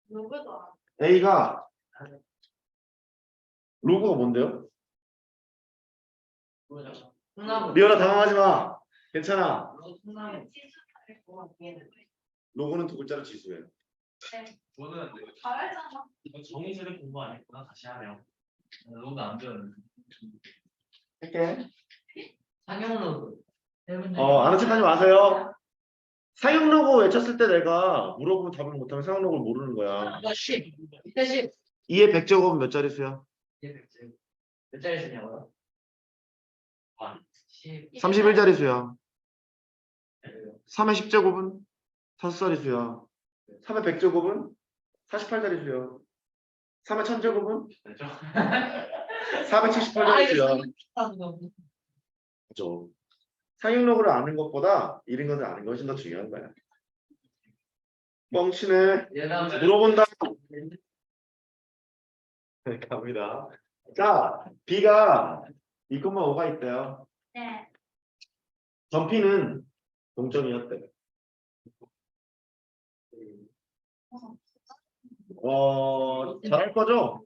누구도 안 A가 로그가 뭔데요? 뭐죠? 풍나무. 리얼아 당황하지 마. 괜찮아. 풍나무. 로그는 두 글자로 지수예요. 저는 잘했잖아. 이거 정의실을 공부 안 했구나. 다시 하네요. 로그 안 배웠는데. 할게. 상용 로그. 아는 척하지 마세요. 사용 로그 외쳤을 때 내가 물어보면 답을 못하면 사용 로그를 모르는 거야. 이거 10. 이때 10. 2의 100제곱은 몇 자릿수야? 몇 자리 쓰냐고요? 10. 31자릿수야. 3의 10제곱은 5자릿수야. 3의 100제곱은 48자릿수야. 3의 1000제곱은 478자릿수야. 그죠. 사용로그를 아는 것보다 이런 것을 아는 것이 더 중요한 거야. 뻥치네. 얘가 물어본다. 갑니다. 자, B가 2,5가 있대요. 네. 점피는 동점이었대. 잘할 거죠?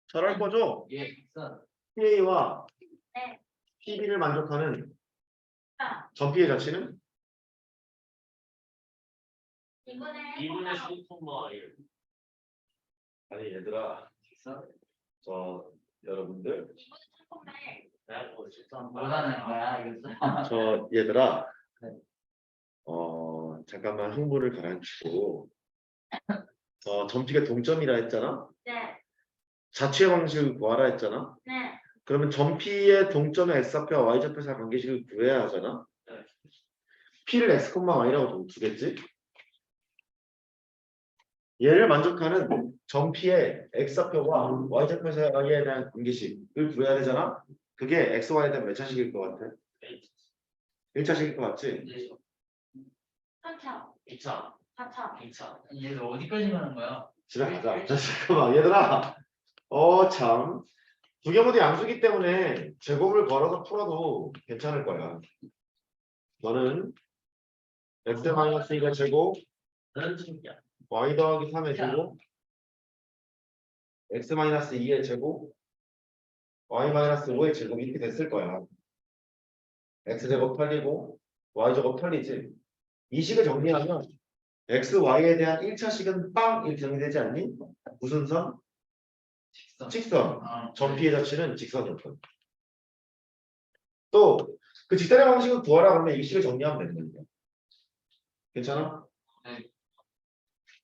잘할 거죠? 예, 있어. PA와 네. PB를 만족하는 자, 점피의 자치는 2분의 2분의 10,1. 아니 얘들아, 저 여러분들, 2분의 3분의 1. 내가 뭐 뭐라는 거야, 이거. 저 얘들아, 네. 잠깐만 흥분을 가라앉히고, 점피가 동점이라 했잖아. 네. 자취의 방식을 구하라 했잖아. 네. 그러면 점피의 동점의 x좌표와 y좌표의 관계식을 구해야 하잖아. 네. p를 x, y라고 두겠지. 얘를 만족하는 점피의 x좌표와 y좌표 사이에 대한 관계식을 구해야 되잖아. 그게 x, y에 대한 몇 차식일 것 같아? 1차식일 것 같지? 3차, 2차, 4차. 2차. 얘들 어디까지 가는 거야? 지나가자. 자, 잠깐만 얘들아. 참. 두 개 모두 양수기 때문에 제곱을 걸어서 풀어도 괜찮을 거야. 너는 x-2의 제곱, 너는 중이야. y 더하기 3의 제곱, x-2의 제곱, y-5의 제곱 이렇게 됐을 거야. x제곱 털리고 y제곱 털리지. 이 식을 정리하면 x, y에 대한 1차식은 빵 이렇게 정리되지 않니? 무슨 선? 직선. 직선. 아, 점피의 자치는 직선이었거든. 또 그 직선의 방식을 구하라 그러면 이 식을 정리하면 되는 거야. 괜찮아? 네.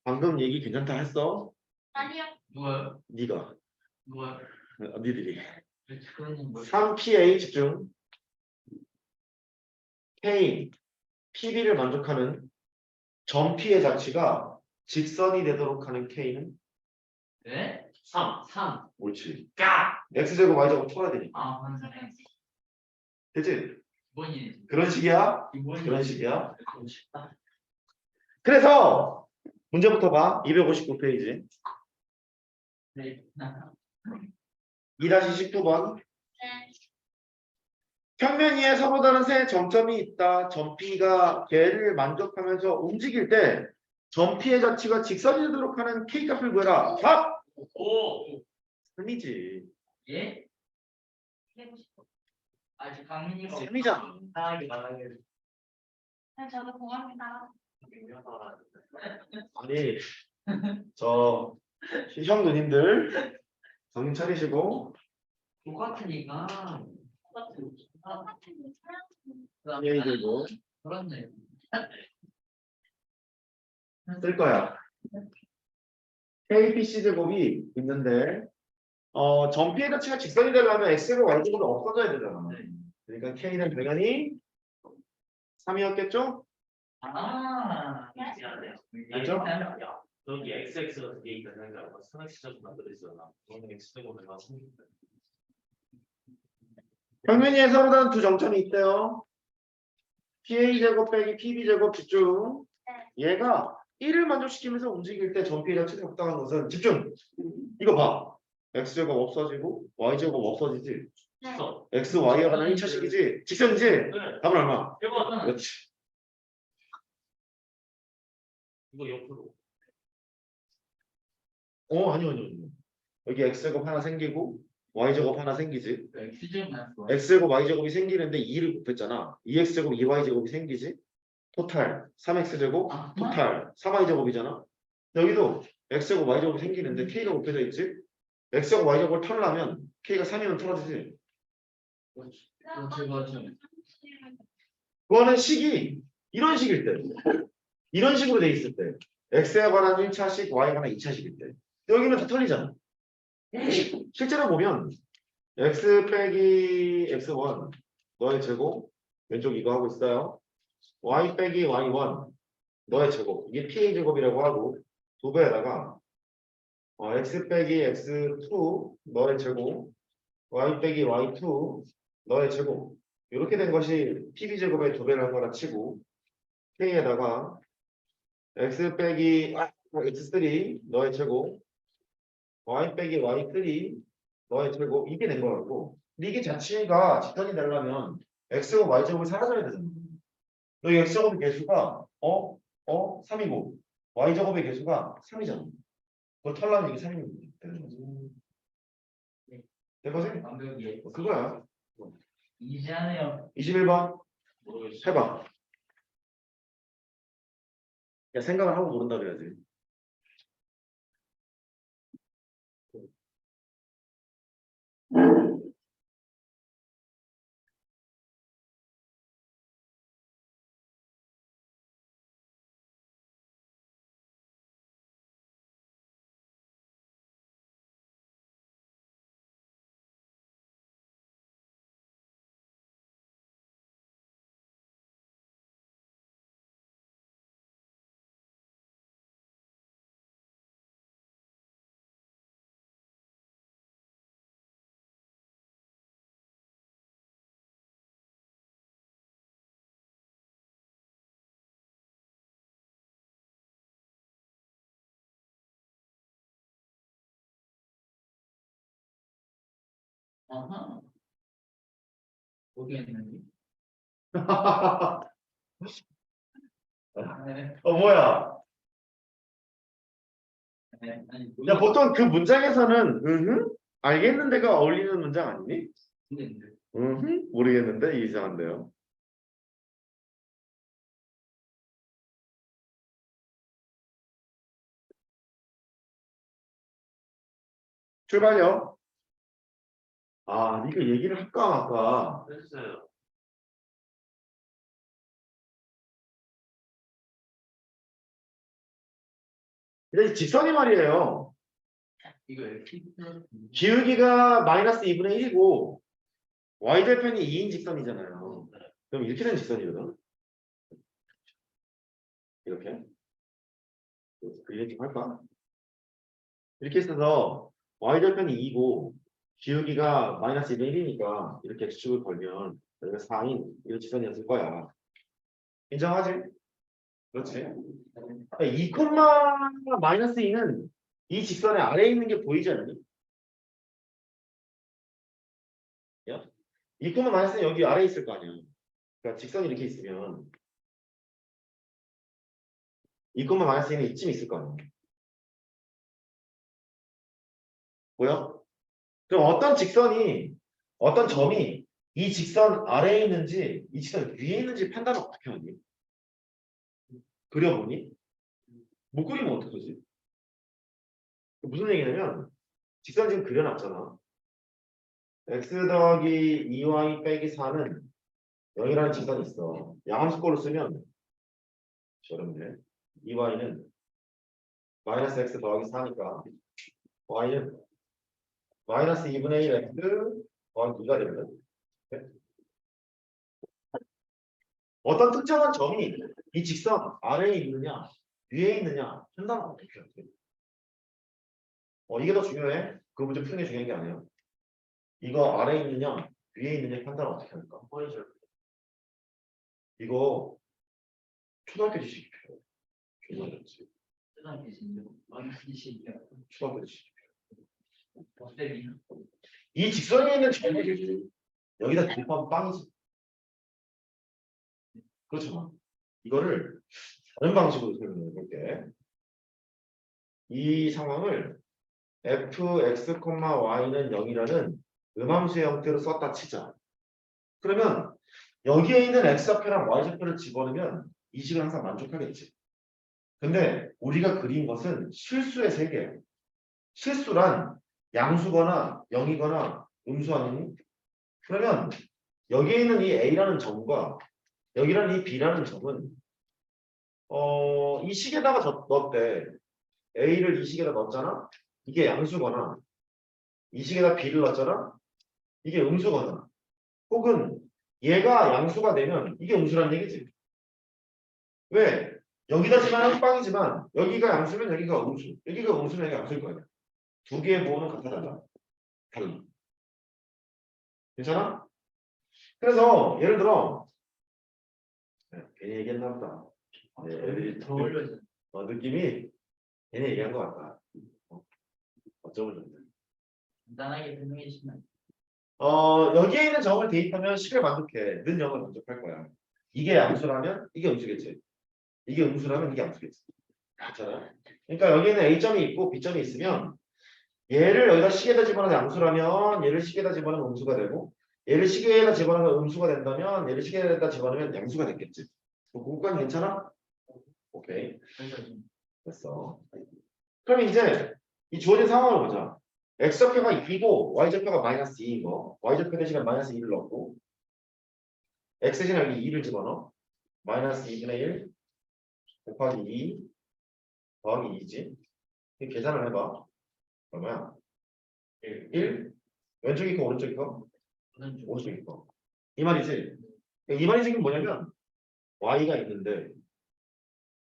방금 얘기 괜찮다 했어? 아니요. 누가요? 네가. 누가요? 니들이. 그런 뭐. 3PA 집중. K, PB를 만족하는 점피의 자치가 직선이 되도록 하는 K는? 네? 3. 옳지. 까! X제곱 Y제곱 풀어야 되니까. 아, 환상해. 그치? 기본이. 그런 식이야? 기본이. 그런 식이야? 그거 쉽다. 그래서 문제부터 봐. 259페이지. 네. 2-19번. 네. 평면 위에 서로 다른 세 점점이 있다. 점피가 걔를 만족하면서 움직일 때 점피의 자치가 직선이 되도록 하는 K값을 구해라. 답! 오! 3이지. 예? 259. 아직 강민이가. 3이잖아. 나에게 말하게. 네, 저도 공감합니다. 아니, 형 누님들 정신 차리시고 똑같으니까. 안녕히 들고 그렇네. 쓸 거야. KPC 제곱이 있는데 점피의 자체가 직선이 되려면 X가 Y제곱이 없어져야 되잖아. 그러니까 K는 당연히 3이었겠죠? 아, 그죠? 여기 XX가 두 개 있다는 게 아니라 3X제곱 만들어 있잖아. 그러면 X제곱을 막 생긴다. 평면 위에 서로 다른 두 점점이 있대요. PA 제곱 빼기 PB 제곱 집중. 얘가 1을 만족시키면서 움직일 때 점피의 자체가 적당한 것은 집중. 이거 봐. X제곱 없어지고 Y제곱 없어지지. 네. X, Y가 가는 1차식이지. 직선이지? 네. 답은 얼마? 1번. 그렇지. 이거 옆으로. 아니요. 여기 X제곱 하나 생기고 Y제곱 하나 생기지. X제곱 나왔어. X제곱 Y제곱이 생기는데 2를 곱했잖아. 2X제곱 2Y제곱이 생기지. 토탈 3X제곱 아, 토탈 3Y제곱이잖아. 여기도 X제곱 Y제곱이 생기는데 K가 곱해져 있지. X제곱 Y제곱을 털려면 K가 3이면 털어지지. 그거는 식이 이런 식일 때, 이런 식으로 돼 있을 때, X에 관한 1차식, Y에 관한 2차식일 때, 여기는 다 털리잖아. 실제로 보면 X 빼기 X1 너의 제곱, 왼쪽 이거 하고 있어요. Y 빼기 Y1 너의 제곱, 이게 PA 제곱이라고 하고, 두 배에다가 X 빼기 X2 너의 제곱, Y 빼기 Y2 너의 제곱, 이렇게 된 것이 PB 제곱의 두 배를 한 거라 치고, K에다가 X 빼기 X3 너의 제곱, y 빼기 y3 y 제곱 이게 된 거라고. 근데 이게 자체가 직선이 되려면 x제곱 y제곱이 사라져야 되잖아. 여기 x제곱의 개수가 3이고 y제곱의 개수가 3이잖아. 그걸 털려면 이게 3이 되는 거지. 된 거지? 완벽히 그거야. 이지하네요. 21번 모르겠어. 해봐. 야 생각을 하고 모른다 그래야지. 아하. 모르겠는데. 네. 뭐야? 네. 아니 야 보통 그 문장에서는 알겠는데가 어울리는 문장 아니니? 모르겠는데. 모르겠는데 이상한데요. 출발요. 아 이거 얘기를 할까 말까. 했어요. 근데 직선이 말이에요. 이거 X 플러스 기울기가 마이너스 2분의 1이고 y절편이 2인 직선이잖아요. 그럼 이렇게 된 직선이거든. 이렇게. 이렇게 할까? 이렇게 있어서 y절편이 2고 기울기가 마이너스 2분의 1이니까 이렇게 x축을 걸면 여기가 4인 이런 직선이었을 거야. 인정하지? 그렇지. 2, 마이너스 2는 이 직선의 아래에 있는 게 보이지 않니? 2, 마이너스 2는 여기 아래에 있을 거 아니야. 그러니까 직선이 이렇게 있으면 2, 마이너스 2는 이쯤 있을 거 아니야. 보여? 그럼 어떤 점이 이 직선 아래에 있는지 이 직선 위에 있는지 판단을 어떻게 하니? 그려보니? 못 그리면 어떡하지? 무슨 얘기냐면 직선 지금 그려놨잖아. x 더하기 2y 빼기 4는 0이라는 직선이 있어. 양함수꼴로 쓰면 저런데 2y는 마이너스 x 더하기 4니까 y는 마이너스 2분의 1 x 더하기 2가 되거든. 어떤 특정한 점이 이 직선 아래에 있느냐 위에 있느냐 판단을 어떻게 해야 돼? 이게 더 중요해. 그 문제 푸는 게 중요한 게 아니야. 이거 아래에 있느냐 위에 있느냐 판단을 어떻게 할까? 이거 초등학교 지식이 필요해. 초등학교 지식. 초등학교 진료 많이 시켜. 초등학교 지식. 어때요? 이 직선에 있는 점이 여기다 대입하면 빵이지. 그렇잖아. 이거를 다른 방식으로 설명해 볼게. 이 상황을 fx, y는 0이라는 음함수의 형태로 썼다 치자. 그러면 여기에 있는 x좌표랑 y좌표를 집어넣으면 이 식은 항상 만족하겠지. 근데 우리가 그린 것은 실수의 세계야. 실수란 양수거나 0이거나 음수 아니니? 그러면 여기에 있는 이 a라는 점과 여기라는 이 b라는 점은 이 식에다가 넣었대. a를 이 식에다 넣었잖아. 이게 양수거나 이 식에다 b를 넣었잖아. 이게 음수거나 혹은 얘가 양수가 되면 이게 음수라는 얘기지. 왜? 여기다 지만 빵이지만 여기가 양수면 여기가 음수. 여기가 음수면 여기가 양수일 거 아니야. 두 개의 부호는 같아 달라. 달라. 괜찮아? 그래서 예를 들어 괜히 얘기했나 보다. 애들이 더 올려줘. 느낌이 괜히 얘기한 것 같다. 어쩌면 점을 줬네. 간단하게 설명해 주시면. 여기에 있는 점을 대입하면 식을 만족해. 는 0을 만족할 거야. 이게 양수라면 이게 음수겠지. 이게 음수라면 이게 양수겠지. 그렇잖아. 그러니까 여기는 A점이 있고 B점이 있으면 얘를 여기다 식에다 집어넣어서 양수라면 얘를 식에다 집어넣으면 음수가 되고 얘를 식에다 집어넣으면 음수가 된다면 얘를 식에다 집어넣으면 양수가 됐겠지. 그거까지 괜찮아? 오케이. 됐어. 그럼 이제 이 주어진 상황을 보자. x좌표가 2고 y좌표가 마이너스 2인 거. y좌표 대신에 마이너스 2를 넣고 x 대신에 여기 2를 집어넣어. 마이너스 2분의 1 곱하기 2 더하기 2지. 계산을 해봐. 그러면 1 왼쪽이 거 오른쪽이 거? 오른쪽이 거. 이 말이지. 이 말이 지금 뭐냐면 y가 있는데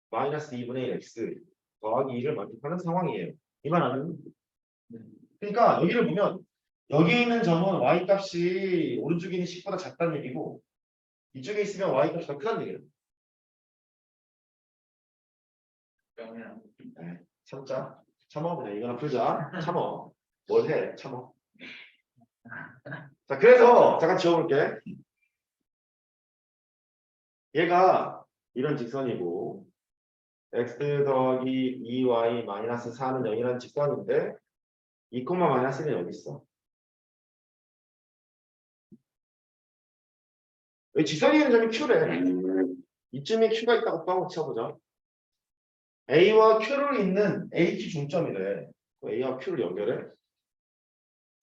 마이너스 2분의 1 x 더하기 2를 만족하는 상황이에요. 이 말 아니면? 그러니까 여기를 보면 여기 있는 점은 y 값이 오른쪽에 있는 식보다 작다는 얘기고 이쪽에 있으면 y 값이 더 크다는 얘기예요. 네, 참자. 참어 그냥 이거나 풀자. 참어. 뭘 해? 참어. 자, 그래서 잠깐 지워볼게. 얘가 이런 직선이고 x 더하기 2y 마이너스 4는 0이라는 직선인데 2, 마이너스는 여기 있어. 왜 직선이 있는 점이 q래? 이쯤에 q가 있다고 빵을 쳐보자. A와 Q를 잇는 AQ 중점이래. A와 Q를 연결해.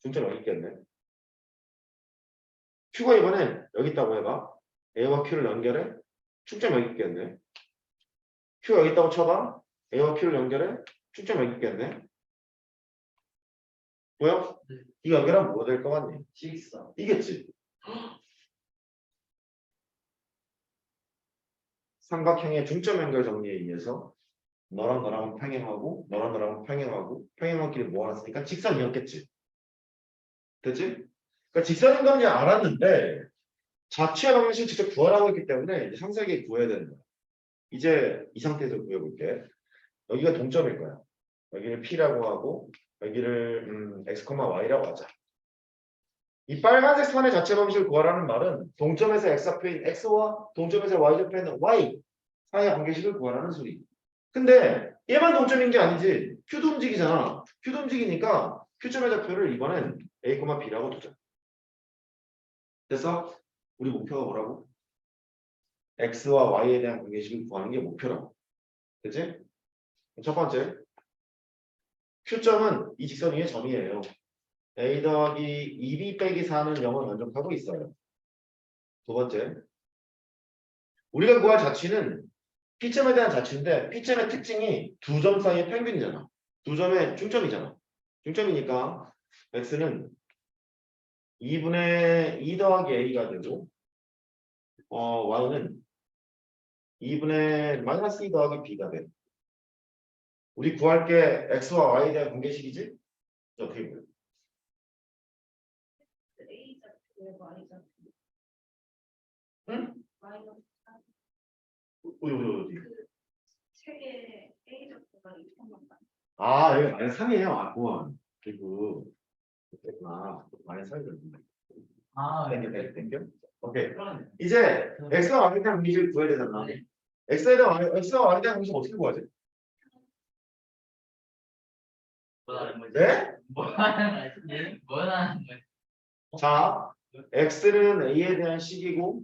중점이 여기 있겠네. Q가 이번엔 여기 있다고 해봐. A와 Q를 연결해. 축점 여기 있겠네. Q가 여기 있다고 쳐봐. A와 Q를 연결해. 축점 여기 있겠네. 뭐야? 이 연결하면 뭐 될 것 같니? 식사. 이겠지. 삼각형의 중점 연결 정리에 의해서 너랑 너랑 평행하고 너랑 너랑 평행하고 평행한끼리 모아놨으니까 직선이었겠지. 됐지? 그러니까 직선인 건 그냥 알았는데 자취의 방식을 직접 구하라고 했기 때문에 이제 상세하게 구해야 되는 거야. 이제 이 상태에서 구해볼게. 여기가 동점일 거야. 여기를 P라고 하고 여기를 x, y라고 하자. 이 빨간색 선의 자체 방식을 구하라는 말은 동점에서 x좌표인 x와 동점에서 y좌표인 y 사이의 관계식을 구하라는 소리. 근데 얘만 동점인 게 아니지. q도 움직이잖아. q도 움직이니까 q점의 좌표를 이번엔 a, b라고 두자. 그래서 우리 목표가 뭐라고? x와 y에 대한 관계식을 구하는 게 목표라고. 그치? 첫 번째 q점은 이 직선 위의 점이에요. a 더하기 2b 빼기 4는 0을 만족하고 있어요. 두 번째 우리가 구할 자취는 P점에 대한 자취인데 P점의 특징이 두 점 사이의 평균이잖아. 두 점의 중점이잖아. 중점이니까 x는 2분의 2 더하기 a가 되고 y는 2분의 마이너스 2 더하기 b가 돼. 우리 구할 게 x와 y에 대한 관계식이지? 어떻게 보여? 응? 어디? 책에 A 적도가 2천만 원. 아, 여기 마이너스 3이에요. 아, 고마워. 그리고 그랬구나. 마이너스 3이 됐네. 아, 땡겨. 오케이. 그러네. 이제 x와 y에 대한 관계식을 구해야 되잖아. x와 y에 대한 관계식 어떻게 구하지? 뭐라는 거지? 네? 뭐라는 거지? 자, x는 a에 대한 식이고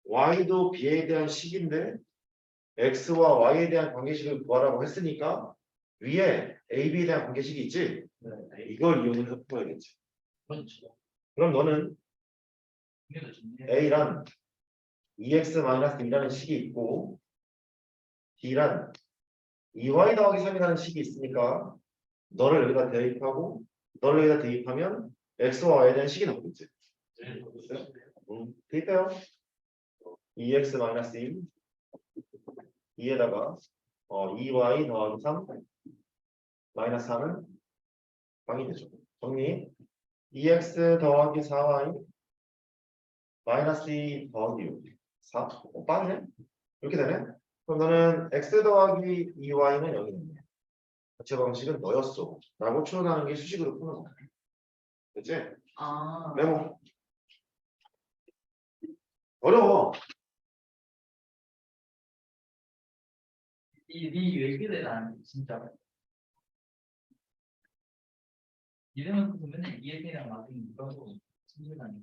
y도 b에 대한 식인데 x와 y에 대한 관계식을 구하라고 했으니까 위에 a, b에 대한 관계식이 있지? 이걸 이용해서 풀어야겠지. 그렇죠. 그럼 너는 이게 더 좋네. a란 2x-2라는 식이 있고 b란 2y 더하기 3이라는 식이 있으니까 너를 여기다 대입하고 너를 여기다 대입하면 x와 y에 대한 식이 나오겠지. 대입해요. 2x-1 2에다가 2y 더하기 3 마이너스 4는 방이 되죠. 정리. 2x 더하기 4y 마이너스 2 더하기 6 4 빵이네? 이렇게 되네? 그럼 너는 x 더하기 2y는 여기 있네. 자체 방식은 너였어. 라고 추론하는 게 수식으로 푸는 거야. 됐지? 아. 메모. 어려워. 이왜 그래 난 진짜. 이러면 그 맨날 EF랑 맞으면 이거 친구라니.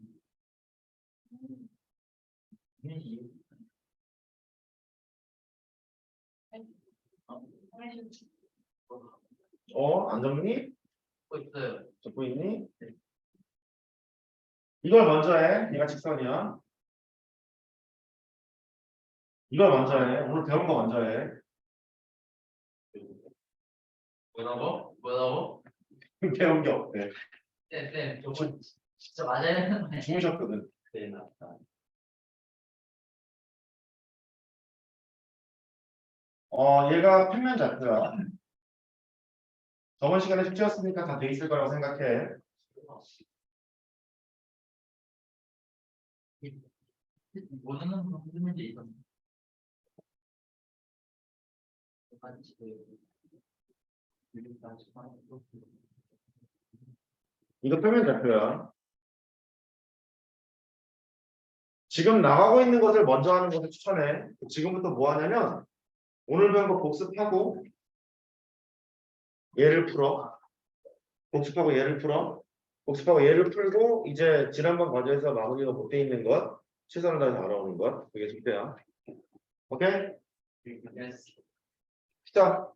안 적니? 있어요. 적고 있니? 이걸 먼저 해. 얘가 직선이야. 이걸 먼저 해. 오늘 배운 거 먼저 해. 뭐라고? 뭐라고? 배운 게 없대. 네, 저거 진짜 맞아야 되는 주무셨거든. 네, 맞다. 얘가 평면 좌표야. 저번 시간에 숙제였으니까 다 돼 있을 거라고 생각해. 모르는 건 문제 있었네. 이거 평면 좌표야. 지금 나가고 있는 것을 먼저 하는 것을 추천해. 지금부터 뭐 하냐면 오늘 배운 거 복습하고 얘를 풀어. 복습하고 얘를 풀어. 복습하고 얘를 풀고 이제 지난번 과제에서 마무리가 못 돼 있는 것 최선을 다해서 알아오는 것 그게 숙제야. 오케이? 시작.